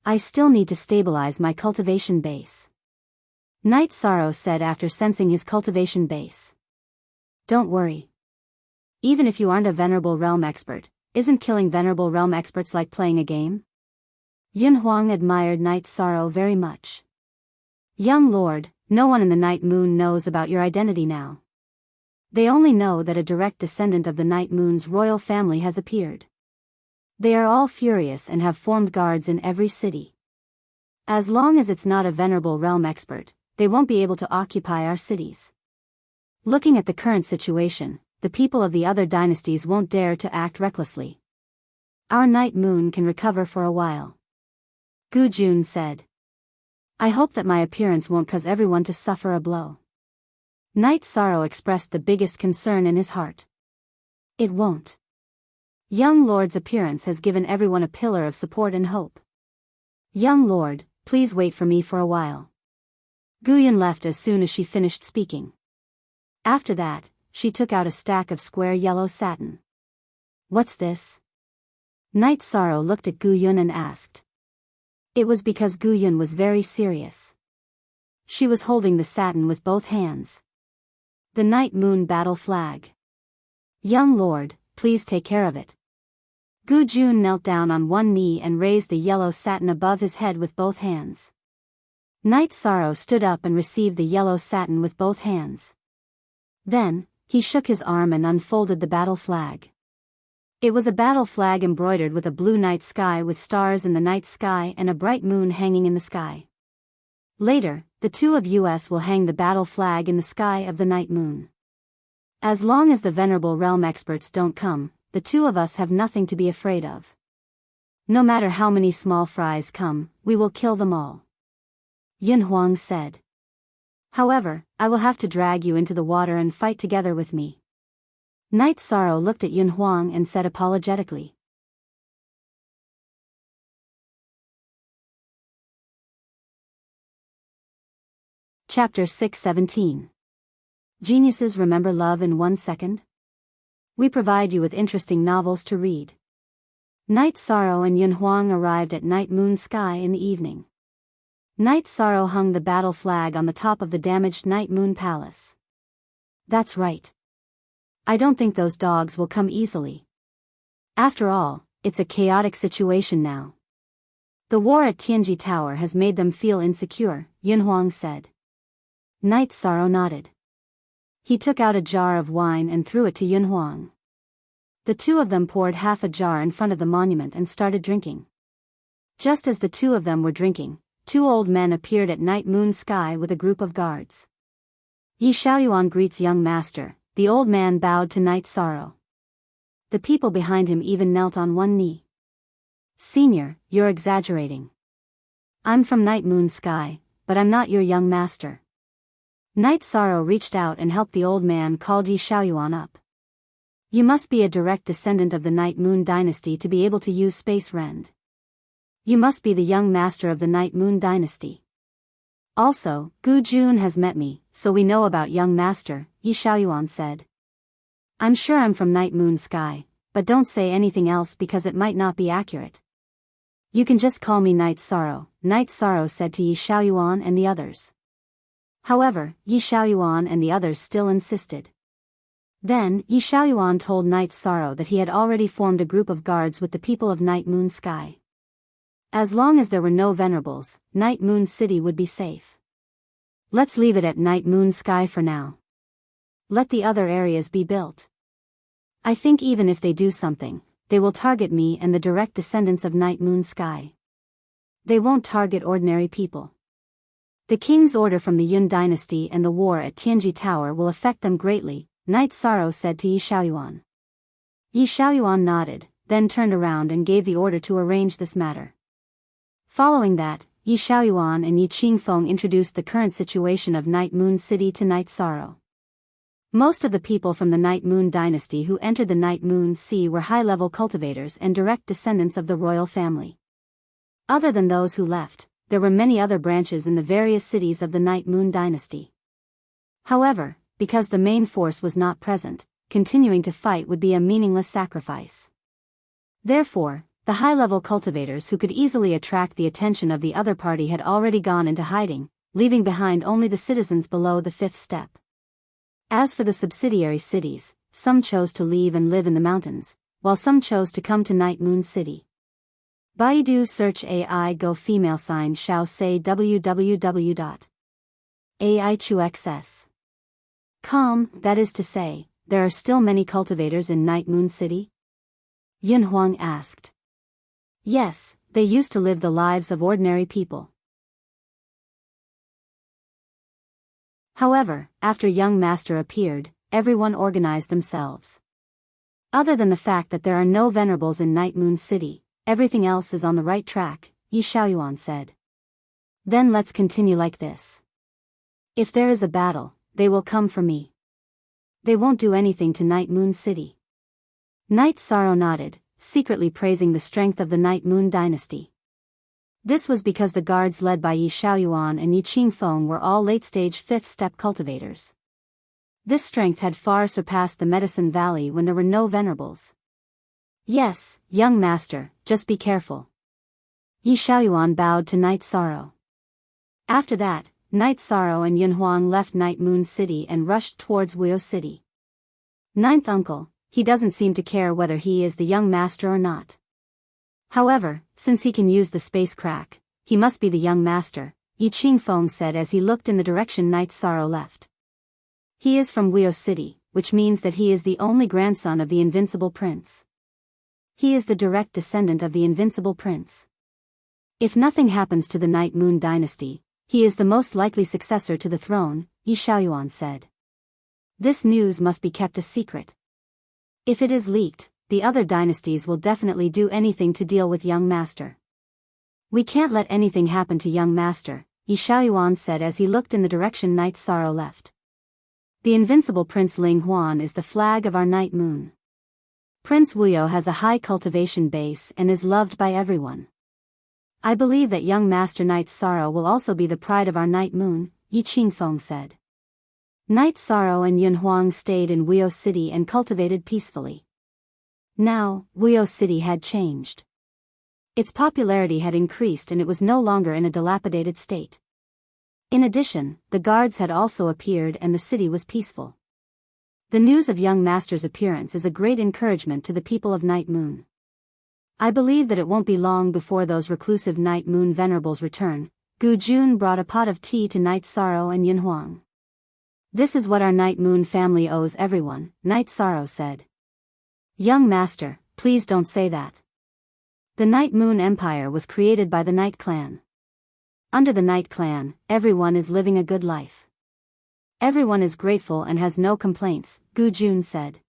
I still need to stabilize my cultivation base. Knight Sorrow said after sensing his cultivation base. Don't worry. Even if you aren't a Venerable Realm expert, isn't killing Venerable Realm experts like playing a game? Yun Huang admired Knight Sorrow very much. Young Lord, no one in the Night Moon knows about your identity now. They only know that a direct descendant of the Night Moon's royal family has appeared. They are all furious and have formed guards in every city. As long as it's not a Venerable Realm expert, they won't be able to occupy our cities. Looking at the current situation, the people of the other dynasties won't dare to act recklessly. Our Night Moon can recover for a while. Gu Jun said. I hope that my appearance won't cause everyone to suffer a blow. Knight Sorrow expressed the biggest concern in his heart. It won't. Young Lord's appearance has given everyone a pillar of support and hope. Young Lord, please wait for me for a while. Guyan left as soon as she finished speaking. After that, she took out a stack of square yellow satin. What's this? Knight Sorrow looked at Guyun and asked. It was because Guyun was very serious. She was holding the satin with both hands. The Night Moon battle flag. Young Lord, please take care of it. Gu Jun knelt down on one knee and raised the yellow satin above his head with both hands. Knight Sorrow stood up and received the yellow satin with both hands. Then, he shook his arm and unfolded the battle flag. It was a battle flag embroidered with a blue night sky with stars in the night sky and a bright moon hanging in the sky. Later, the two of us will hang the battle flag in the sky of the night moon. As long as the Venerable Realm experts don't come, the two of us have nothing to be afraid of. No matter how many small fries come, we will kill them all. Yun Huang said. However, I will have to drag you into the water and fight together with me. Knight Sorrow looked at Yun Huang and said apologetically. Chapter 617. Geniuses remember love in 1 second? We provide you with interesting novels to read. Knight Sorrow and Yun Huang arrived at Night Moon Sky in the evening. Knight Sorrow hung the battle flag on the top of the damaged Night Moon Palace. That's right. I don't think those dogs will come easily. After all, it's a chaotic situation now. The war at Tianji Tower has made them feel insecure, Yun Huang said. Knight Sorrow nodded. He took out a jar of wine and threw it to Yun Huang. The two of them poured half a jar in front of the monument and started drinking. Just as the two of them were drinking, 2 old men appeared at Night Moon Sky with a group of guards. Yi Xiaoyuan greets young master, the old man bowed to Knight Sorrow. The people behind him even knelt on one knee. Senior, you're exaggerating. I'm from Night Moon Sky, but I'm not your young master. Knight Sorrow reached out and helped the old man called Yi Xiaoyuan up. You must be a direct descendant of the Night Moon dynasty to be able to use Space Rend. You must be the young master of the Night Moon dynasty. Also, Gu Jun has met me, so we know about young master, Yi Xiaoyuan said. I'm sure I'm from Night Moon Sky, but don't say anything else because it might not be accurate. You can just call me Knight Sorrow, Knight Sorrow said to Yi Xiaoyuan and the others. However, Yi Xiaoyuan and the others still insisted. Then, Yi Xiaoyuan told Night Sorrow that he had already formed a group of guards with the people of Night Moon Sky. As long as there were no venerables, Night Moon City would be safe. Let's leave it at Night Moon Sky for now. Let the other areas be built. I think even if they do something, they will target me and the direct descendants of Night Moon Sky. They won't target ordinary people. The king's order from the Yun dynasty and the war at Tianji Tower will affect them greatly, Night Sorrow said to Yi Xiaoyuan. Yi Xiaoyuan nodded, then turned around and gave the order to arrange this matter. Following that, Yi Xiaoyuan and Yi Qingfeng introduced the current situation of Night Moon City to Night Sorrow. Most of the people from the Night Moon dynasty who entered the Night Moon Sea were high-level cultivators and direct descendants of the royal family. Other than those who left, there were many other branches in the various cities of the Night Moon dynasty. However, because the main force was not present, continuing to fight would be a meaningless sacrifice. Therefore, the high-level cultivators who could easily attract the attention of the other party had already gone into hiding, leaving behind only the citizens below the fifth step. As for the subsidiary cities, some chose to leave and live in the mountains, while some chose to come to Night Moon City. Baidu search AI Go female sign Xiao say www.aichuxs.com, that is to say, there are still many cultivators in Night Moon City? Yun Huang asked. Yes, they used to live the lives of ordinary people. However, after young master appeared, everyone organized themselves. Other than the fact that there are no venerables in Night Moon City, everything else is on the right track, Yi Xiaoyuan said. Then let's continue like this. If there is a battle, they will come for me. They won't do anything to Night Moon City. Night Sorrow nodded, secretly praising the strength of the Night Moon dynasty. This was because the guards led by Yi Xiaoyuan and Yi Qingfeng were all late-stage fifth-step cultivators. This strength had far surpassed the Medicine Valley when there were no venerables. Yes, young master, just be careful. Yi Xiaoyuan bowed to Night Sorrow. After that, Night Sorrow and Yun Huang left Night Moon City and rushed towards Wuyo City. Ninth uncle, he doesn't seem to care whether he is the young master or not. However, since he can use the space crack, he must be the young master, Yi Qingfeng said as he looked in the direction Night Sorrow left. He is from Wuyo City, which means that he is the only grandson of the Invincible Prince. He is the direct descendant of the Invincible Prince. If nothing happens to the Night Moon dynasty, he is the most likely successor to the throne, Yi Xiaoyuan said. This news must be kept a secret. If it is leaked, the other dynasties will definitely do anything to deal with young master. We can't let anything happen to young master, Yi Xiaoyuan said as he looked in the direction Night Sorrow left. The Invincible Prince Ling Huan is the flag of our Night Moon. Prince Wuyo has a high cultivation base and is loved by everyone. I believe that young master Night Sorrow will also be the pride of our Night Moon, Yi Qingfeng said. Night Sorrow and Yun Huang stayed in Wuyo City and cultivated peacefully. Now, Wuyo City had changed. Its popularity had increased and it was no longer in a dilapidated state. In addition, the guards had also appeared and the city was peaceful. The news of young master's appearance is a great encouragement to the people of Night Moon. I believe that it won't be long before those reclusive Night Moon venerables return. Gu Jun brought a pot of tea to Night Sorrow and Yun Huang. This is what our Night Moon family owes everyone, Night Sorrow said. Young master, please don't say that. The Night Moon Empire was created by the Night Clan. Under the Night Clan, everyone is living a good life. Everyone is grateful and has no complaints, Gu Jun said.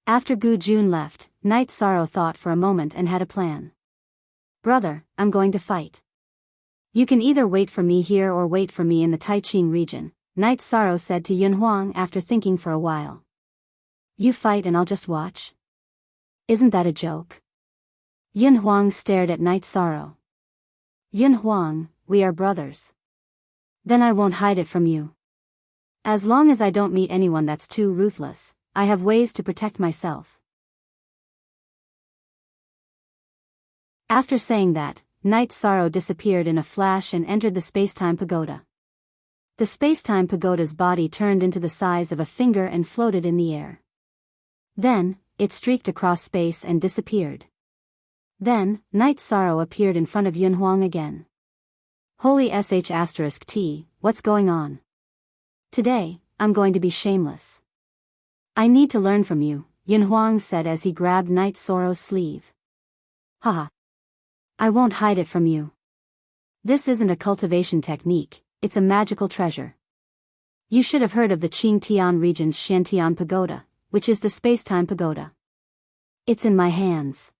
After Gu Jun left, Night Sorrow thought for a moment and had a plan. Brother, I'm going to fight. You can either wait for me here or wait for me in the Taiqing region, Night Sorrow said to Yun Huang after thinking for a while. You fight and I'll just watch? Isn't that a joke? Yun Huang stared at Night Sorrow. Yun Huang, we are brothers. Then I won't hide it from you. As long as I don't meet anyone that's too ruthless, I have ways to protect myself. After saying that, Night Sorrow disappeared in a flash and entered the Spacetime Pagoda. The Spacetime Pagoda's body turned into the size of a finger and floated in the air. Then, it streaked across space and disappeared. Then, Night Sorrow appeared in front of Yunhuang again. Holy sh*t, what's going on? Today, I'm going to be shameless. I need to learn from you, Yunhuang said as he grabbed Night Sorrow's sleeve. Haha. I won't hide it from you. This isn't a cultivation technique, it's a magical treasure. You should have heard of the Qingtian region's Shantian Pagoda, which is the space-time pagoda. It's in my hands.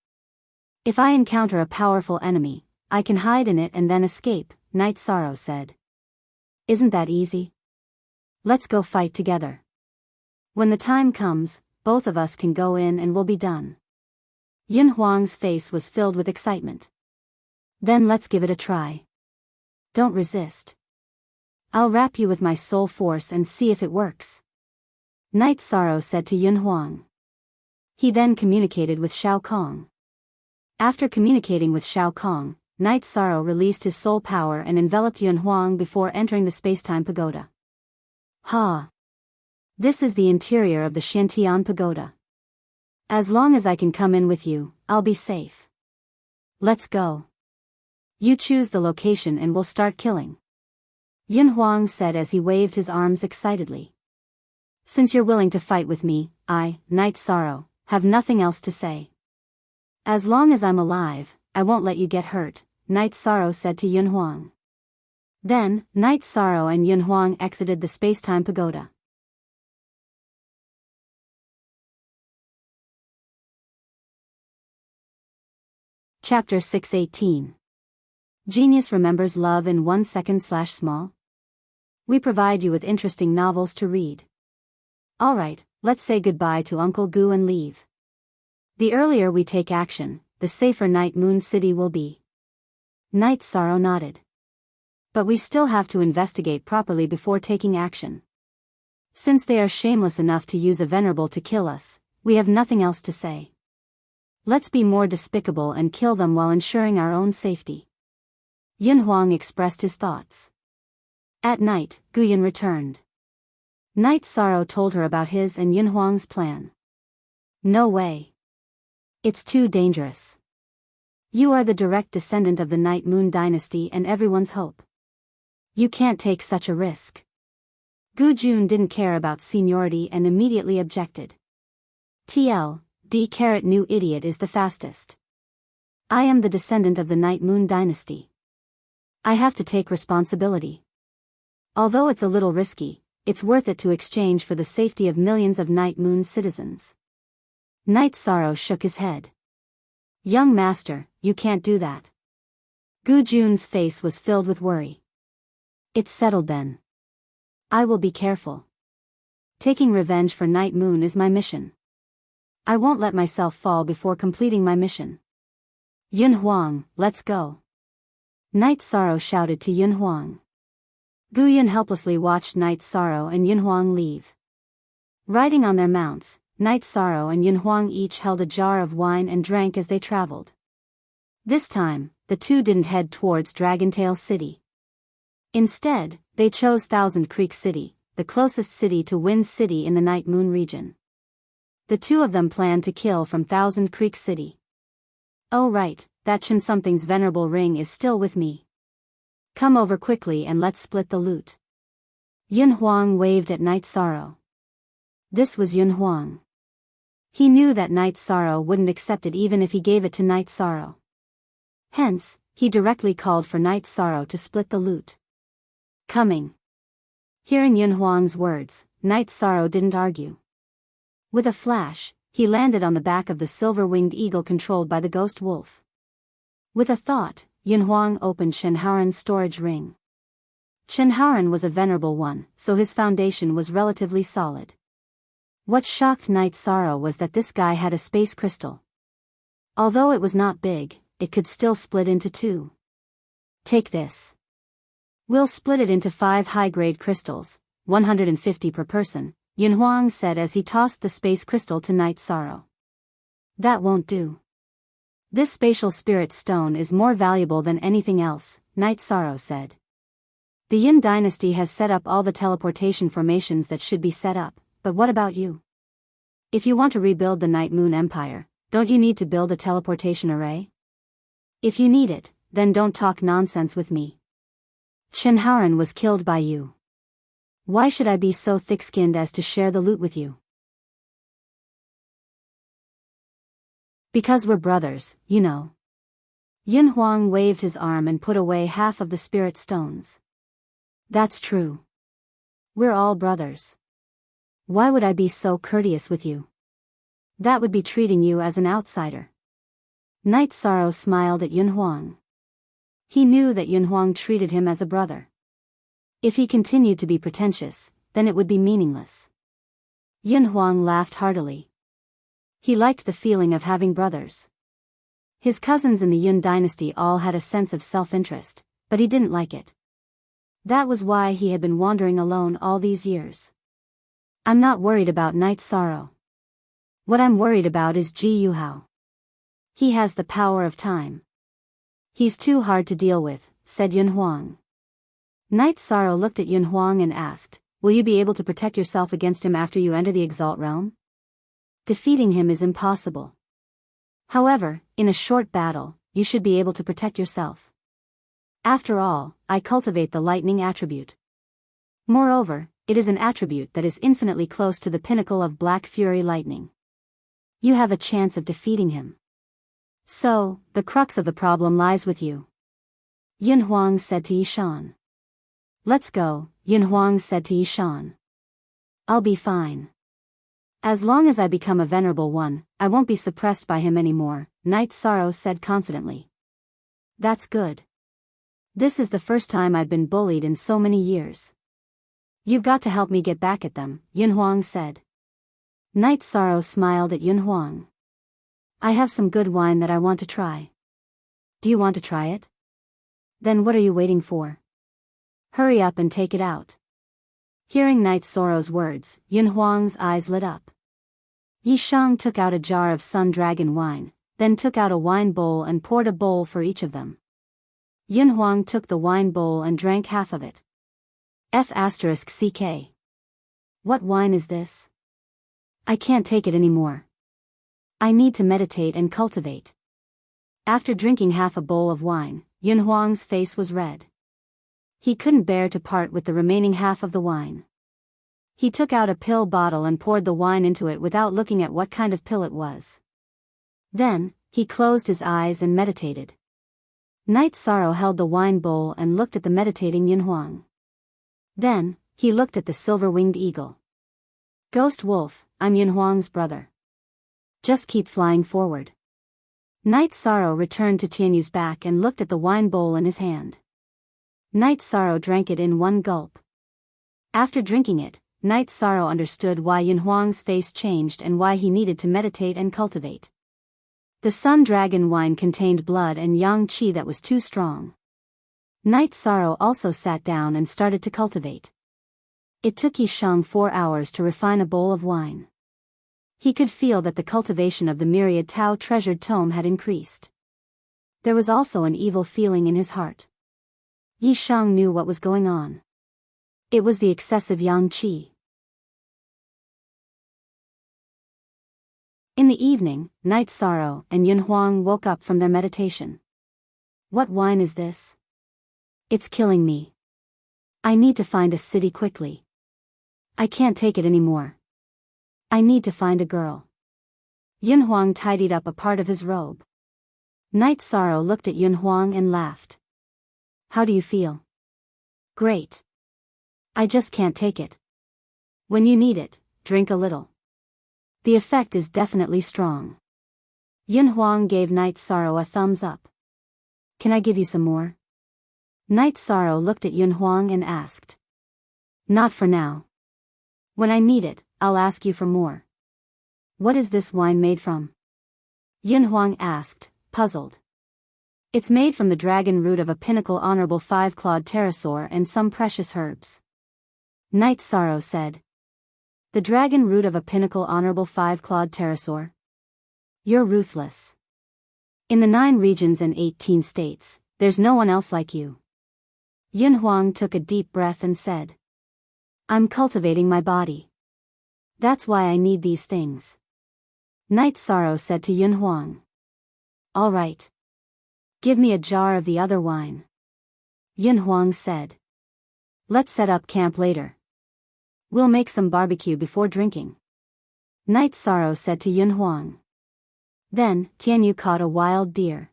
If I encounter a powerful enemy, I can hide in it and then escape, Night Sorrow said. Isn't that easy? Let's go fight together. When the time comes, both of us can go in and we'll be done. Yunhuang's face was filled with excitement. Then let's give it a try. Don't resist. I'll wrap you with my soul force and see if it works. Night Sorrow said to Yunhuang. He then communicated with Shao Kong. After communicating with Shao Kong, Night Sorrow released his soul power and enveloped Yunhuang before entering the space-time pagoda. Ha! This is the interior of the Shantian pagoda. As long as I can come in with you, I'll be safe. Let's go. You choose the location and we'll start killing. Yunhuang said as he waved his arms excitedly. Since you're willing to fight with me, I, Night Sorrow, have nothing else to say. As long as I'm alive, I won't let you get hurt, Night Sorrow said to Yunhuang. Then, Night Sorrow and Yunhuang exited the space-time pagoda. Chapter 618. Genius remembers love in 1 second/small? We provide you with interesting novels to read. Alright, let's say goodbye to Uncle Gu and leave. The earlier we take action, the safer Night Moon City will be. Night Sorrow nodded. But we still have to investigate properly before taking action. Since they are shameless enough to use a venerable to kill us, we have nothing else to say. Let's be more despicable and kill them while ensuring our own safety. Yunhuang expressed his thoughts. At night, Guyan returned. Night Sorrow told her about his and Yunhuang's plan. No way. It's too dangerous. You are the direct descendant of the Night Moon dynasty and everyone's hope. You can't take such a risk. Gu Jun didn't care about seniority and immediately objected. New idiot is the fastest. I am the descendant of the Night Moon dynasty. I have to take responsibility. Although it's a little risky, it's worth it to exchange for the safety of millions of Night Moon citizens. Night Sorrow shook his head. Young master, you can't do that. Gu Jun's face was filled with worry. It's settled then. I will be careful. Taking revenge for Night Moon is my mission. I won't let myself fall before completing my mission. Yunhuang, let's go. Night Sorrow shouted to Yunhuang. Guyan helplessly watched Night Sorrow and Yunhuang leave. Riding on their mounts, Night Sorrow and Yunhuang each held a jar of wine and drank as they traveled. This time, the two didn't head towards Dragontail City. Instead, they chose Thousand Creek City, the closest city to Wind City in the Night Moon region. The two of them planned to kill from Thousand Creek City. Oh right, that Chen Something's venerable ring is still with me. Come over quickly and let's split the loot. Yunhuang waved at Night Sorrow. This was Yunhuang. He knew that Night Sorrow wouldn't accept it even if he gave it to Night Sorrow. Hence, he directly called for Night Sorrow to split the loot. Coming. Hearing Yunhuang's words, Night Sorrow didn't argue. With a flash, he landed on the back of the silver-winged eagle controlled by the ghost wolf. With a thought, Yunhuang opened Shenhaoren's storage ring. Shenhaoren was a venerable one, so his foundation was relatively solid. What shocked Night Sorrow was that this guy had a space crystal. Although it was not big, it could still split into two. Take this. We'll split it into 5 high-grade crystals, 150 per person, Yunhuang said as he tossed the space crystal to Night Sorrow. That won't do. This spatial spirit stone is more valuable than anything else, Night Sorrow said. The Yin dynasty has set up all the teleportation formations that should be set up, but what about you? If you want to rebuild the Night Moon Empire, don't you need to build a teleportation array? If you need it, then don't talk nonsense with me. Shenharan was killed by you. Why should I be so thick-skinned as to share the loot with you? Because we're brothers, you know. Yin Huang waved his arm and put away half of the spirit stones. That's true. We're all brothers. Why would I be so courteous with you? That would be treating you as an outsider. Night Sorrow smiled at Yin Huang. He knew that Yin Huang treated him as a brother. If he continued to be pretentious, then it would be meaningless. Yin Huang laughed heartily. He liked the feeling of having brothers. His cousins in the Yun dynasty all had a sense of self-interest, but he didn't like it. That was why he had been wandering alone all these years. I'm not worried about Night Sorrow. What I'm worried about is Ji Yuhao. He has the power of time. He's too hard to deal with, said Yin Huang. Night Sorrow looked at Yin Huang and asked, will you be able to protect yourself against him after you enter the Exalt realm? Defeating him is impossible. However, in a short battle, you should be able to protect yourself. After all, I cultivate the lightning attribute. Moreover, it is an attribute that is infinitely close to the pinnacle of Black Fury lightning. You have a chance of defeating him. So, the crux of the problem lies with you. Yin Huang said to Yishan. Let's go, Yin Huang said to Yishan. I'll be fine. As long as I become a venerable one, I won't be suppressed by him anymore, Night Sorrow said confidently. That's good. This is the first time I've been bullied in so many years. You've got to help me get back at them, Yin Huang said. Night Sorrow smiled at Yin Huang. I have some good wine that I want to try. Do you want to try it? Then what are you waiting for? Hurry up and take it out. Hearing Night Sorrow's words, Yin Huang's eyes lit up. Yishang took out a jar of Sun Dragon wine, then took out a wine bowl and poured a bowl for each of them. Yin Huang took the wine bowl and drank half of it. F***CK. What wine is this? I can't take it anymore. I need to meditate and cultivate. After drinking half a bowl of wine, Yin Huang's face was red. He couldn't bear to part with the remaining half of the wine. He took out a pill bottle and poured the wine into it without looking at what kind of pill it was. Then, he closed his eyes and meditated. Night Sorrow held the wine bowl and looked at the meditating Yin Huang. Then, he looked at the silver-winged eagle. Ghost Wolf, I'm Yin Huang's brother. Just keep flying forward. Night Sorrow returned to Tianyu's back and looked at the wine bowl in his hand. Night Sorrow drank it in one gulp. After drinking it, Night Sorrow understood why Yin Huang's face changed and why he needed to meditate and cultivate. The Sun Dragon wine contained blood and yang qi that was too strong. Night Sorrow also sat down and started to cultivate. It took Yishang 4 hours to refine a bowl of wine. He could feel that the cultivation of the myriad Tao treasured tome had increased. There was also an evil feeling in his heart. Yishang knew what was going on. It was the excessive yang qi. In the evening, Night Sorrow and Yin Huang woke up from their meditation. What wine is this? It's killing me. I need to find a city quickly. I can't take it anymore. I need to find a girl. Yin Huang tidied up a part of his robe. Night Sorrow looked at Yin Huang and laughed. How do you feel? Great. I just can't take it. When you need it, drink a little. The effect is definitely strong. Yin Huang gave Night Sorrow a thumbs up. Can I give you some more? Night Sorrow looked at Yin Huang and asked. Not for now. When I need it, I'll ask you for more. What is this wine made from? Yin Huang asked, puzzled. It's made from the dragon root of a pinnacle honorable 5-clawed pterosaur and some precious herbs. Night Sorrow said. The dragon root of a pinnacle honorable 5-clawed pterosaur? You're ruthless. In the 9 regions and 18 states, there's no one else like you. Yin Huang took a deep breath and said. I'm cultivating my body. That's why I need these things. Night Sorrow said to Yun Huang. All right. Give me a jar of the other wine. Yun Huang said. Let's set up camp later. We'll make some barbecue before drinking. Night Sorrow said to Yun Huang. Then, Tianyu caught a wild deer.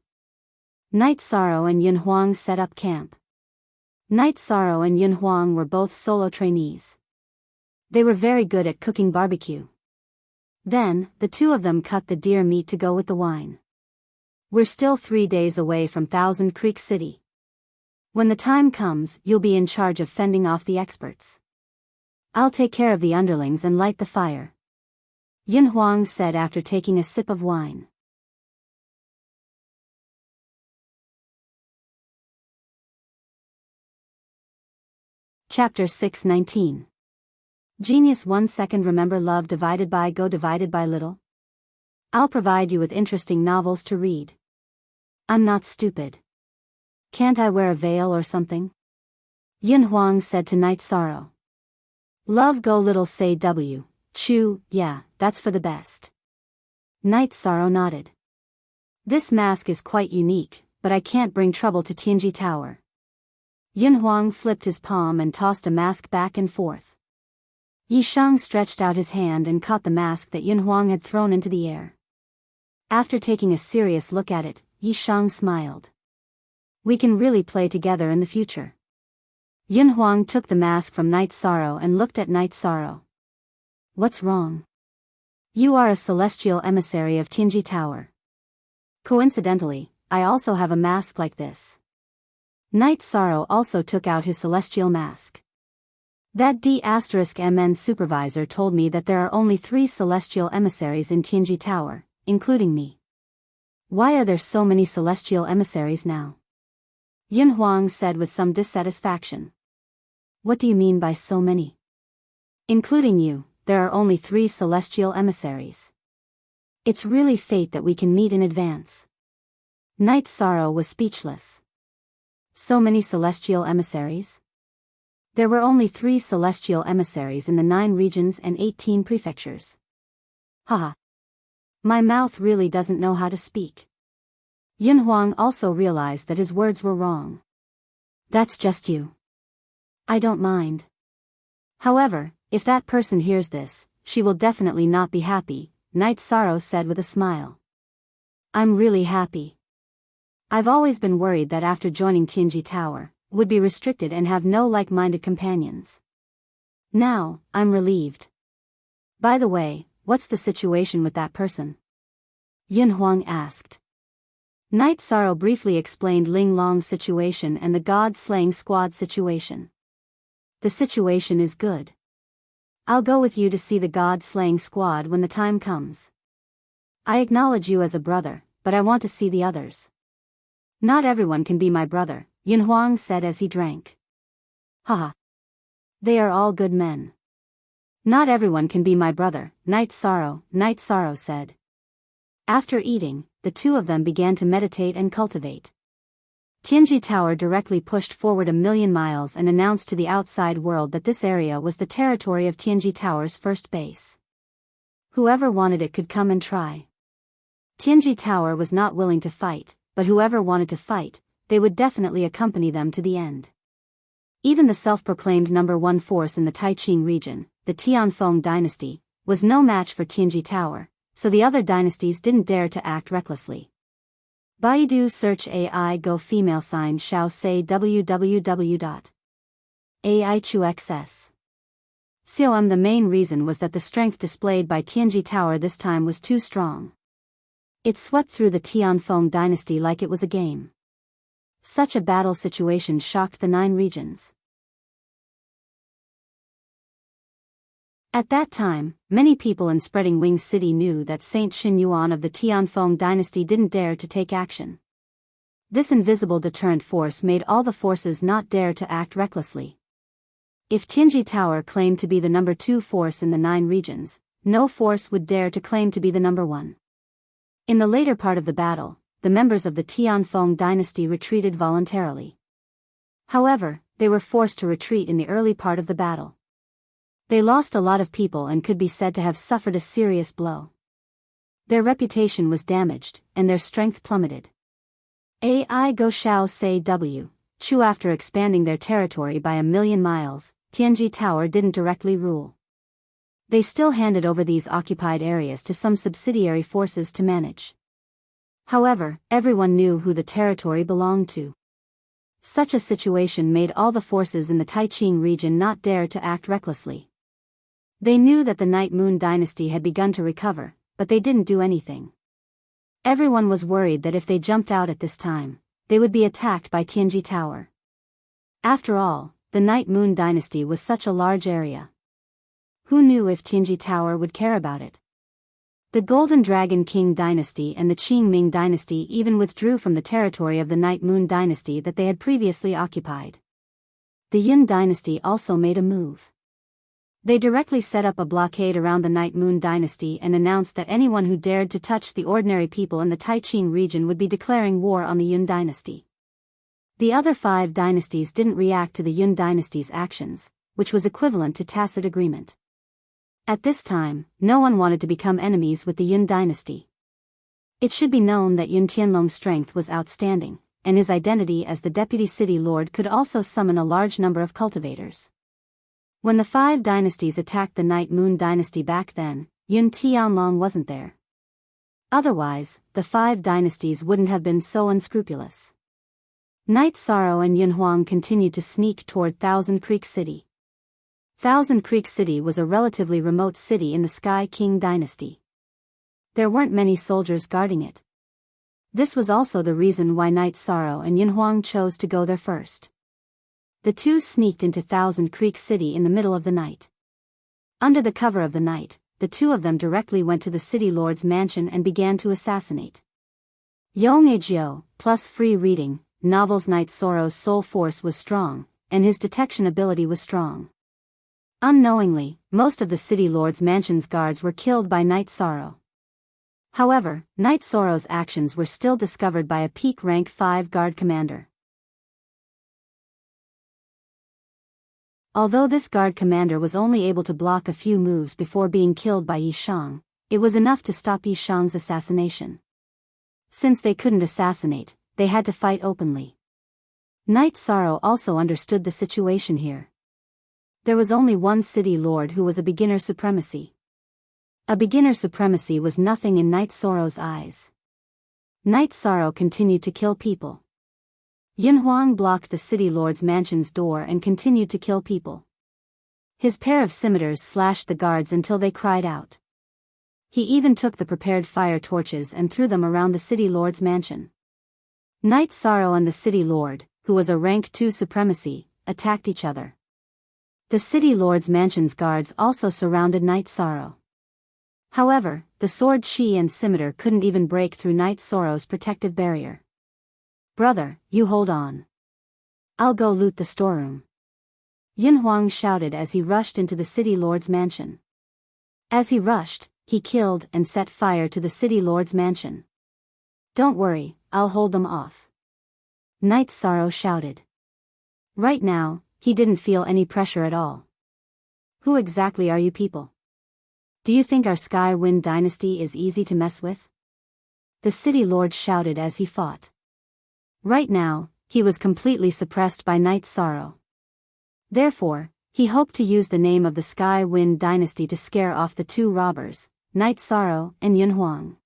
Night Sorrow and Yun Huang set up camp. Night Sorrow and Yun Huang were both solo trainees. They were very good at cooking barbecue. Then, the two of them cut the deer meat to go with the wine. We're still 3 days away from Thousand Creek City. When the time comes, you'll be in charge of fending off the experts. I'll take care of the underlings and light the fire. Yun Huang said after taking a sip of wine. Chapter 6:19. Genius 1 second. Remember love divided by go divided by little? I'll provide you with interesting novels to read. I'm not stupid. Can't I wear a veil or something? Yun Huang said to Night Sorrow. Love go little say W. Chu, yeah, that's for the best. Night Sorrow nodded. This mask is quite unique, but I can't bring trouble to Tianji Tower. Yun Huang flipped his palm and tossed a mask back and forth. Yi Shang stretched out his hand and caught the mask that Yun Huang had thrown into the air. After taking a serious look at it, Yi Shang smiled. We can really play together in the future. Yun Huang took the mask from Night Sorrow and looked at Night Sorrow. What's wrong? You are a celestial emissary of Tianji Tower. Coincidentally, I also have a mask like this. Night Sorrow also took out his celestial mask. That D*MN supervisor told me that there are only 3 celestial emissaries in Tianji Tower, including me. Why are there so many celestial emissaries now? Yun Huang said with some dissatisfaction. What do you mean by so many? Including you, there are only 3 celestial emissaries. It's really fate that we can meet in advance. Night Sorrow was speechless. So many celestial emissaries? There were only 3 celestial emissaries in the 9 regions and 18 prefectures. Haha. My mouth really doesn't know how to speak. Yun Huang also realized that his words were wrong. That's just you. I don't mind. However, if that person hears this, she will definitely not be happy, Night Sorrow said with a smile. I'm really happy. I've always been worried that after joining Tianji Tower, would be restricted and have no like-minded companions. Now, I'm relieved. By the way, what's the situation with that person? Yun Huang asked. Night Sorrow briefly explained Ling Long's situation and the God-slaying squad situation. The situation is good. I'll go with you to see the God-slaying squad when the time comes. I acknowledge you as a brother, but I want to see the others. Not everyone can be my brother, Yun Huang said as he drank. Haha. They are all good men. Not everyone can be my brother, Night Sorrow said. After eating, the two of them began to meditate and cultivate. Tianji Tower directly pushed forward 1,000,000 miles and announced to the outside world that this area was the territory of Tianji Tower's first base. Whoever wanted it could come and try. Tianji Tower was not willing to fight, but whoever wanted to fight, they would definitely accompany them to the end. Even the self-proclaimed number 1 force in the Taiqing region, the Tianfeng dynasty, was no match for Tianji Tower, so the other dynasties didn't dare to act recklessly. Baidu search AI go female sign shao say www.aichuxs. COM. The main reason was that the strength displayed by Tianji Tower this time was too strong. It swept through the Tianfeng dynasty like it was a game. Such a battle situation shocked the 9 regions. At that time, many people in Spreading Wings City knew that Saint Xinyuan of the Tianfeng dynasty didn't dare to take action. This invisible deterrent force made all the forces not dare to act recklessly. If Tianji Tower claimed to be the number 2 force in the 9 regions, no force would dare to claim to be the number 1. In the later part of the battle, the members of the Tianfeng dynasty retreated voluntarily. However, they were forced to retreat in the early part of the battle. They lost a lot of people and could be said to have suffered a serious blow. Their reputation was damaged, and their strength plummeted. Ai Go Shao Say W. Chu. After expanding their territory by 1,000,000 miles, Tianji Tower didn't directly rule. They still handed over these occupied areas to some subsidiary forces to manage. However, everyone knew who the territory belonged to. Such a situation made all the forces in the Taiqing region not dare to act recklessly. They knew that the Night Moon dynasty had begun to recover, but they didn't do anything. Everyone was worried that if they jumped out at this time, they would be attacked by Tianji Tower. After all, the Night Moon dynasty was such a large area. Who knew if Tianji Tower would care about it? The Golden Dragon King dynasty and the Qing Ming dynasty even withdrew from the territory of the Night Moon dynasty that they had previously occupied. The Yun dynasty also made a move. They directly set up a blockade around the Night Moon dynasty and announced that anyone who dared to touch the ordinary people in the Taiqing region would be declaring war on the Yun dynasty. The other 5 dynasties didn't react to the Yun dynasty's actions, which was equivalent to tacit agreement. At this time, no one wanted to become enemies with the Yun dynasty. It should be known that Yun Tianlong's strength was outstanding, and his identity as the deputy city lord could also summon a large number of cultivators. When the 5 dynasties attacked the Night Moon dynasty back then, Yun Tianlong wasn't there. Otherwise, the 5 dynasties wouldn't have been so unscrupulous. Night Sorrow and Yun Huang continued to sneak toward Thousand Creek City. Thousand Creek City was a relatively remote city in the Sky King dynasty. There weren't many soldiers guarding it. This was also the reason why Night Sorrow and Yun Huang chose to go there first. The two sneaked into Thousand Creek City in the middle of the night. Under the cover of the night, the two of them directly went to the city lord's mansion and began to assassinate. Yongagyo, plus free reading, novels. Night Sorrow's soul force was strong, and his detection ability was strong. Unknowingly, most of the city lord's mansion's guards were killed by Night Sorrow. However, Night Sorrow's actions were still discovered by a peak rank 5 guard commander. Although this guard commander was only able to block a few moves before being killed by Yi Shang, it was enough to stop Yi Shang's assassination. Since they couldn't assassinate, they had to fight openly. Night Sorrow also understood the situation here. There was only one city lord who was a beginner supremacy. A beginner supremacy was nothing in Night Sorrow's eyes. Night Sorrow continued to kill people. Yun Huang blocked the city lord's mansion's door and continued to kill people. His pair of scimitars slashed the guards until they cried out. He even took the prepared fire torches and threw them around the city lord's mansion. Night Sorrow and the city lord, who was a rank 2 supremacy, attacked each other. The city lord's mansion's guards also surrounded Night Sorrow. However, the sword chi and scimitar couldn't even break through Night Sorrow's protective barrier. "Brother, you hold on. I'll go loot the storeroom," Yun Huang shouted as he rushed into the city lord's mansion. As he rushed, he killed and set fire to the city lord's mansion. "Don't worry, I'll hold them off," Night Sorrow shouted. Right now, he didn't feel any pressure at all. "Who exactly are you people? Do you think our Sky Wind dynasty is easy to mess with?" the city lord shouted as he fought. Right now, he was completely suppressed by Night Sorrow. Therefore, he hoped to use the name of the Sky Wind dynasty to scare off the two robbers, Night Sorrow and Yun Huang.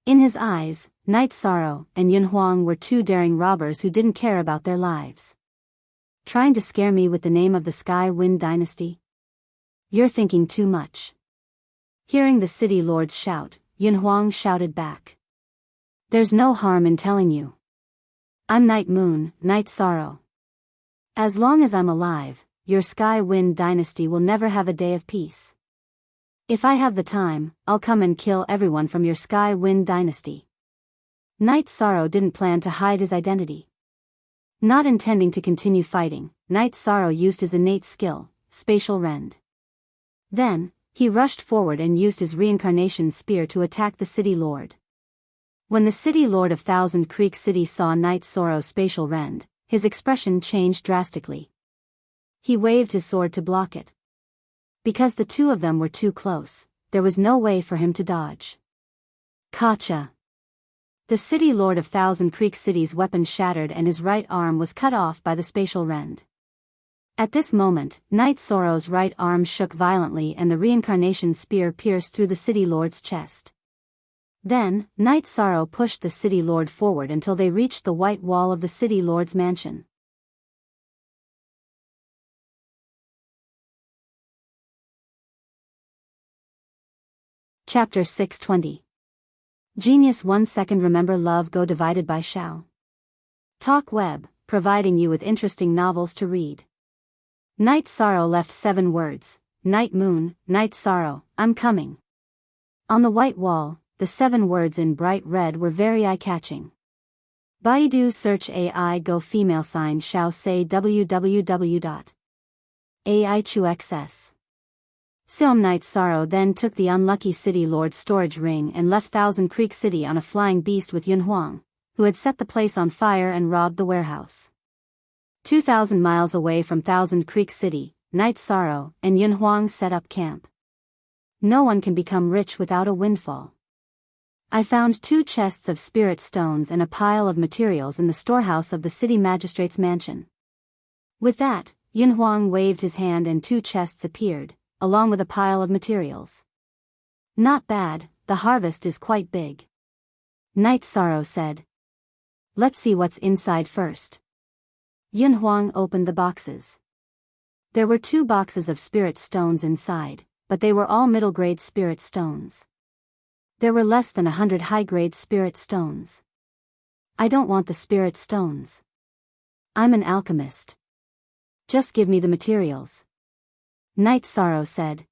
In his eyes, Night Sorrow and Yun Huang were two daring robbers who didn't care about their lives. "Trying to scare me with the name of the Sky Wind dynasty? You're thinking too much." Hearing the city lord's shout, Yun Huang shouted back. "There's no harm in telling you. I'm Night Moon, Night Sorrow. As long as I'm alive, your Sky Wind dynasty will never have a day of peace. If I have the time, I'll come and kill everyone from your Sky Wind dynasty." Night Sorrow didn't plan to hide his identity. Not intending to continue fighting, Night Sorrow used his innate skill, Spatial Rend. Then, he rushed forward and used his reincarnation spear to attack the city lord. When the city lord of Thousand Creek City saw Night Sorrow's Spatial Rend, his expression changed drastically. He waved his sword to block it. Because the two of them were too close, there was no way for him to dodge. Gotcha! The city lord of Thousand Creek City's weapon shattered and his right arm was cut off by the spatial rend. At this moment, Knight Sorrow's right arm shook violently and the reincarnation spear pierced through the city lord's chest. Then, Knight Sorrow pushed the city lord forward until they reached the white wall of the city lord's mansion. Chapter 620. Genius 1 second. Remember Love Go divided by Shao. Talk Web, providing you with interesting novels to read. Night Sorrow left 7 words. Night Moon, Night Sorrow, I'm coming. On the white wall, the 7 words in bright red were very eye-catching. Baidu search AI Go female sign Shao say www.aichuxs. Night Sorrow then took the unlucky city lord's storage ring and left Thousand Creek City on a flying beast with Yun Huang, who had set the place on fire and robbed the warehouse. 2,000 miles away from Thousand Creek City, Night Sorrow and Yun Huang set up camp. No one can become rich without a windfall. I found 2 chests of spirit stones and a pile of materials in the storehouse of the city magistrate's mansion. With that, Yun Huang waved his hand and 2 chests appeared, along with a pile of materials. Not bad, the harvest is quite big. Night Sorrow said. Let's see what's inside first. Yun Huang opened the boxes. There were 2 boxes of spirit stones inside, but they were all middle-grade spirit stones. There were less than 100 high-grade spirit stones. I don't want the spirit stones. I'm an alchemist. Just give me the materials. Night Sorrow said.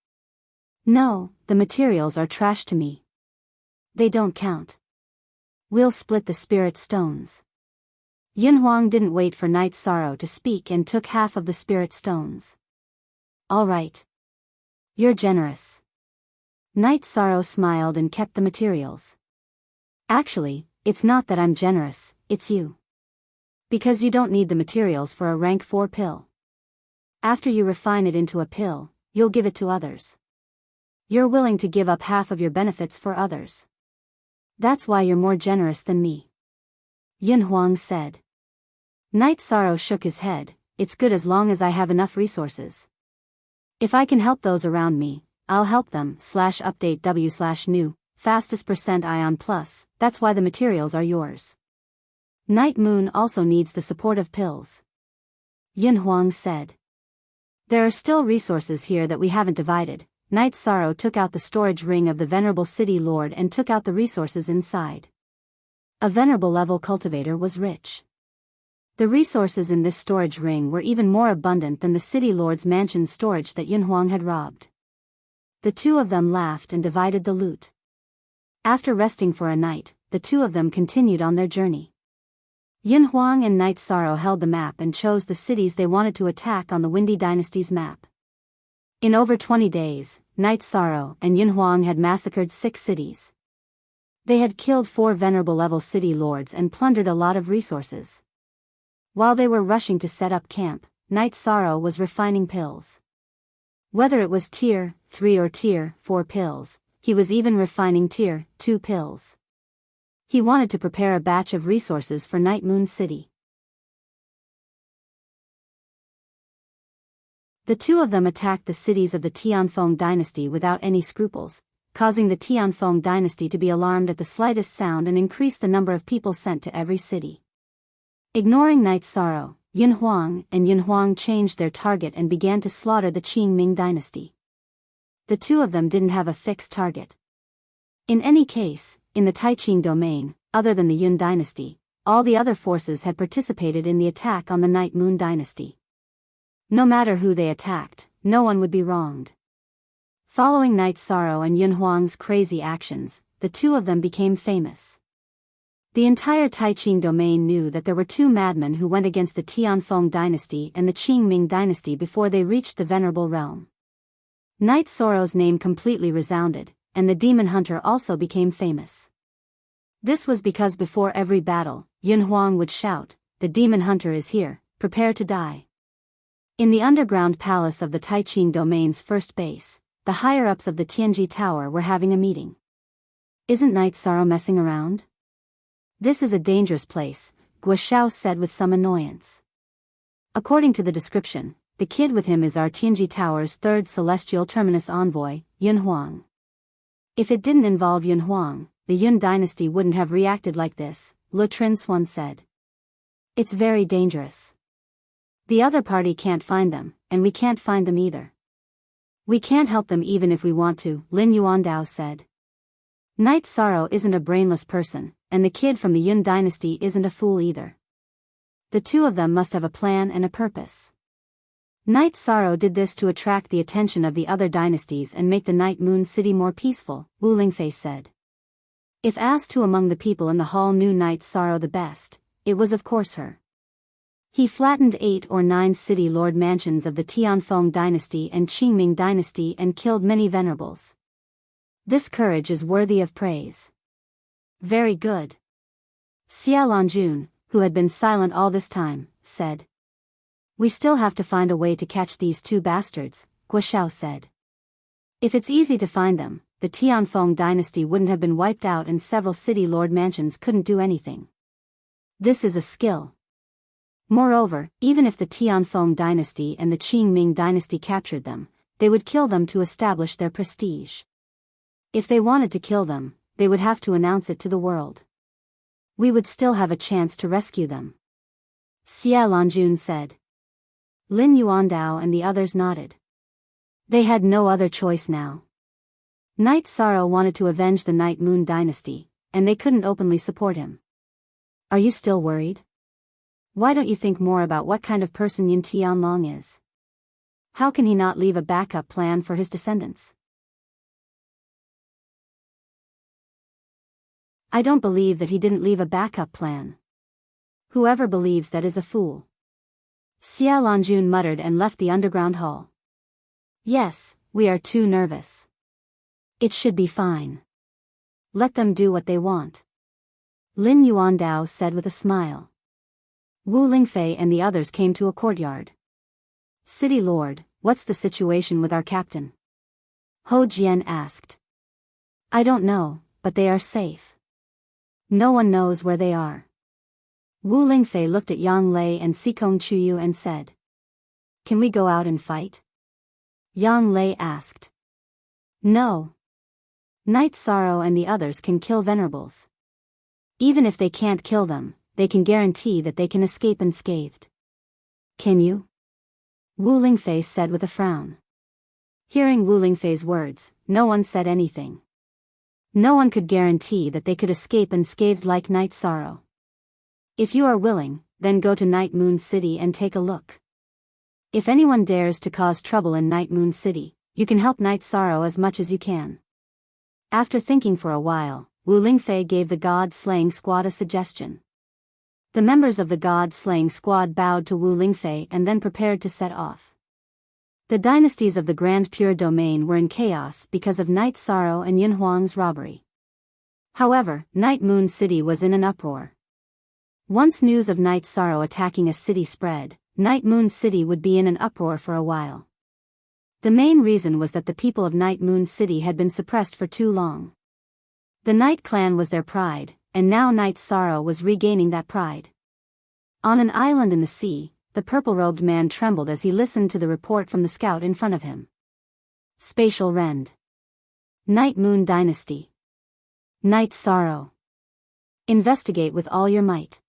No, the materials are trash to me. They don't count. We'll split the spirit stones. Yun Huang didn't wait for Night Sorrow to speak and took half of the spirit stones. All right. You're generous. Night Sorrow smiled and kept the materials. Actually, it's not that I'm generous, it's you. Because you don't need the materials for a rank 4 pill. After you refine it into a pill, you'll give it to others. You're willing to give up half of your benefits for others. That's why you're more generous than me. Yun Huang said. Night Sorrow shook his head. It's good as long as I have enough resources. If I can help those around me, I'll help them. /update w/new, fastest % ion plus, that's why the materials are yours. Night Moon also needs the support of pills. Yun Huang said. There are still resources here that we haven't divided. Night Sorrow took out the storage ring of the venerable city lord and took out the resources inside. A venerable level cultivator was rich. The resources in this storage ring were even more abundant than the city lord's mansion storage that Yun Huang had robbed. The 2 of them laughed and divided the loot. After resting for a night, the 2 of them continued on their journey. Yun Huang and Night Sorrow held the map and chose the cities they wanted to attack on the Windy Dynasty's map. In over 20 days, Night Sorrow and Yun Huang had massacred 6 cities. They had killed 4 venerable level city lords and plundered a lot of resources. While they were rushing to set up camp, Night Sorrow was refining pills. Whether it was tier 3 or tier 4 pills, he was even refining tier 2 pills. He wanted to prepare a batch of resources for Night Moon City. The 2 of them attacked the cities of the Tianfeng dynasty without any scruples, causing the Tianfeng dynasty to be alarmed at the slightest sound and increase the number of people sent to every city. Ignoring Night Sorrow, Yun Huang changed their target and began to slaughter the Qingming dynasty. The 2 of them didn't have a fixed target. In any case, in the Taiqing domain, other than the Yun dynasty, all the other forces had participated in the attack on the Night Moon dynasty. No matter who they attacked, no one would be wronged. Following Night Sorrow and Yun Huang's crazy actions, the 2 of them became famous. The entire Taiqing domain knew that there were 2 madmen who went against the Tianfeng dynasty and the Qingming dynasty before they reached the Venerable Realm. Night Sorrow's name completely resounded, and the Demon Hunter also became famous. This was because before every battle, Yun Huang would shout, "The Demon Hunter is here, prepare to die." In the underground palace of the Taiqing domain's first base, the higher-ups of the Tianji Tower were having a meeting. Isn't Night Sorrow messing around? This is a dangerous place, Guo Xiao said with some annoyance. According to the description, the kid with him is our Tianji Tower's third celestial terminus envoy, Yun Huang. If it didn't involve Yun Huang, the Yun dynasty wouldn't have reacted like this, Lu Trinswan said. It's very dangerous. The other party can't find them, and we can't find them either. We can't help them even if we want to, Lin Yuandao said. Night Sorrow isn't a brainless person, and the kid from the Yun dynasty isn't a fool either. The two of them must have a plan and a purpose. Night Sorrow did this to attract the attention of the other dynasties and make the Night Moon City more peaceful, Wu Lingfei said. If asked who among the people in the hall knew Night Sorrow the best, it was of course her. He flattened 8 or 9 city lord mansions of the Tianfeng dynasty and Qingming dynasty and killed many venerables. This courage is worthy of praise. Very good. Xia Longjun, who had been silent all this time, said. We still have to find a way to catch these two bastards, Guo Xiao said. If it's easy to find them, the Tianfeng dynasty wouldn't have been wiped out and several city lord mansions couldn't do anything. This is a skill. Moreover, even if the Tianfeng dynasty and the Qingming dynasty captured them, they would kill them to establish their prestige. If they wanted to kill them, they would have to announce it to the world. We would still have a chance to rescue them. Xia Longjun said. Lin Yuandao and the others nodded. They had no other choice now. Night Sorrow wanted to avenge the Night Moon dynasty, and they couldn't openly support him. Are you still worried? Why don't you think more about what kind of person Yin Tianlong is? How can he not leave a backup plan for his descendants? I don't believe that he didn't leave a backup plan. Whoever believes that is a fool. Xia Longjun muttered and left the underground hall. Yes, we are too nervous. It should be fine. Let them do what they want. Lin Yuandao said with a smile. Wu Lingfei and the others came to a courtyard. City Lord, what's the situation with our captain? Ho Jian asked. I don't know, but they are safe. No one knows where they are. Wu Lingfei looked at Yang Lei and Sikong Chuyu and said. Can we go out and fight? Yang Lei asked. No. Night Sorrow and the others can kill venerables. Even if they can't kill them, they can guarantee that they can escape unscathed. Can you? Wu Lingfei said with a frown. Hearing Wu Lingfei's words, no one said anything. No one could guarantee that they could escape unscathed like Night Sorrow. If you are willing, then go to Night Moon City and take a look. If anyone dares to cause trouble in Night Moon City, you can help Night Sorrow as much as you can. After thinking for a while, Wu Lingfei gave the God-slaying squad a suggestion. The members of the God-slaying squad bowed to Wu Lingfei and then prepared to set off. The dynasties of the Grand Pure Domain were in chaos because of Night Sorrow and Yun Huang's robbery. However, Night Moon City was in an uproar. Once news of Night Sorrow attacking a city spread, Night Moon City would be in an uproar for a while. The main reason was that the people of Night Moon City had been suppressed for too long. The Night Clan was their pride, and now Night Sorrow was regaining that pride. On an island in the sea, the purple-robed man trembled as he listened to the report from the scout in front of him. Spatial Rend. Night Moon Dynasty. Night Sorrow. Investigate with all your might.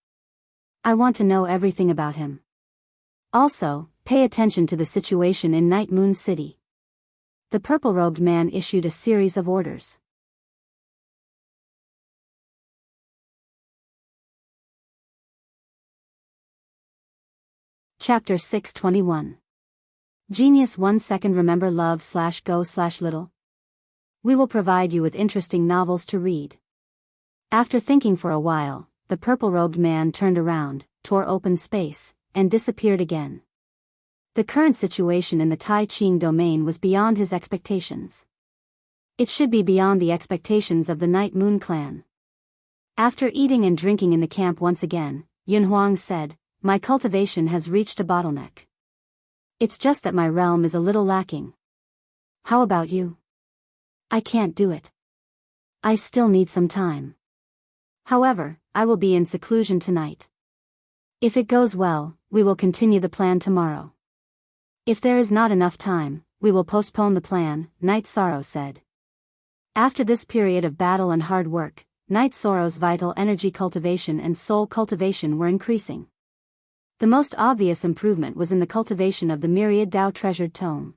I want to know everything about him. Also, pay attention to the situation in Night Moon City. The purple-robed man issued a series of orders. Chapter 621. Genius 1 second. Remember love/go/little. We will provide you with interesting novels to read. After thinking for a while, the purple-robed man turned around, tore open space, and disappeared again. The current situation in the Tai Ching domain was beyond his expectations. It should be beyond the expectations of the Night Moon clan. After eating and drinking in the camp once again, Yun Huang said, My cultivation has reached a bottleneck. It's just that my realm is a little lacking. How about you? I can't do it. I still need some time. However, I will be in seclusion tonight. If it goes well, we will continue the plan tomorrow. If there is not enough time, we will postpone the plan, Night Sorrow said. After this period of battle and hard work, Night Sorrow's vital energy cultivation and soul cultivation were increasing. The most obvious improvement was in the cultivation of the myriad Dao treasured tome.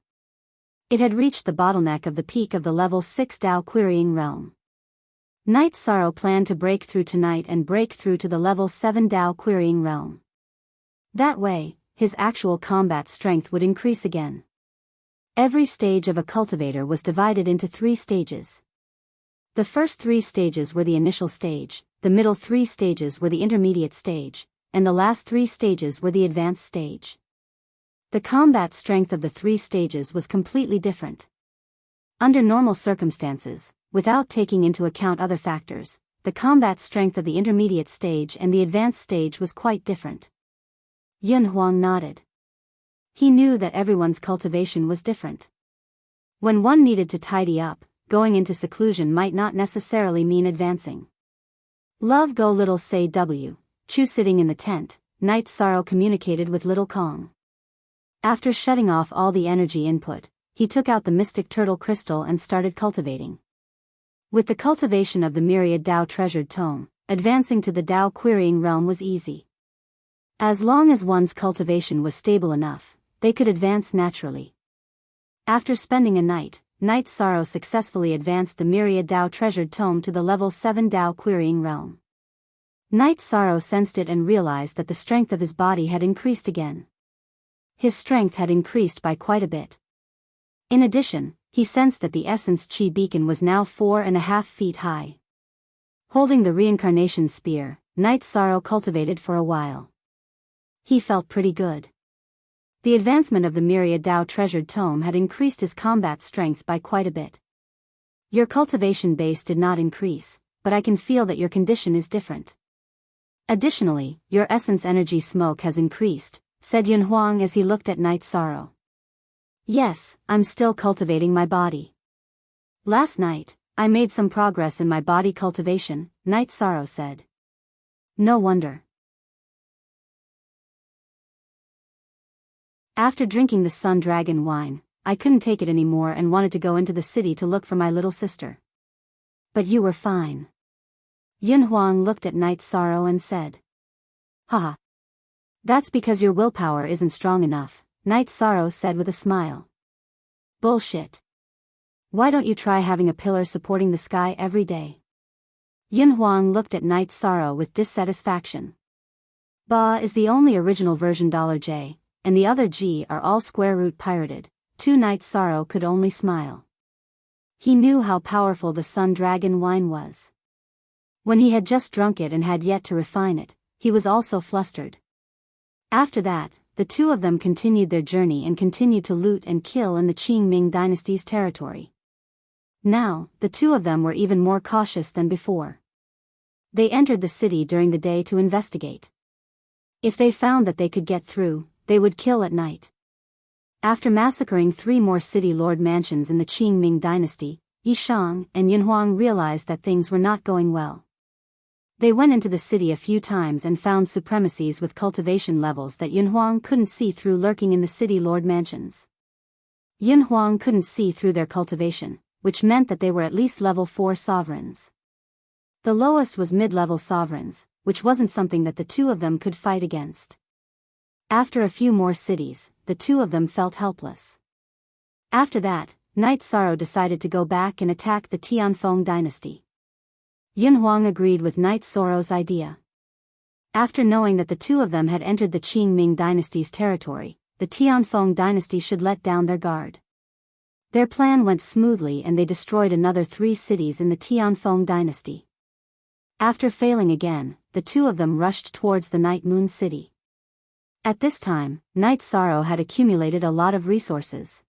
It had reached the bottleneck of the peak of the level 6 Dao querying realm. Night Sorrow planned to break through tonight and break through to the level 7 Dao querying realm. That way, his actual combat strength would increase again. Every stage of a cultivator was divided into 3 stages. The first 3 stages were the initial stage, the middle 3 stages were the intermediate stage, and the last 3 stages were the advanced stage. The combat strength of the 3 stages was completely different. Under normal circumstances, without taking into account other factors, the combat strength of the intermediate stage and the advanced stage was quite different. Yun Huang nodded. He knew that everyone's cultivation was different. When one needed to tidy up, going into seclusion might not necessarily mean advancing. Love go little say W. Chu sitting in the tent, Night Sorrow communicated with Little Kong. After shutting off all the energy input, he took out the mystic turtle crystal and started cultivating. With the cultivation of the myriad Dao treasured tome, advancing to the Dao querying realm was easy. As long as one's cultivation was stable enough, they could advance naturally. After spending a night, Night Sorrow successfully advanced the myriad Dao treasured tome to the level 7 Dao querying realm. Night Sorrow sensed it and realized that the strength of his body had increased again. His strength had increased by quite a bit. In addition, he sensed that the essence chi beacon was now 4.5 feet high. Holding the reincarnation spear, Night Sorrow cultivated for a while. He felt pretty good. The advancement of the myriad Dao treasured tome had increased his combat strength by quite a bit. Your cultivation base did not increase, but I can feel that your condition is different. Additionally, your essence energy smoke has increased, said Yun Huang as he looked at Night Sorrow. Yes, I'm still cultivating my body. Last night, I made some progress in my body cultivation, Night Sorrow said. No wonder. After drinking the Sun Dragon wine, I couldn't take it anymore and wanted to go into the city to look for my little sister. But you were fine. Yun Huang looked at Night Sorrow and said. Haha. That's because your willpower isn't strong enough, Night Sorrow said with a smile. Bullshit. Why don't you try having a pillar supporting the sky every day? Yun Huang looked at Night Sorrow with dissatisfaction. Ba is the only original version $J, and the other G are all square root pirated. Night Sorrow could only smile. He knew how powerful the Sun Dragon wine was. When he had just drunk it and had yet to refine it, he was also flustered. After that, the two of them continued their journey and continued to loot and kill in the Qing Ming dynasty's territory. Now, the two of them were even more cautious than before. They entered the city during the day to investigate. If they found that they could get through, they would kill at night. After massacring 3 more city lord mansions in the Qing Ming dynasty, Yishang and Yun Huang realized that things were not going well. They went into the city a few times and found supremacies with cultivation levels that Yun Huang couldn't see through lurking in the city lord mansions. Yun Huang couldn't see through their cultivation, which meant that they were at least level 4 sovereigns. The lowest was mid-level sovereigns, which wasn't something that the two of them could fight against. After a few more cities, the two of them felt helpless. After that, Night Sorrow decided to go back and attack the Tianfeng dynasty. Yun Huang agreed with Night Sorrow's idea. After knowing that the two of them had entered the Qing Ming dynasty's territory, the Tianfeng dynasty should let down their guard. Their plan went smoothly and they destroyed another 3 cities in the Tianfeng dynasty. After failing again, the two of them rushed towards the Night Moon City. At this time, Night Sorrow had accumulated a lot of resources.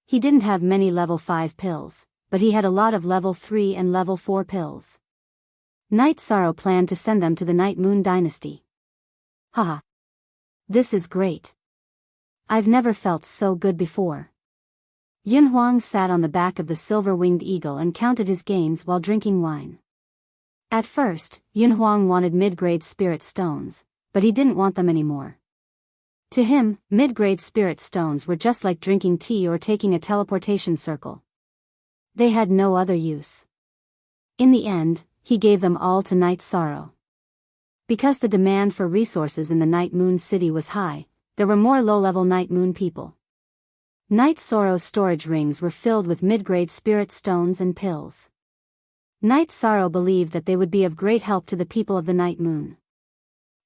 He didn't have many level 5 pills, but he had a lot of level 3 and level 4 pills. Night Sorrow planned to send them to the Night Moon Dynasty. Haha. This is great. I've never felt so good before. Yunhuang sat on the back of the silver-winged eagle and counted his gains while drinking wine. At first, Yunhuang wanted mid-grade spirit stones, but he didn't want them anymore. To him, mid-grade spirit stones were just like drinking tea or taking a teleportation circle. They had no other use. In the end, he gave them all to Night Sorrow. Because the demand for resources in the Night Moon City was high, there were more low-level Night Moon people. Night Sorrow's storage rings were filled with mid-grade spirit stones and pills. Night Sorrow believed that they would be of great help to the people of the Night Moon.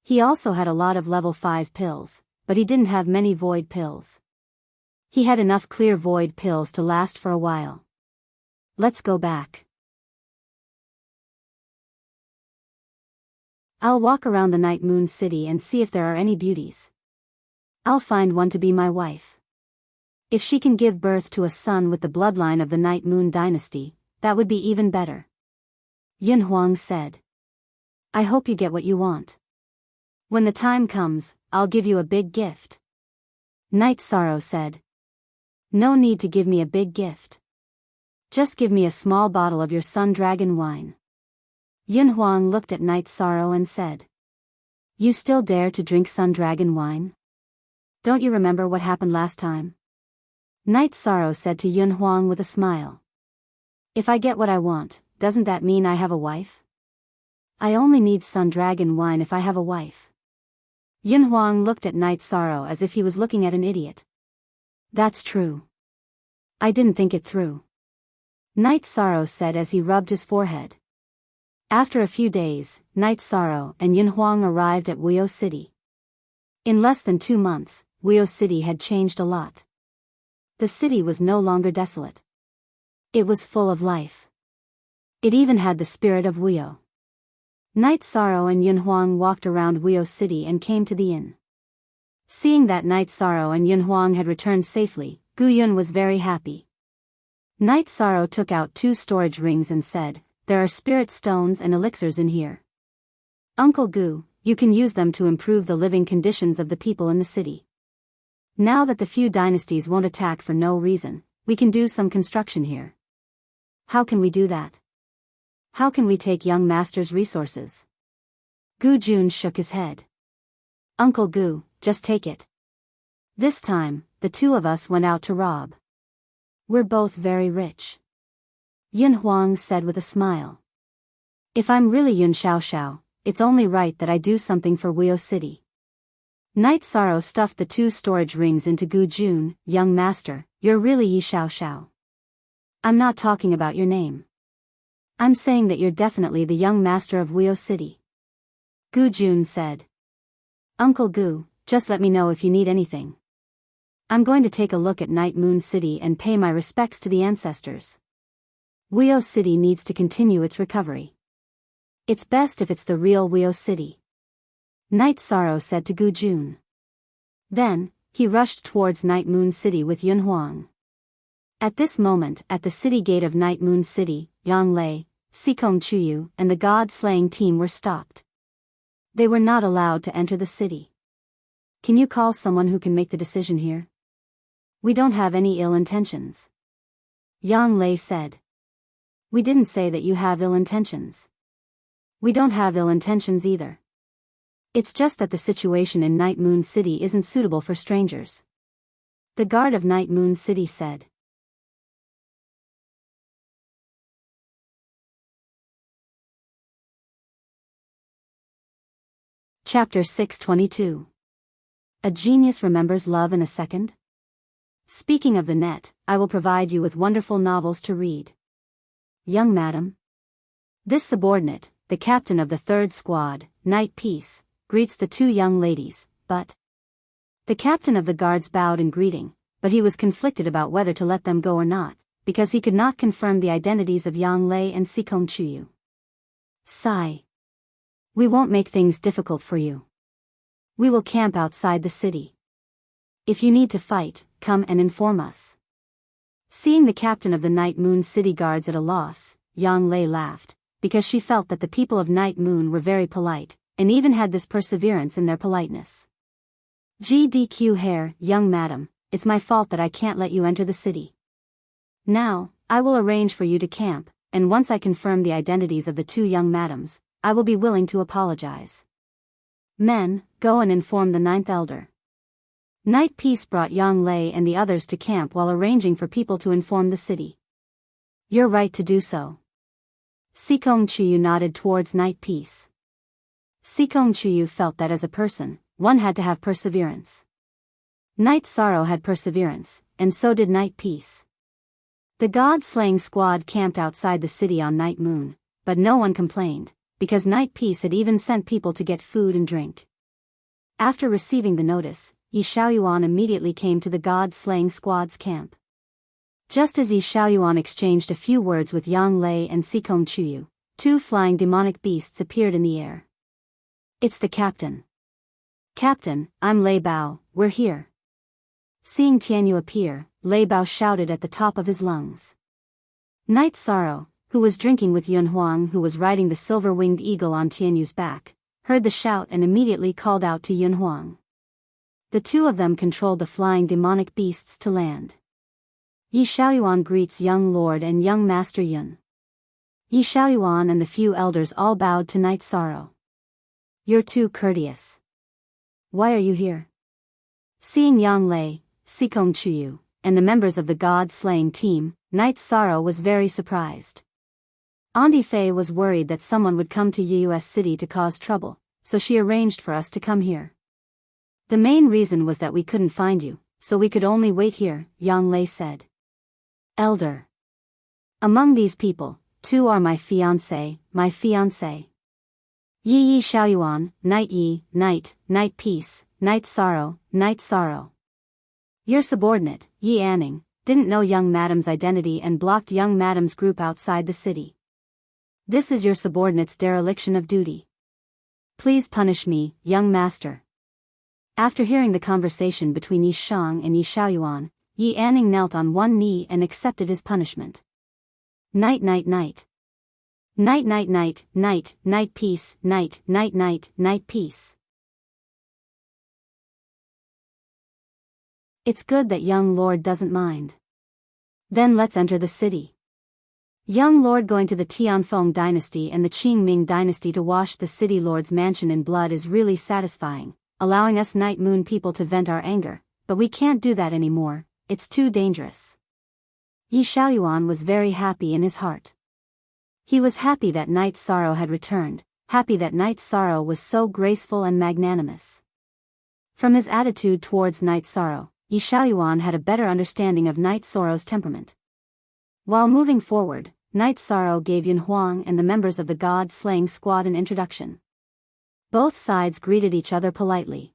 He also had a lot of level 5 pills, but he didn't have many void pills. He had enough clear void pills to last for a while. Let's go back. I'll walk around the Night Moon City and see if there are any beauties. I'll find one to be my wife. If she can give birth to a son with the bloodline of the Night Moon dynasty, that would be even better. Yunhuang said. I hope you get what you want. When the time comes, I'll give you a big gift. Night Sorrow said. No need to give me a big gift. Just give me a small bottle of your Sun Dragon wine. Yunhuang looked at Night Sorrow and said. You still dare to drink Sun Dragon wine? Don't you remember what happened last time? Night Sorrow said to Yunhuang with a smile. If I get what I want, doesn't that mean I have a wife? I only need Sun Dragon wine if I have a wife. Yunhuang looked at Night Sorrow as if he was looking at an idiot. That's true. I didn't think it through. Night Sorrow said as he rubbed his forehead. After a few days, Night Sorrow and Yunhuang arrived at Wuyo City. In less than 2 months, Wuyo City had changed a lot. The city was no longer desolate. It was full of life. It even had the spirit of Wuyo. Night Sorrow and Yunhuang walked around Wuyo City and came to the inn. Seeing that Night Sorrow and Yunhuang had returned safely, Gu Yun was very happy. Night Sorrow took out 2 storage rings and said, there are spirit stones and elixirs in here. Uncle Gu, you can use them to improve the living conditions of the people in the city. Now that the few dynasties won't attack for no reason, we can do some construction here. How can we do that? How can we take young master's resources? Gu Jun shook his head. Uncle Gu, just take it. This time, the 2 of us went out to rob. We're both very rich. Yunhuang said with a smile. If I'm really Yun Xiaoxiao, it's only right that I do something for Wuyo City. Night Sorrow stuffed the 2 storage rings into Gu Jun. Young master, you're really Yi Xiaoxiao. I'm not talking about your name. I'm saying that you're definitely the young master of Wuyo City. Gu Jun said. Uncle Gu, just let me know if you need anything. I'm going to take a look at Night Moon City and pay my respects to the ancestors. Wuyo City needs to continue its recovery. It's best if it's the real Wuyo City. Night Sorrow said to Gu Jun. Then, he rushed towards Night Moon City with Yunhuang. At this moment, at the city gate of Night Moon City, Yang Lei, Sikong Chuyu, and the god-slaying team were stopped. They were not allowed to enter the city. Can you call someone who can make the decision here? We don't have any ill intentions. Yang Lei said. We didn't say that you have ill intentions. We don't have ill intentions either. It's just that the situation in Night Moon City isn't suitable for strangers. The guard of Night Moon City said. Chapter 622. A genius remembers love in a second? Speaking of the net, I will provide you with wonderful novels to read. Young madam. This subordinate, the captain of the 3rd squad, Night Peace, greets the 2 young ladies, but... The captain of the guards bowed in greeting, but he was conflicted about whether to let them go or not, because he could not confirm the identities of Yang Lei and Sikong Chuyu. Sigh. We won't make things difficult for you. We will camp outside the city. If you need to fight, come and inform us. Seeing the captain of the Night Moon City guards at a loss, Yang Lei laughed, because she felt that the people of Night Moon were very polite, and even had this perseverance in their politeness. GDQ hair, young madam, it's my fault that I can't let you enter the city. Now, I will arrange for you to camp, and once I confirm the identities of the two young madams, I will be willing to apologize. Men, go and inform the ninth elder. Night Peace brought Yang Lei and the others to camp while arranging for people to inform the city. You're right to do so. Sikong Chuyu nodded towards Night Peace. Sikong Chuyu felt that as a person, one had to have perseverance. Night Sorrow had perseverance, and so did Night Peace. The god-slaying squad camped outside the city on Night Moon, but no one complained, because Night Peace had even sent people to get food and drink. After receiving the notice, Yi Xiaoyuan immediately came to the god-slaying squad's camp. Just as Yi Xiaoyuan exchanged a few words with Yang Lei and Sikong Chuyu, two flying demonic beasts appeared in the air. It's the captain. Captain, I'm Lei Bao, we're here. Seeing Tianyu appear, Lei Bao shouted at the top of his lungs. Night Sorrow, who was drinking with Yun Huang, who was riding the silver-winged eagle on Tianyu's back, heard the shout and immediately called out to Yun Huang. The two of them controlled the flying demonic beasts to land. Yi Xiaoyuan greets young lord and young master Yun. Yi Xiaoyuan and the few elders all bowed to Night Sorrow. You're too courteous. Why are you here? Seeing Yang Lei, Sikong Chuyu, and the members of the god-slaying team, Night Sorrow was very surprised. Auntie Fei was worried that someone would come to Yus City to cause trouble, so she arranged for us to come here. The main reason was that we couldn't find you, so we could only wait here, Yang Lei said. Elder. Among these people, two are my fiancé. Yi Xiaoyuan, Night Yi, Night Peace, Night Sorrow. Your subordinate, Yi Anning, didn't know young madam's identity and blocked young madam's group outside the city. This is your subordinate's dereliction of duty. Please punish me, young master. After hearing the conversation between Yi Shang and Yi Xiaoyuan, Yi Anning knelt on one knee and accepted his punishment. Night peace, night peace. It's good that young lord doesn't mind. Then let's enter the city. Young lord going to the Tianfeng dynasty and the Qingming dynasty to wash the city lord's mansion in blood is really satisfying, allowing us Night Moon people to vent our anger, but we can't do that anymore, it's too dangerous. Yi Xiaoyuan was very happy in his heart. He was happy that Night Sorrow had returned, happy that Night Sorrow was so graceful and magnanimous. From his attitude towards Night Sorrow, Yi Xiaoyuan had a better understanding of Night Sorrow's temperament. While moving forward, Night Sorrow gave Yun Huang and the members of the god-slaying squad an introduction. Both sides greeted each other politely.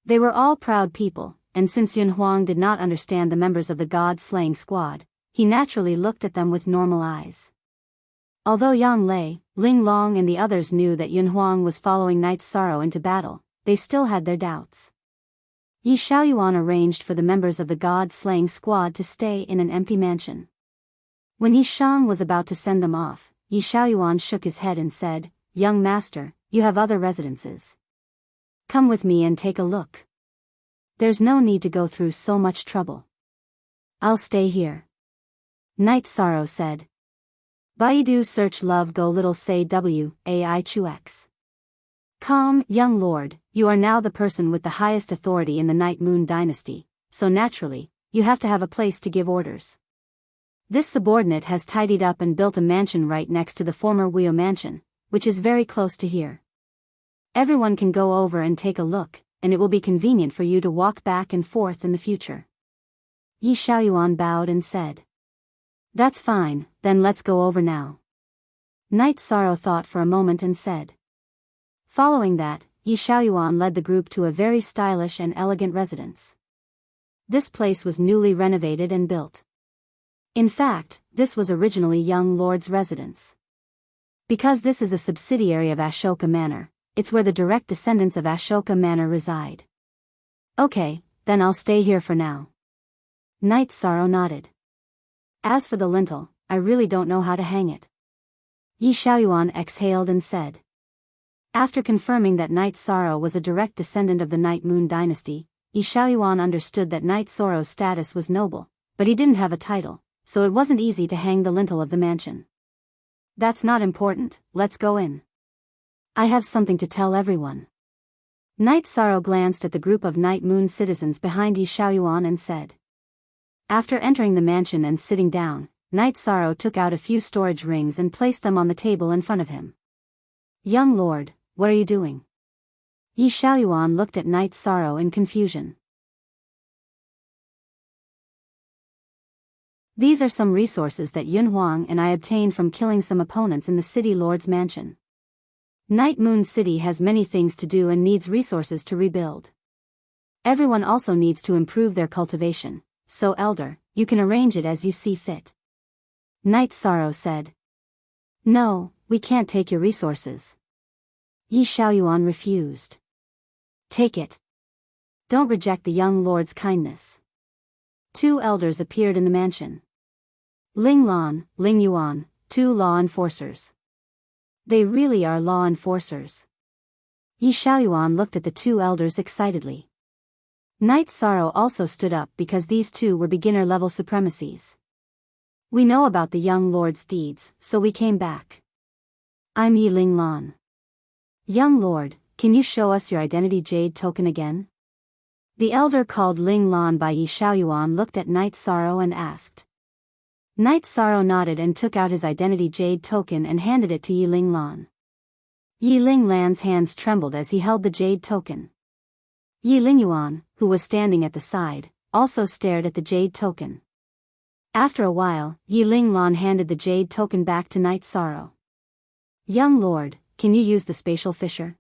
They were all proud people, and since Yun Huang did not understand the members of the god-slaying squad, he naturally looked at them with normal eyes. Although Yang Lei, Ling Long and the others knew that Yun Huang was following Night Sorrow into battle, they still had their doubts. Yi Xiaoyuan arranged for the members of the god-slaying squad to stay in an empty mansion. When Yi Shang was about to send them off, Yi Xiaoyuan shook his head and said, "Young master, you have other residences. Come with me and take a look. There's no need to go through so much trouble." "I'll stay here," Night Sorrow said. Baidu search love go little say wai chux. Calm, young lord, you are now the person with the highest authority in the Night Moon dynasty, so naturally, you have to have a place to give orders. This subordinate has tidied up and built a mansion right next to the former Wuyo mansion, which is very close to here. Everyone can go over and take a look, and it will be convenient for you to walk back and forth in the future. Yi Xiaoyuan bowed and said. That's fine, then let's go over now. Night Sorrow thought for a moment and said. Following that, Yi Xiaoyuan led the group to a very stylish and elegant residence. This place was newly renovated and built. In fact, this was originally Young Lord's residence. Because this is a subsidiary of Ashoka Manor, it's where the direct descendants of Ashoka Manor reside. Okay, then I'll stay here for now. Night Sorrow nodded. As for the lintel, I really don't know how to hang it. Yi Xiaoyuan exhaled and said. After confirming that Night Sorrow was a direct descendant of the Night Moon dynasty, Yi Xiaoyuan understood that Night Sorrow's status was noble, but he didn't have a title, so it wasn't easy to hang the lintel of the mansion. That's not important, let's go in. I have something to tell everyone. Night Sorrow glanced at the group of Night Moon citizens behind Yi Xiaoyuan and said. After entering the mansion and sitting down, Night Sorrow took out a few storage rings and placed them on the table in front of him. Young lord, what are you doing? Yi Xiaoyuan looked at Night Sorrow in confusion. These are some resources that Yun Huang and I obtained from killing some opponents in the city lord's mansion. Night Moon City has many things to do and needs resources to rebuild. Everyone also needs to improve their cultivation, so elder, you can arrange it as you see fit. Night Sorrow said. No, we can't take your resources. Yi Xiaoyuan refused. Take it. Don't reject the young lord's kindness. Two elders appeared in the mansion. Ling Lan, Ling Yuan, two law enforcers. They really are law enforcers. Yi Xiaoyuan looked at the two elders excitedly. Night Sorrow also stood up because these two were beginner-level supremacies. We know about the young lord's deeds, so we came back. I'm Yi Ling Lan. Young lord, can you show us your identity jade token again? The elder called Ling Lan by Yi Xiaoyuan looked at Night Sorrow and asked. Night Sorrow nodded and took out his identity jade token and handed it to Yi Ling Lan. Yi Ling Lan's hands trembled as he held the jade token. Yi Ling Yuan, who was standing at the side, also stared at the jade token. After a while, Yi Ling Lan handed the jade token back to Night Sorrow. Young lord, can you use the spatial fissure?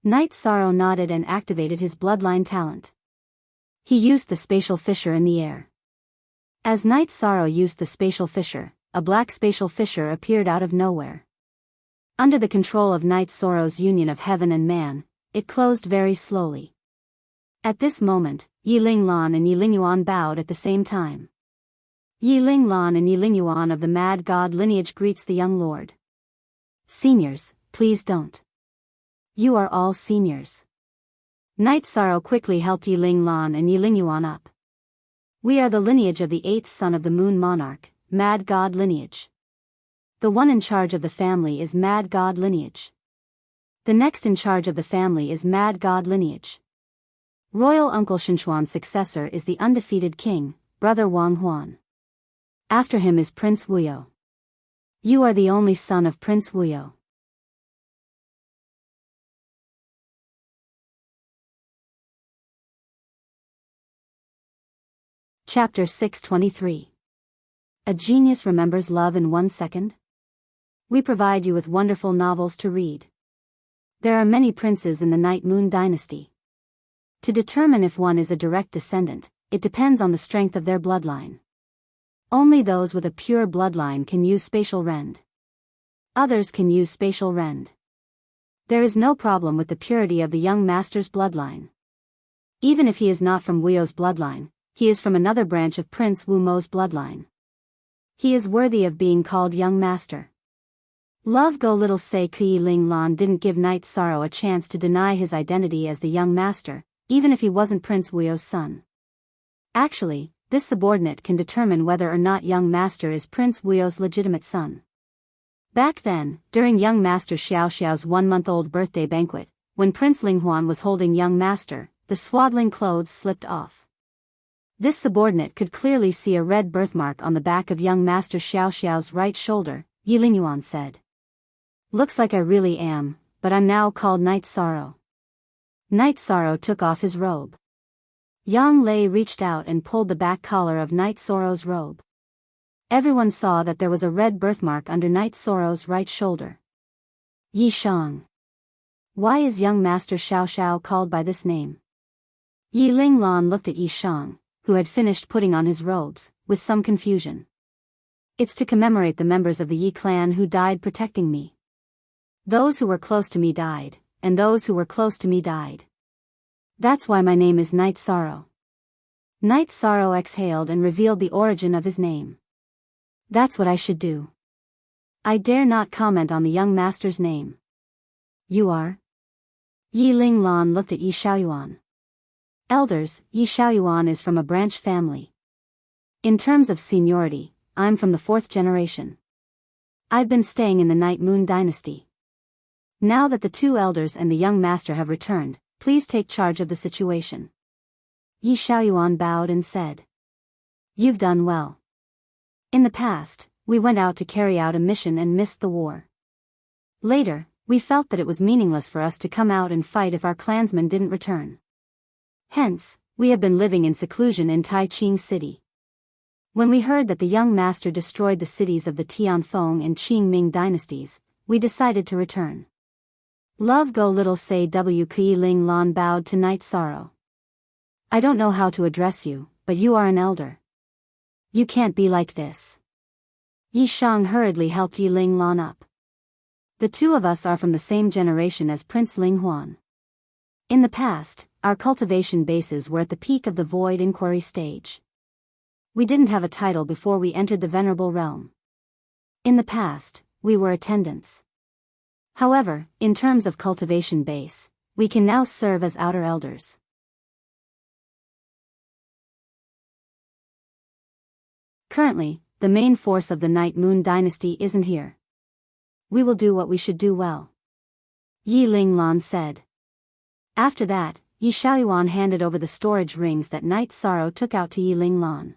Night Sorrow nodded and activated his bloodline talent. He used the spatial fissure in the air. As Night Sorrow used the spatial fissure, a black spatial fissure appeared out of nowhere. Under the control of Night Sorrow's union of heaven and man, it closed very slowly. At this moment, Yi Ling Lan and Yi Ling Yuan bowed at the same time. Yi Ling Lan and Yi Ling Yuan of the Mad God lineage greets the young lord. Seniors, please don't. You are all seniors. Night Sorrow quickly helped Yi Ling Lan and Yi Ling Yuan up. We are the lineage of the 8th son of the Moon Monarch, Mad God lineage. The one in charge of the family is Mad God lineage. The next in charge of the family is Mad God lineage. Royal Uncle Shenchuan's successor is the undefeated king, Brother Wang Huan. After him is Prince Wuyo. You are the only son of Prince Wuyo. Chapter 623. A genius remembers love in 1 second? We provide you with wonderful novels to read. There are many princes in the Night Moon dynasty. To determine if one is a direct descendant, it depends on the strength of their bloodline. Only those with a pure bloodline can use spatial rend. Others can use spatial rend. There is no problem with the purity of the young master's bloodline. Even if he is not from Wuyo's bloodline, he is from another branch of Prince Wu Mo's bloodline. He is worthy of being called young master. Love Go Little Say Yi Ling Lan didn't give Night Sorrow a chance to deny his identity as the young master, even if he wasn't Prince Wuyo's son. Actually, this subordinate can determine whether or not young master is Prince Wuyo's legitimate son. Back then, during young master Xiao Xiao's 1-month-old birthday banquet, when Prince Linghuan was holding young master, the swaddling clothes slipped off. This subordinate could clearly see a red birthmark on the back of young master Xiao Xiao's right shoulder. Yi Ling Yuan said. Looks like I really am, but I'm now called Night Sorrow. Night Sorrow took off his robe. Yang Lei reached out and pulled the back collar of Night Sorrow's robe. Everyone saw that there was a red birthmark under Night Sorrow's right shoulder. Yi Shang. Why is young master Xiao Xiao called by this name? Yi Ling Lan looked at Yi Shang, who had finished putting on his robes, with some confusion. It's to commemorate the members of the Yi clan who died protecting me. Those who were close to me died, and those who were close to me died. That's why my name is Night Sorrow. Night Sorrow exhaled and revealed the origin of his name. That's what I should do. I dare not comment on the young master's name. You are? Yi Linglong looked at Yi Xiaoyuan. Elders, Yi Xiaoyuan is from a branch family. In terms of seniority, I'm from the 4th generation. I've been staying in the Night Moon Dynasty. Now that the 2 elders and the young master have returned, please take charge of the situation. Yi Xiaoyuan bowed and said. You've done well. In the past, we went out to carry out a mission and missed the war. Later, we felt that it was meaningless for us to come out and fight if our clansmen didn't return. Hence, we have been living in seclusion in Taiqing City. When we heard that the young master destroyed the cities of the Tianfeng and Qingming dynasties, we decided to return. Love go little say W. Yi Linglong bowed to Night Sorrow. I don't know how to address you, but you are an elder. You can't be like this. Yi Shang hurriedly helped Yi Linglong up. The 2 of us are from the same generation as Prince Linghuan. In the past, our cultivation bases were at the peak of the void inquiry stage. We didn't have a title before we entered the venerable realm. In the past, we were attendants. However, in terms of cultivation base, we can now serve as outer elders. Currently, the main force of the Night Moon Dynasty isn't here. We will do what we should do well. Yi Linglong said. After that, Yi Xiaoyuan handed over the storage rings that Night Sorrow took out to Yi Linglong.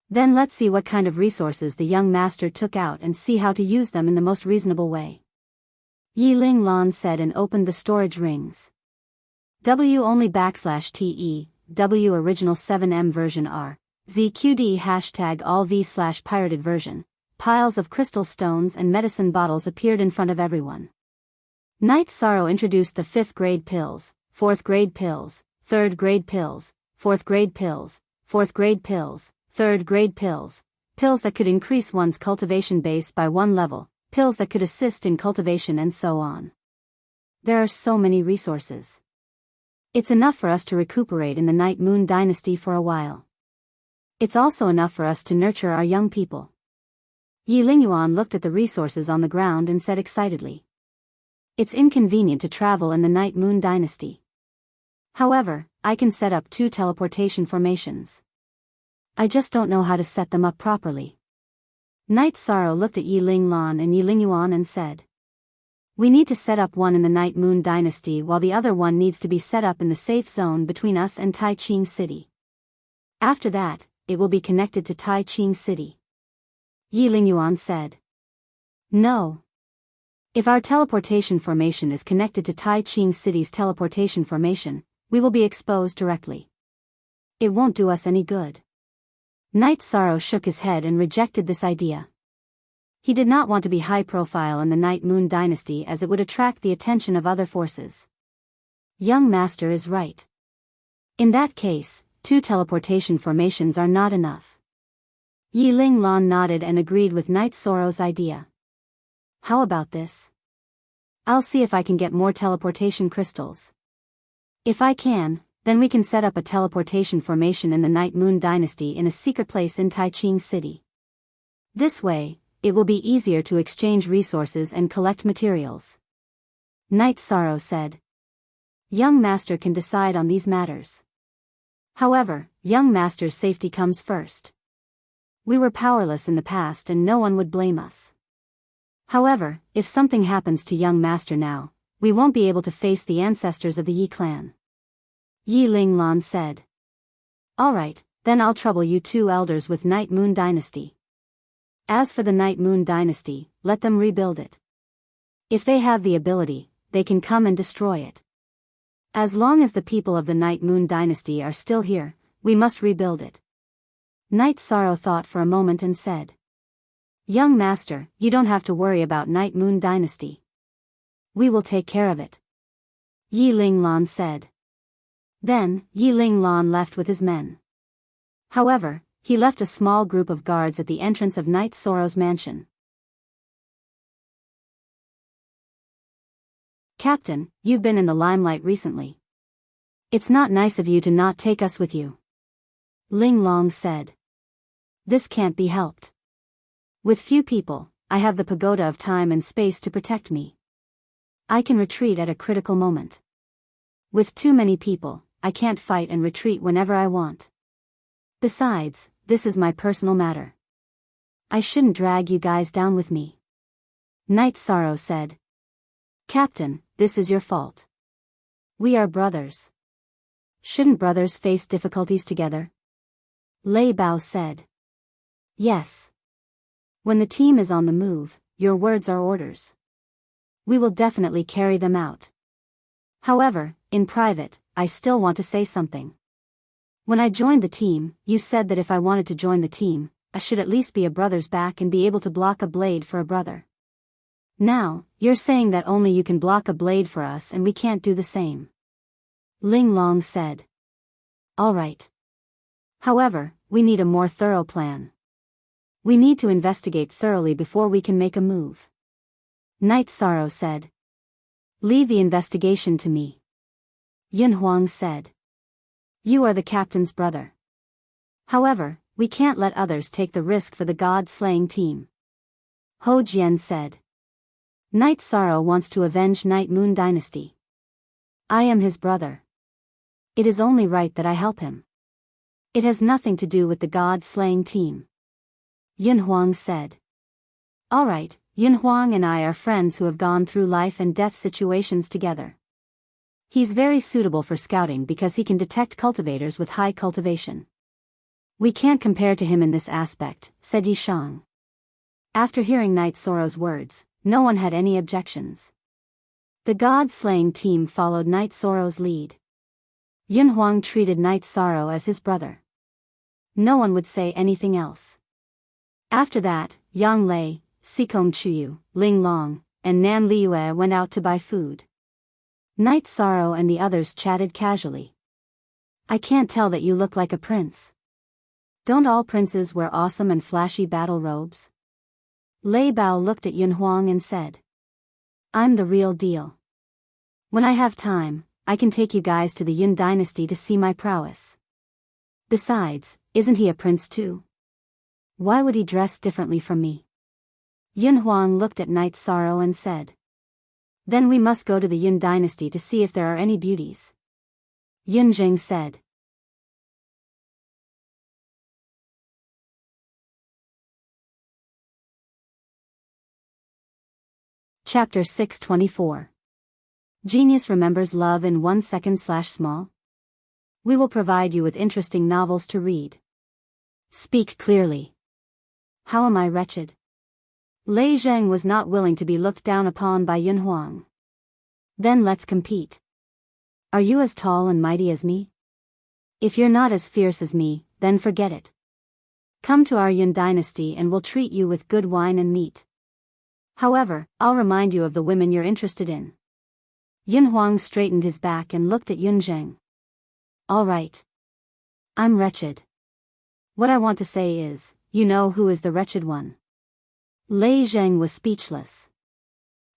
Then let's see what kind of resources the young master took out and see how to use them in the most reasonable way. Yi Linglong said and opened the storage rings. W only /TE, W original 7M version R. ZQD hashtag all v/pirated version. Piles of crystal stones and medicine bottles appeared in front of everyone. Night Sorrow introduced the 5th grade pills, 4th grade pills, 3rd grade pills, 4th grade pills, 4th grade pills, 3rd grade pills, pills that could increase one's cultivation base by 1 level, pills that could assist in cultivation and so on. There are so many resources. It's enough for us to recuperate in the Night Moon Dynasty for a while. It's also enough for us to nurture our young people. Yi Lingyuan looked at the resources on the ground and said excitedly. It's inconvenient to travel in the Night Moon Dynasty. However, I can set up 2 teleportation formations. I just don't know how to set them up properly. Night Sorrow looked at Yi Linglong and Yi Lingyuan and said. We need to set up one in the Night Moon Dynasty while the other one needs to be set up in the safe zone between us and Taiqing City. After that, it will be connected to Taiqing City. Yi Lingyuan said. No. If our teleportation formation is connected to Taiqing City's teleportation formation, we will be exposed directly. It won't do us any good. Night Sorrow shook his head and rejected this idea. He did not want to be high profile in the Night Moon Dynasty as it would attract the attention of other forces. Young Master is right. In that case, 2 teleportation formations are not enough. Yi Linglong nodded and agreed with Night Sorrow's idea. How about this? I'll see if I can get more teleportation crystals. If I can, then we can set up a teleportation formation in the Night Moon Dynasty in a secret place in Taiqing City. This way, it will be easier to exchange resources and collect materials. Night Sorrow said. Young Master can decide on these matters. However, young Master's safety comes first. We were powerless in the past and no one would blame us. However, if something happens to young Master now, we won't be able to face the ancestors of the Yi clan. Yi Linglong said. Alright, then I'll trouble you 2 elders with Night Moon Dynasty. As for the Night Moon Dynasty, let them rebuild it. If they have the ability, they can come and destroy it. As long as the people of the Night Moon Dynasty are still here, we must rebuild it. Night Sorrow thought for a moment and said. Young Master, you don't have to worry about Night Moon Dynasty. We will take care of it. Yi Linglong said. Then, Yi Linglong left with his men. However, he left a small group of guards at the entrance of Night Sorrow's mansion. Captain, you've been in the limelight recently. It's not nice of you to not take us with you. Linglong said. This can't be helped. With few people, I have the pagoda of time and space to protect me. I can retreat at a critical moment. With too many people, I can't fight and retreat whenever I want. Besides, this is my personal matter. I shouldn't drag you guys down with me. Night Sorrow said. Captain, this is your fault. We are brothers. Shouldn't brothers face difficulties together? Lei Bao said. Yes. When the team is on the move, your words are orders. We will definitely carry them out. However, in private, I still want to say something. When I joined the team, you said that if I wanted to join the team, I should at least be a brother's back and be able to block a blade for a brother. Now, you're saying that only you can block a blade for us and we can't do the same. Ling Long said. All right. However, we need a more thorough plan. We need to investigate thoroughly before we can make a move. Night Sorrow said. Leave the investigation to me. Yun Huang said. You are the captain's brother. However, we can't let others take the risk for the god-slaying team. Ho Jian said. Night Sorrow wants to avenge Night Moon Dynasty. I am his brother. It is only right that I help him. It has nothing to do with the god-slaying team. Yun Huang said. All right, Yun Huang and I are friends who have gone through life and death situations together. He's very suitable for scouting because he can detect cultivators with high cultivation. We can't compare to him in this aspect, said Yishang. After hearing Night Sorrow's words, no one had any objections. The god-slaying team followed Night Sorrow's lead. Yun Huang treated Night Sorrow as his brother. No one would say anything else. After that, Yang Lei, Sikong Chuyu, Ling Long, and Nan Liyue went out to buy food. Night Sorrow and the others chatted casually. I can't tell that you look like a prince. Don't all princes wear awesome and flashy battle robes? Lei Bao looked at Yun Huang and said. I'm the real deal. When I have time, I can take you guys to the Yun dynasty to see my prowess. Besides, isn't he a prince too? Why would he dress differently from me? Yun Huang looked at Night Sorrow and said. Then we must go to the Yun dynasty to see if there are any beauties. Yun Jing said. Chapter 624. Genius remembers love in 1 second/small? We will provide you with interesting novels to read. Speak clearly. How am I wretched? Lei Zheng was not willing to be looked down upon by Yun Huang. Then let's compete. Are you as tall and mighty as me? If you're not as fierce as me, then forget it. Come to our Yun dynasty and we'll treat you with good wine and meat. However, I'll remind you of the women you're interested in. Yun Huang straightened his back and looked at Yun Zheng. All right. I'm wretched. What I want to say is, you know who is the wretched one. Lei Zheng was speechless.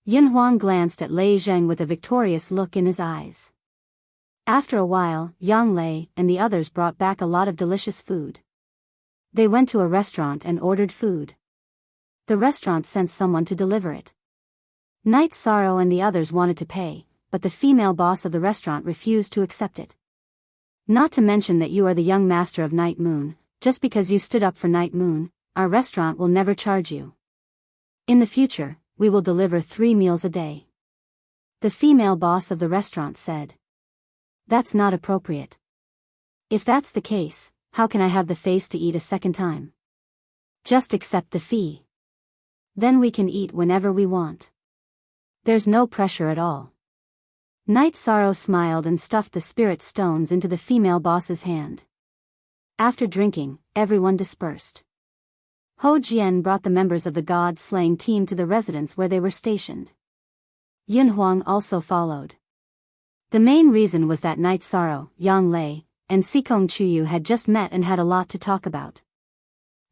Yun Huang glanced at Lei Zheng with a victorious look in his eyes. After a while, Yang Lei and the others brought back a lot of delicious food. They went to a restaurant and ordered food. The restaurant sent someone to deliver it. Night Sorrow and the others wanted to pay, but the female boss of the restaurant refused to accept it. Not to mention that you are the young master of Night Moon, just because you stood up for Night Moon, our restaurant will never charge you. In the future, we will deliver 3 meals a day. The female boss of the restaurant said. That's not appropriate. If that's the case, how can I have the face to eat a second time? Just accept the fee. Then we can eat whenever we want. There's no pressure at all. Night Sorrow smiled and stuffed the spirit stones into the female boss's hand. After drinking, everyone dispersed. Ho Jian brought the members of the god-slaying team to the residence where they were stationed. Yun Huang also followed. The main reason was that Night Sorrow, Yang Lei, and Sikong Chuyu had just met and had a lot to talk about.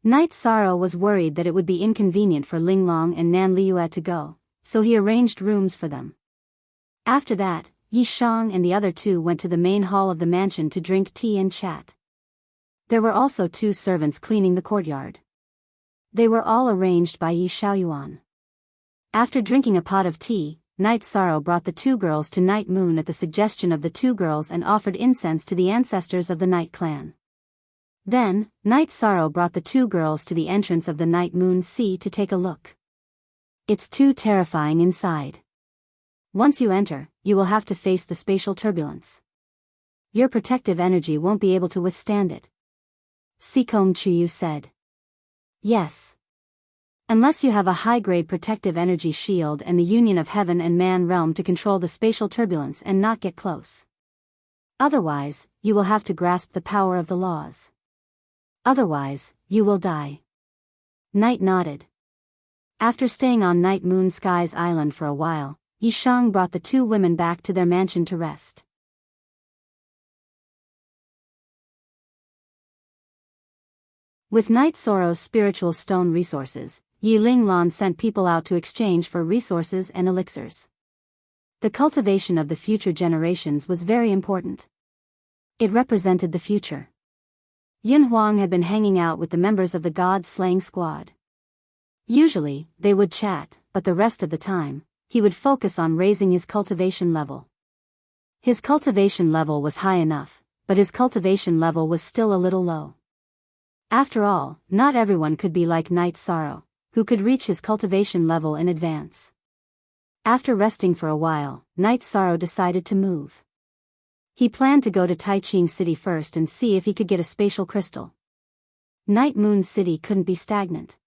Night Sorrow was worried that it would be inconvenient for Ling Long and Nan Liyue to go, so he arranged rooms for them. After that, Yi Shang and the other two went to the main hall of the mansion to drink tea and chat. There were also 2 servants cleaning the courtyard. They were all arranged by Yi Shaoyuan. After drinking a pot of tea, Night Sorrow brought the two girls to Night Moon at the suggestion of the two girls and offered incense to the ancestors of the Night Clan. Then, Night Sorrow brought the two girls to the entrance of the Night Moon Sea to take a look. It's too terrifying inside. Once you enter, you will have to face the spatial turbulence. Your protective energy won't be able to withstand it. Sikong Chuyu said. Yes. Unless you have a high-grade protective energy shield and the union of heaven and man realm to control the spatial turbulence and not get close. Otherwise, you will have to grasp the power of the laws. Otherwise, you will die. Night nodded. After staying on Night Moon Sky's island for a while, Yishang brought the two women back to their mansion to rest. With Night Sorrow's spiritual stone resources, Yiling Lan sent people out to exchange for resources and elixirs. The cultivation of the future generations was very important. It represented the future. Yun Huang had been hanging out with the members of the God-slaying squad. Usually, they would chat, but the rest of the time, he would focus on raising his cultivation level. His cultivation level was high enough, but his cultivation level was still a little low. After all, not everyone could be like Night Sorrow, who could reach his cultivation level in advance. After resting for a while, Night Sorrow decided to move. He planned to go to Taiching City first and see if he could get a spatial crystal. Night Moon City couldn't be stagnant.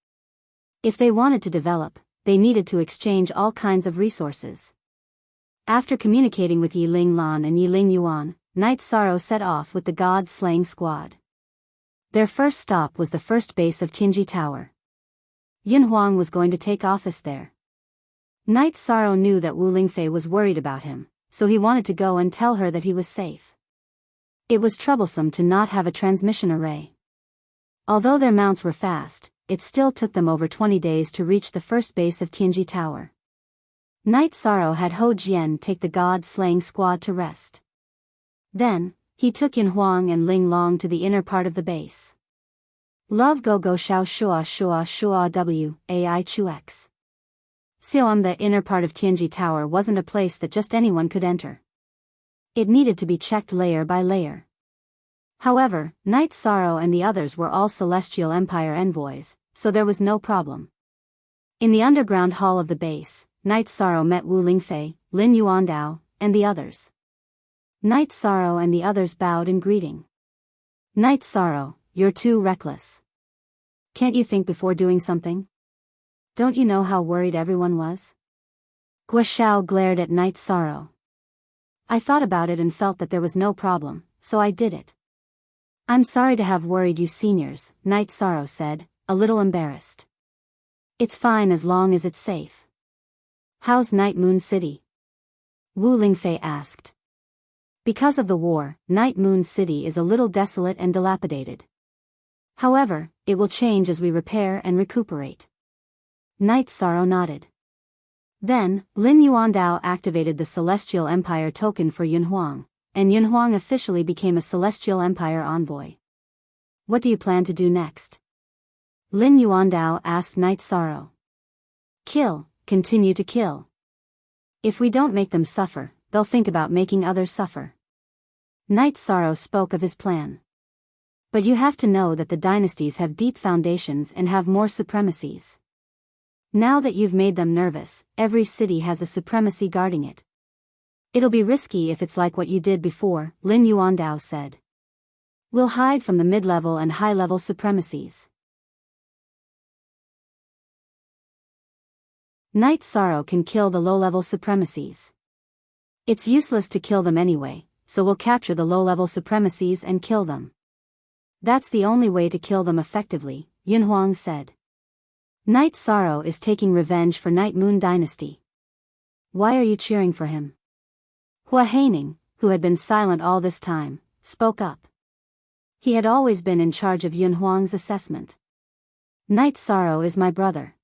If they wanted to develop, they needed to exchange all kinds of resources. After communicating with Yiling Lan and Yiling Yuan, Night Sorrow set off with the God-slaying squad. Their first stop was the first base of Tianji Tower. Yun Huang was going to take office there. Night Sorrow knew that Wu Lingfei was worried about him, so he wanted to go and tell her that he was safe. It was troublesome to not have a transmission array. Although their mounts were fast, it still took them over 20 days to reach the first base of Tianji Tower. Night Sorrow had Ho Jian take the God-slaying squad to rest. Then, he took Yun Huang and Ling Long to the inner part of the base. Love go go shao shua shua shua w, ai chu x. Xiaom, the inner part of Tianji Tower wasn't a place that just anyone could enter. It needed to be checked layer by layer. However, Night Sorrow and the others were all Celestial Empire envoys, so there was no problem. In the underground hall of the base, Night Sorrow met Wu Lingfei, Lin Yuandao, and the others. Night Sorrow and the others bowed in greeting. Night Sorrow, you're too reckless. Can't you think before doing something? Don't you know how worried everyone was? Gua Shao glared at Night Sorrow. I thought about it and felt that there was no problem, so I did it. I'm sorry to have worried you seniors, Night Sorrow said, a little embarrassed. It's fine as long as it's safe. How's Night Moon City? Wu Lingfei asked. Because of the war, Night Moon City is a little desolate and dilapidated. However, it will change as we repair and recuperate. Night Sorrow nodded. Then, Lin Yuandao activated the Celestial Empire token for Yun Huang, and Yun Huang officially became a Celestial Empire envoy. What do you plan to do next? Lin Yuandao asked Night Sorrow. Kill, continue to kill. If we don't make them suffer, they'll think about making others suffer. Night Sorrow spoke of his plan. But you have to know that the dynasties have deep foundations and have more supremacies. Now that you've made them nervous, every city has a supremacy guarding it. It'll be risky if it's like what you did before, Lin Yuandao said. We'll hide from the mid-level and high-level supremacies. Night Sorrow can kill the low-level supremacies. It's useless to kill them anyway, so we'll capture the low-level supremacies and kill them. That's the only way to kill them effectively, Yun Huang said. Night Sorrow is taking revenge for Night Moon Dynasty. Why are you cheering for him? Hua Haining, who had been silent all this time, spoke up. He had always been in charge of Yun Huang's assessment. Night Sorrow is my brother.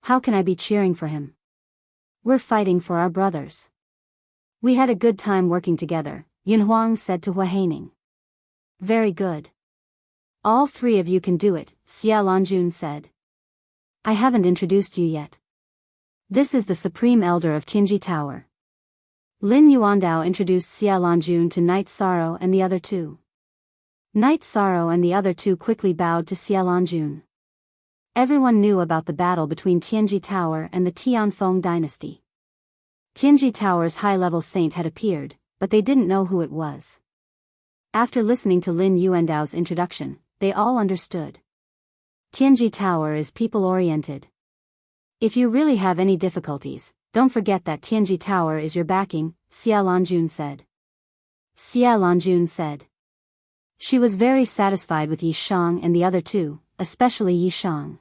How can I be cheering for him? We're fighting for our brothers. We had a good time working together, Yun Huang said to Hua Haining. Very good. All three of you can do it, Xia Lanjun said. I haven't introduced you yet. This is the Supreme Elder of Tianji Tower. Lin Yuandao introduced Xia Lanjun to Night Sorrow and the other two. Night Sorrow and the other two quickly bowed to Xia Lanjun. Everyone knew about the battle between Tianji Tower and the Tianfeng dynasty. Tianji Tower's high-level saint had appeared, but they didn't know who it was. After listening to Lin Yuandao's introduction, they all understood. Tianji Tower is people-oriented. If you really have any difficulties, don't forget that Tianji Tower is your backing, Xia Lanjun said. Xia Lanjun said. She was very satisfied with Yi Shang and the other two, especially Yi Shang.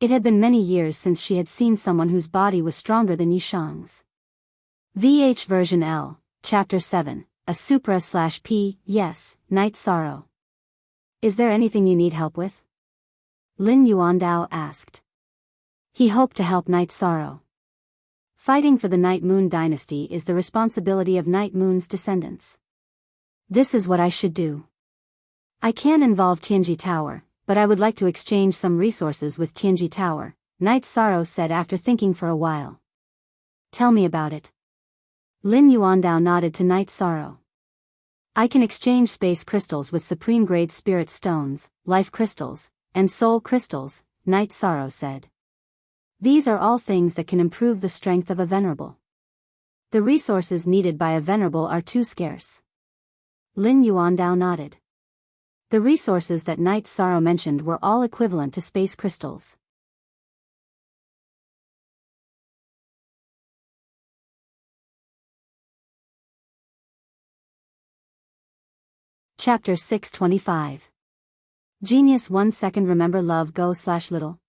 It had been many years since she had seen someone whose body was stronger than Yi Shang's. VH version L, Chapter 7, a Supra/P, yes, Night Sorrow. Is there anything you need help with? Lin Yuandao asked. He hoped to help Night Sorrow. Fighting for the Night Moon dynasty is the responsibility of Night Moon's descendants. This is what I should do. I can involve Tianji Tower, but I would like to exchange some resources with Tianji Tower, Night Sorrow said after thinking for a while. Tell me about it. Lin Yuandao nodded to Night Sorrow. I can exchange space crystals with supreme-grade spirit stones, life crystals, and soul crystals, Night Sorrow said. These are all things that can improve the strength of a venerable. The resources needed by a venerable are too scarce. Lin Yuandao nodded. The resources that Night Sorrow mentioned were all equivalent to space crystals. Chapter 625. Genius 1 second. Remember love go/little.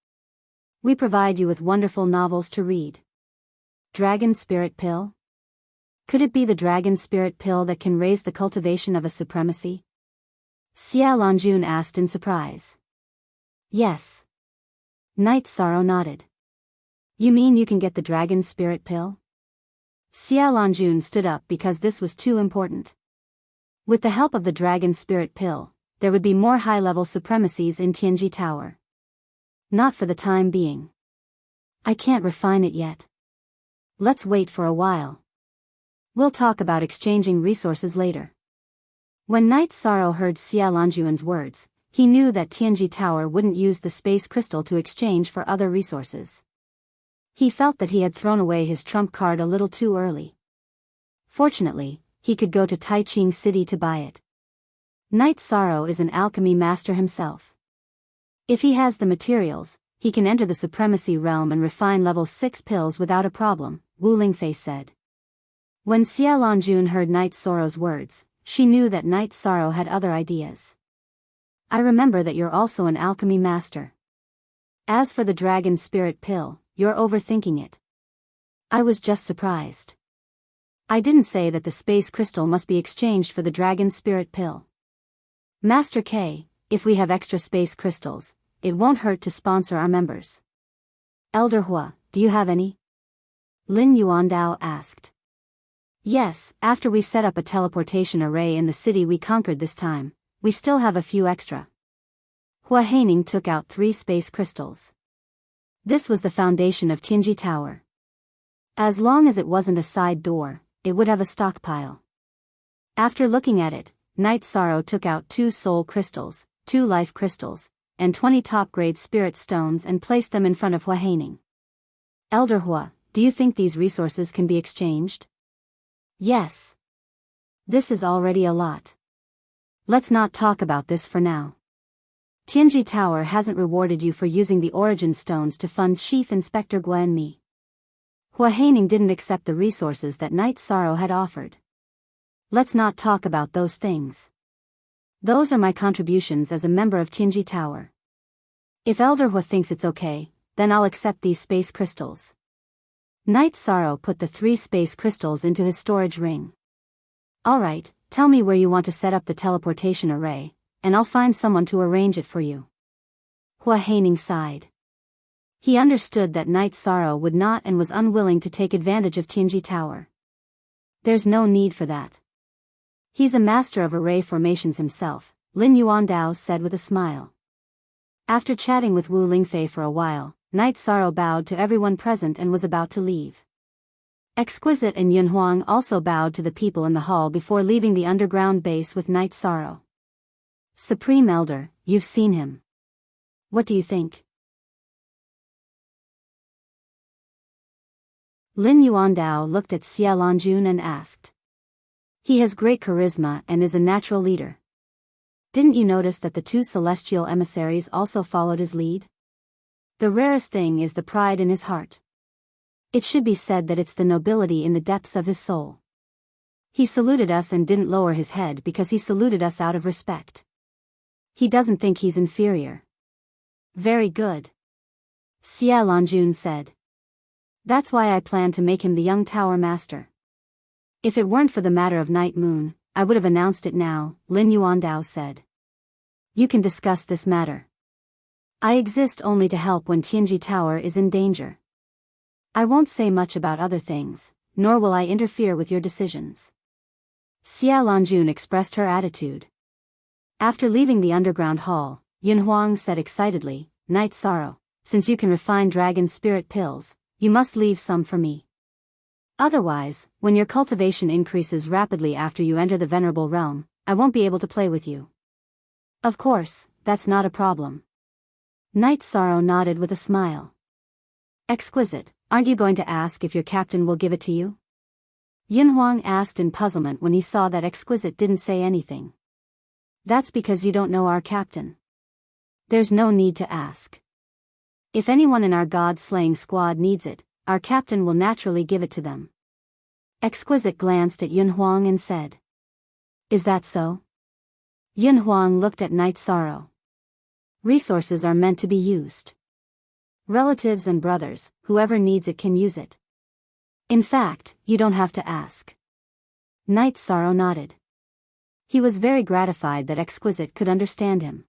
We provide you with wonderful novels to read. Dragon Spirit Pill? Could it be the Dragon Spirit Pill that can raise the cultivation of a supremacy? Xia Lanjun asked in surprise. Yes. Night Sorrow nodded. You mean you can get the Dragon Spirit Pill? Xia Lanjun stood up because this was too important. With the help of the Dragon Spirit Pill, there would be more high-level supremacies in Tianji Tower. Not for the time being. I can't refine it yet. Let's wait for a while. We'll talk about exchanging resources later. When Night Sorrow heard Xia Lanjun's words, he knew that Tianji Tower wouldn't use the space crystal to exchange for other resources. He felt that he had thrown away his trump card a little too early. Fortunately, he could go to Taiching City to buy it. Night Sorrow is an alchemy master himself. If he has the materials, he can enter the supremacy realm and refine level 6 pills without a problem, Wu Lingfei said. When Xia Lanjun heard Night Sorrow's words, she knew that Night Sorrow had other ideas. I remember that you're also an alchemy master. As for the Dragon Spirit Pill, you're overthinking it. I was just surprised. I didn't say that the space crystal must be exchanged for the Dragon Spirit Pill. Master K, if we have extra space crystals, it won't hurt to sponsor our members. Elder Hua, do you have any? Lin Yuandao asked. Yes, after we set up a teleportation array in the city we conquered this time, we still have a few extra. Hua Haining took out 3 space crystals. This was the foundation of Tianji Tower. As long as it wasn't a side door, it would have a stockpile. After looking at it, Night Sorrow took out 2 soul crystals, 2 life crystals, and 20 top-grade spirit stones and placed them in front of Hua Haining. Elder Hua, do you think these resources can be exchanged? Yes. This is already a lot. Let's not talk about this for now. Tianji Tower hasn't rewarded you for using the origin stones to fund Chief Inspector Gua and me. Hua Haining didn't accept the resources that Night Sorrow had offered. Let's not talk about those things. Those are my contributions as a member of Tianji Tower. If Elder Hua thinks it's okay, then I'll accept these space crystals. Night Sorrow put the 3 space crystals into his storage ring. Alright, tell me where you want to set up the teleportation array, and I'll find someone to arrange it for you. Hua Haining sighed. He understood that Night Sorrow would not and was unwilling to take advantage of Tianji Tower. There's no need for that. He's a master of array formations himself, Lin Yuandao said with a smile. After chatting with Wu Lingfei for a while, Night Sorrow bowed to everyone present and was about to leave. Exquisite and Yunhuang also bowed to the people in the hall before leaving the underground base with Night Sorrow. Supreme Elder, you've seen him. What do you think? Lin Yuandao looked at Xie Lanjun and asked. He has great charisma and is a natural leader. Didn't you notice that the two celestial emissaries also followed his lead? The rarest thing is the pride in his heart. It should be said that it's the nobility in the depths of his soul. He saluted us and didn't lower his head because he saluted us out of respect. He doesn't think he's inferior. Very good. Xie Lanjun said. That's why I plan to make him the young tower master. If it weren't for the matter of Night Moon, I would have announced it now, Lin Yuandao said. You can discuss this matter. I exist only to help when Tianji Tower is in danger. I won't say much about other things, nor will I interfere with your decisions. Xie Lanjun expressed her attitude. After leaving the underground hall, Yunhuang said excitedly, Night Sorrow, since you can refine dragon spirit pills, you must leave some for me. Otherwise, when your cultivation increases rapidly after you enter the Venerable Realm, I won't be able to play with you. Of course, that's not a problem. Night Sorrow nodded with a smile. Exquisite, aren't you going to ask if your captain will give it to you? Yunhuang asked in puzzlement when he saw that Exquisite didn't say anything. That's because you don't know our captain. There's no need to ask. If anyone in our god-slaying squad needs it, our captain will naturally give it to them. Exquisite glanced at Yunhuang and said. Is that so? Yunhuang looked at Night Sorrow. Resources are meant to be used. Relatives and brothers, whoever needs it can use it. In fact, you don't have to ask. Night Sorrow nodded. He was very gratified that Exquisite could understand him.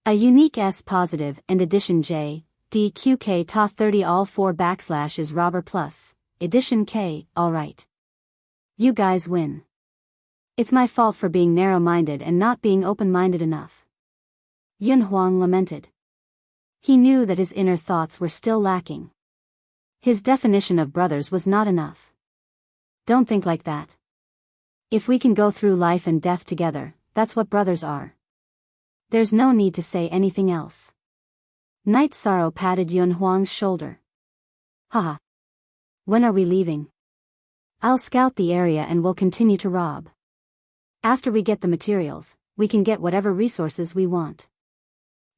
A unique S positive and edition J, DQK Ta 30 all 4 / is robber plus, edition K, alright. You guys win. It's my fault for being narrow-minded and not being open-minded enough. Yunhuang lamented. He knew that his inner thoughts were still lacking. His definition of brothers was not enough. Don't think like that. If we can go through life and death together, that's what brothers are. There's no need to say anything else. Night Sorrow patted Yunhuang's shoulder. Haha. When are we leaving? I'll scout the area and we'll continue to rob. After we get the materials, we can get whatever resources we want.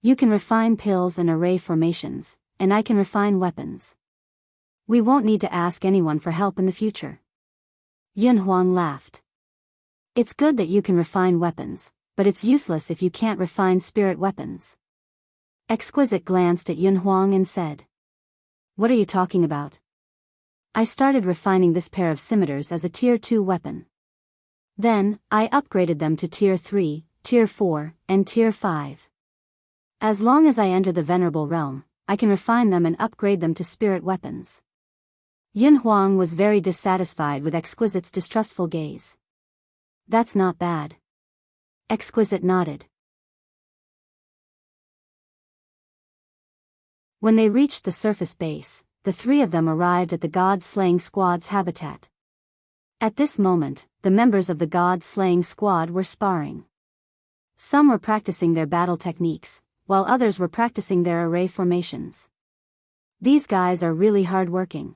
You can refine pills and array formations, and I can refine weapons. We won't need to ask anyone for help in the future. Yunhuang laughed. It's good that you can refine weapons, but it's useless if you can't refine spirit weapons. Exquisite glanced at Yunhuang and said. What are you talking about? I started refining this pair of scimitars as a Tier 2 weapon. Then, I upgraded them to Tier 3, Tier 4, and Tier 5. As long as I enter the Venerable Realm, I can refine them and upgrade them to spirit weapons. Yunhuang was very dissatisfied with Exquisite's distrustful gaze. That's not bad. Exquisite nodded. When they reached the surface base, the three of them arrived at the God-slaying squad's habitat. At this moment, the members of the God-slaying squad were sparring. Some were practicing their battle techniques, while others were practicing their array formations. These guys are really hard-working.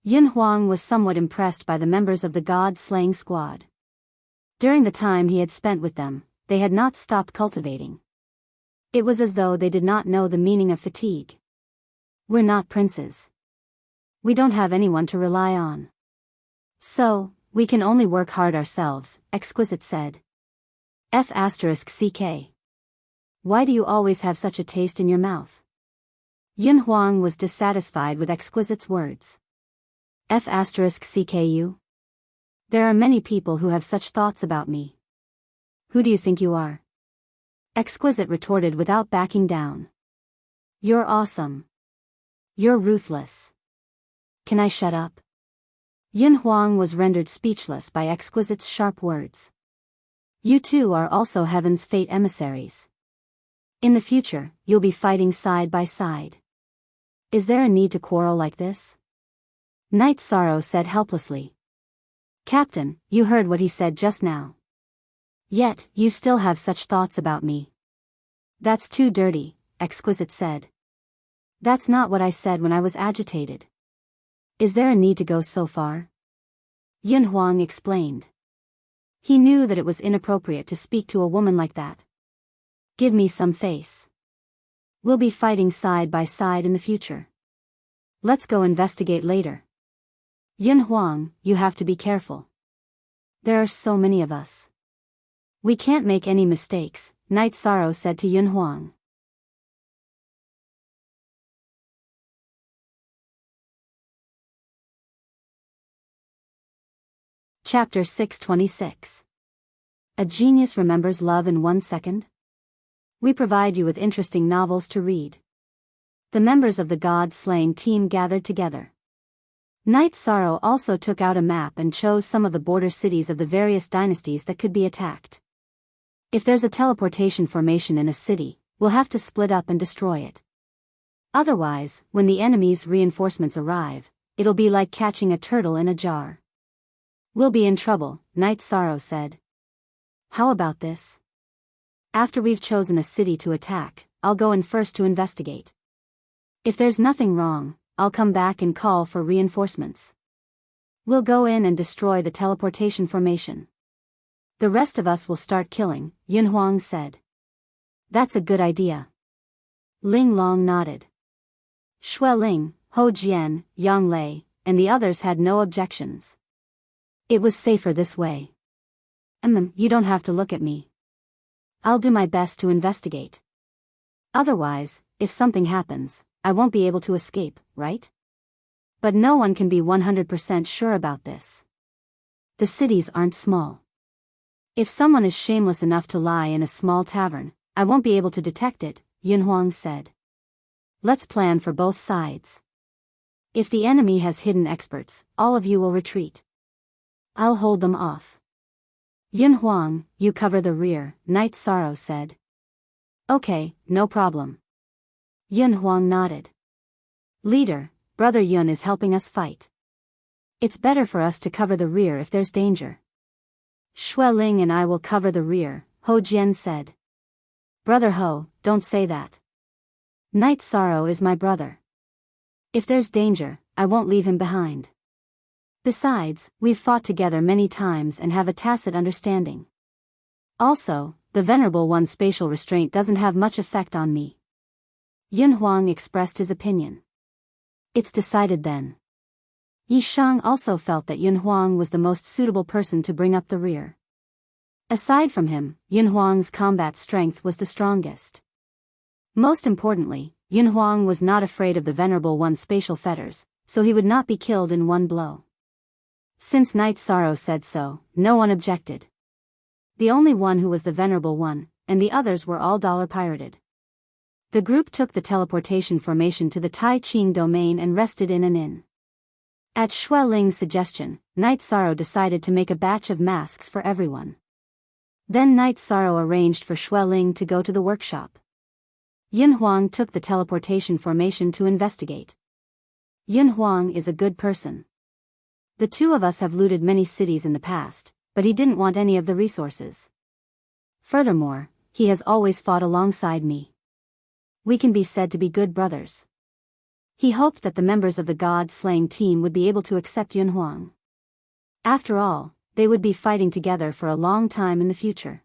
Yunhuang was somewhat impressed by the members of the God-slaying squad. During the time he had spent with them, they had not stopped cultivating. It was as though they did not know the meaning of fatigue. We're not princes. We don't have anyone to rely on. So, we can only work hard ourselves, Exquisite said. F***CK. Why do you always have such a taste in your mouth? Yunhuang was dissatisfied with Exquisite's words. F***CKU? There are many people who have such thoughts about me. Who do you think you are? Exquisite retorted without backing down. You're awesome. You're ruthless. Can I shut up? Yunhuang was rendered speechless by Exquisite's sharp words. You two are also Heaven's fate emissaries. In the future, you'll be fighting side by side. Is there a need to quarrel like this? Night Sorrow said helplessly. Captain, you heard what he said just now. Yet, you still have such thoughts about me. That's too dirty, Exquisite said. That's not what I said when I was agitated. Is there a need to go so far? Yun Huang explained. He knew that it was inappropriate to speak to a woman like that. Give me some face. We'll be fighting side by side in the future. Let's go investigate later. Yun Huang, you have to be careful. There are so many of us. We can't make any mistakes, Night Sorrow said to Yun Huang. Chapter 626. A Genius Remembers Love in 1 Second? We provide you with interesting novels to read. The members of the God-slaying team gathered together. Night Sorrow also took out a map and chose some of the border cities of the various dynasties that could be attacked. If there's a teleportation formation in a city, we'll have to split up and destroy it. Otherwise, when the enemy's reinforcements arrive, it'll be like catching a turtle in a jar. We'll be in trouble, Night Sorrow said. How about this? After we've chosen a city to attack, I'll go in first to investigate. If there's nothing wrong, I'll come back and call for reinforcements. We'll go in and destroy the teleportation formation. The rest of us will start killing, Yun Huang said. That's a good idea. Ling Long nodded. Xue Ling, Ho Jian, Yang Lei, and the others had no objections. It was safer this way. You don't have to look at me. I'll do my best to investigate. Otherwise, if something happens, I won't be able to escape, right? But no one can be 100% sure about this. The cities aren't small. If someone is shameless enough to lie in a small tavern, I won't be able to detect it, Yun Huang said. Let's plan for both sides. If the enemy has hidden experts, all of you will retreat. I'll hold them off. Yun Huang, you cover the rear, Night Sorrow said. Okay, no problem. Yun Huang nodded. Leader, Brother Yun is helping us fight. It's better for us to cover the rear if there's danger. Xue Ling and I will cover the rear, Ho Jian said. Brother Ho, don't say that. Night Sorrow is my brother. If there's danger, I won't leave him behind. Besides, we've fought together many times and have a tacit understanding. Also, the Venerable One's spatial restraint doesn't have much effect on me. Yun Huang expressed his opinion. It's decided then. Yi Shang also felt that Yun Huang was the most suitable person to bring up the rear. Aside from him, Yun Huang's combat strength was the strongest. Most importantly, Yun Huang was not afraid of the Venerable One's spatial fetters, so he would not be killed in one blow. Since Night Sorrow said so, no one objected. The only one who was the Venerable One, and the others were all dollar-pirated. The group took the teleportation formation to the Tai Ching domain and rested in an inn. At Xue Ling's suggestion, Night Sorrow decided to make a batch of masks for everyone. Then Night Sorrow arranged for Xue Ling to go to the workshop. Yun Huang took the teleportation formation to investigate. Yun Huang is a good person. The two of us have looted many cities in the past, but he didn't want any of the resources. Furthermore, he has always fought alongside me. We can be said to be good brothers. He hoped that the members of the God-slaying team would be able to accept Yun Huang. After all, they would be fighting together for a long time in the future.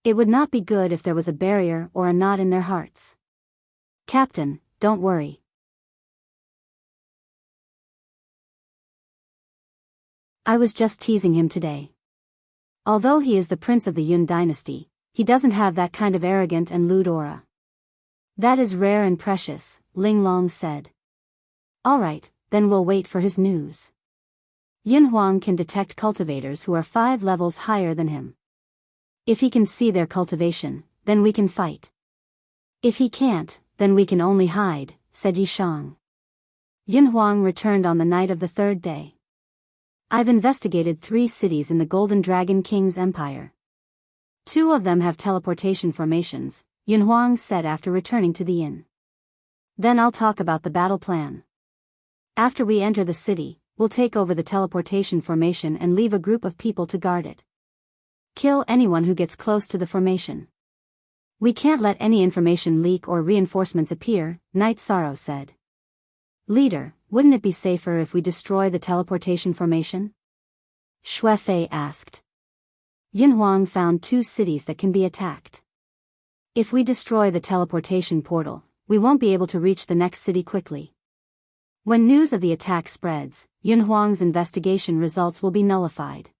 It would not be good if there was a barrier or a knot in their hearts. Captain, don't worry. I was just teasing him today. Although he is the prince of the Yun dynasty, he doesn't have that kind of arrogant and lewd aura. That is rare and precious, Ling Long said. Alright, then we'll wait for his news. Yun Huang can detect cultivators who are 5 levels higher than him. If he can see their cultivation, then we can fight. If he can't, then we can only hide, said Yi Shang. Yun Huang returned on the night of the 3rd day. I've investigated 3 cities in the Golden Dragon King's empire. 2 of them have teleportation formations, Yun Huang said after returning to the inn. Then I'll talk about the battle plan. After we enter the city, we'll take over the teleportation formation and leave a group of people to guard it. Kill anyone who gets close to the formation. We can't let any information leak or reinforcements appear, Night Sorrow said. Leader, wouldn't it be safer if we destroy the teleportation formation? Shui Fei asked. Yunhuang found 2 cities that can be attacked. If we destroy the teleportation portal, we won't be able to reach the next city quickly. When news of the attack spreads, Yunhuang's investigation results will be nullified.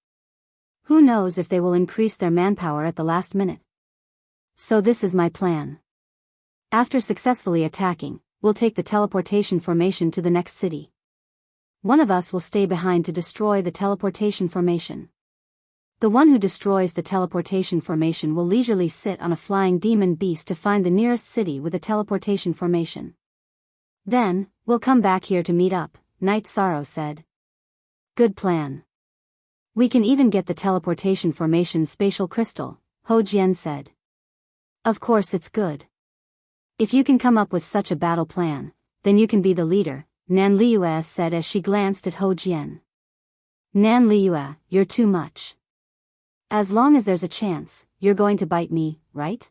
Who knows if they will increase their manpower at the last minute? So this is my plan. After successfully attacking, we'll take the teleportation formation to the next city. One of us will stay behind to destroy the teleportation formation. The one who destroys the teleportation formation will leisurely sit on a flying demon beast to find the nearest city with a teleportation formation. Then, we'll come back here to meet up, Night Sorrow said. Good plan. We can even get the teleportation formation's spatial crystal, Ho Jian said. Of course it's good. If you can come up with such a battle plan, then you can be the leader, Nan Liyue said as she glanced at Ho Jian. Nan Liyue, you're too much. As long as there's a chance, you're going to bite me, right?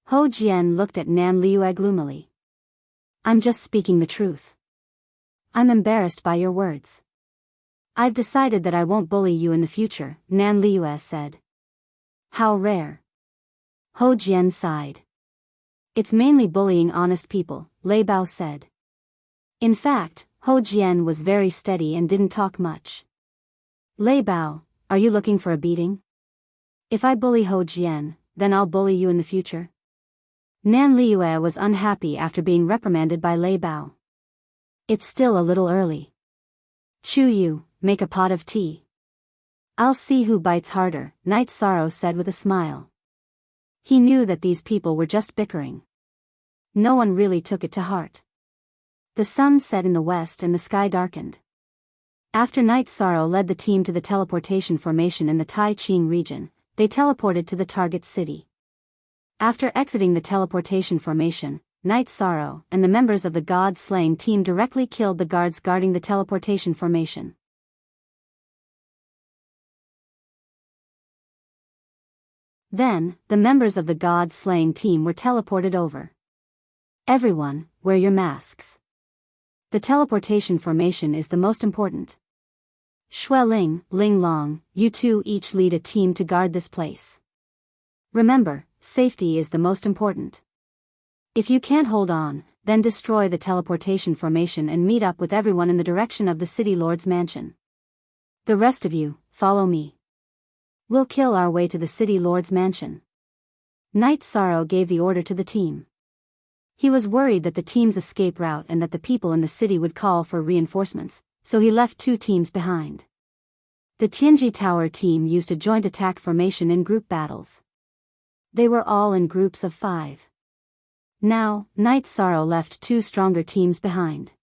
Ho Jian looked at Nan Liyue gloomily. I'm just speaking the truth. I'm embarrassed by your words. I've decided that I won't bully you in the future, Nan Liyue said. How rare. Ho Jian sighed. It's mainly bullying honest people, Lei Bao said. In fact, Ho Jian was very steady and didn't talk much. Lei Bao, are you looking for a beating? If I bully Ho Jian, then I'll bully you in the future. Nan Liyue was unhappy after being reprimanded by Lei Bao. It's still a little early. Chu Yu, make a pot of tea. I'll see who bites harder, Night Sorrow said with a smile. He knew that these people were just bickering. No one really took it to heart. The sun set in the west and the sky darkened. After Night Sorrow led the team to the teleportation formation in the Tai Ching region, they teleported to the target city. After exiting the teleportation formation, Night Sorrow and the members of the God-slaying team directly killed the guards guarding the teleportation formation. Then, the members of the God-slaying team were teleported over. Everyone, wear your masks. The teleportation formation is the most important. Shui Ling, Ling Long, you two each lead a team to guard this place. Remember, safety is the most important. If you can't hold on, then destroy the teleportation formation and meet up with everyone in the direction of the City Lord's mansion. The rest of you, follow me. We'll kill our way to the City Lord's mansion. Night Sorrow gave the order to the team. He was worried that the team's escape route and that the people in the city would call for reinforcements, so he left 2 teams behind. The Tianji Tower team used a joint attack formation in group battles. They were all in groups of 5. Now, Night Sorrow left 2 stronger teams behind.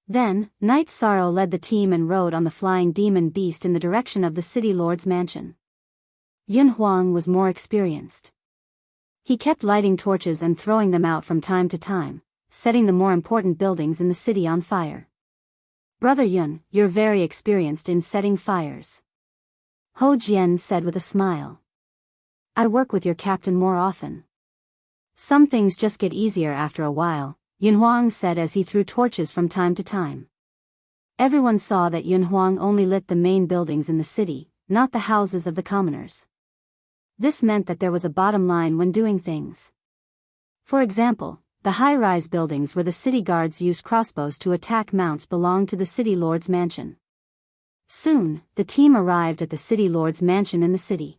Then, Night Sorrow led the team and rode on the flying demon beast in the direction of the City Lord's mansion. Yunhuang was more experienced. He kept lighting torches and throwing them out from time to time, setting the more important buildings in the city on fire. Brother Yun, you're very experienced in setting fires. Ho Jian said with a smile. I work with your captain more often. Some things just get easier after a while, Yunhuang said as he threw torches from time to time. Everyone saw that Yunhuang only lit the main buildings in the city, not the houses of the commoners. This meant that there was a bottom line when doing things. For example, the high-rise buildings where the city guards used crossbows to attack mounts belonged to the City Lord's mansion. Soon, the team arrived at the City Lord's mansion in the city.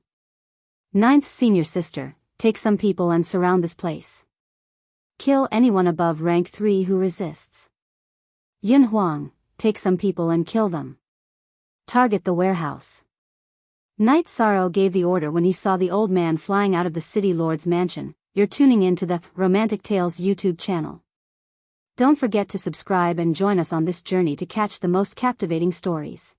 9th Senior Sister, take some people and surround this place. Kill anyone above rank 3 who resists. Yunhuang, take some people and kill them. Target the warehouse. Night Sorrow gave the order when he saw the old man flying out of the City Lord's mansion. You're tuning in to the Romantic Tales YouTube channel. Don't forget to subscribe and join us on this journey to catch the most captivating stories.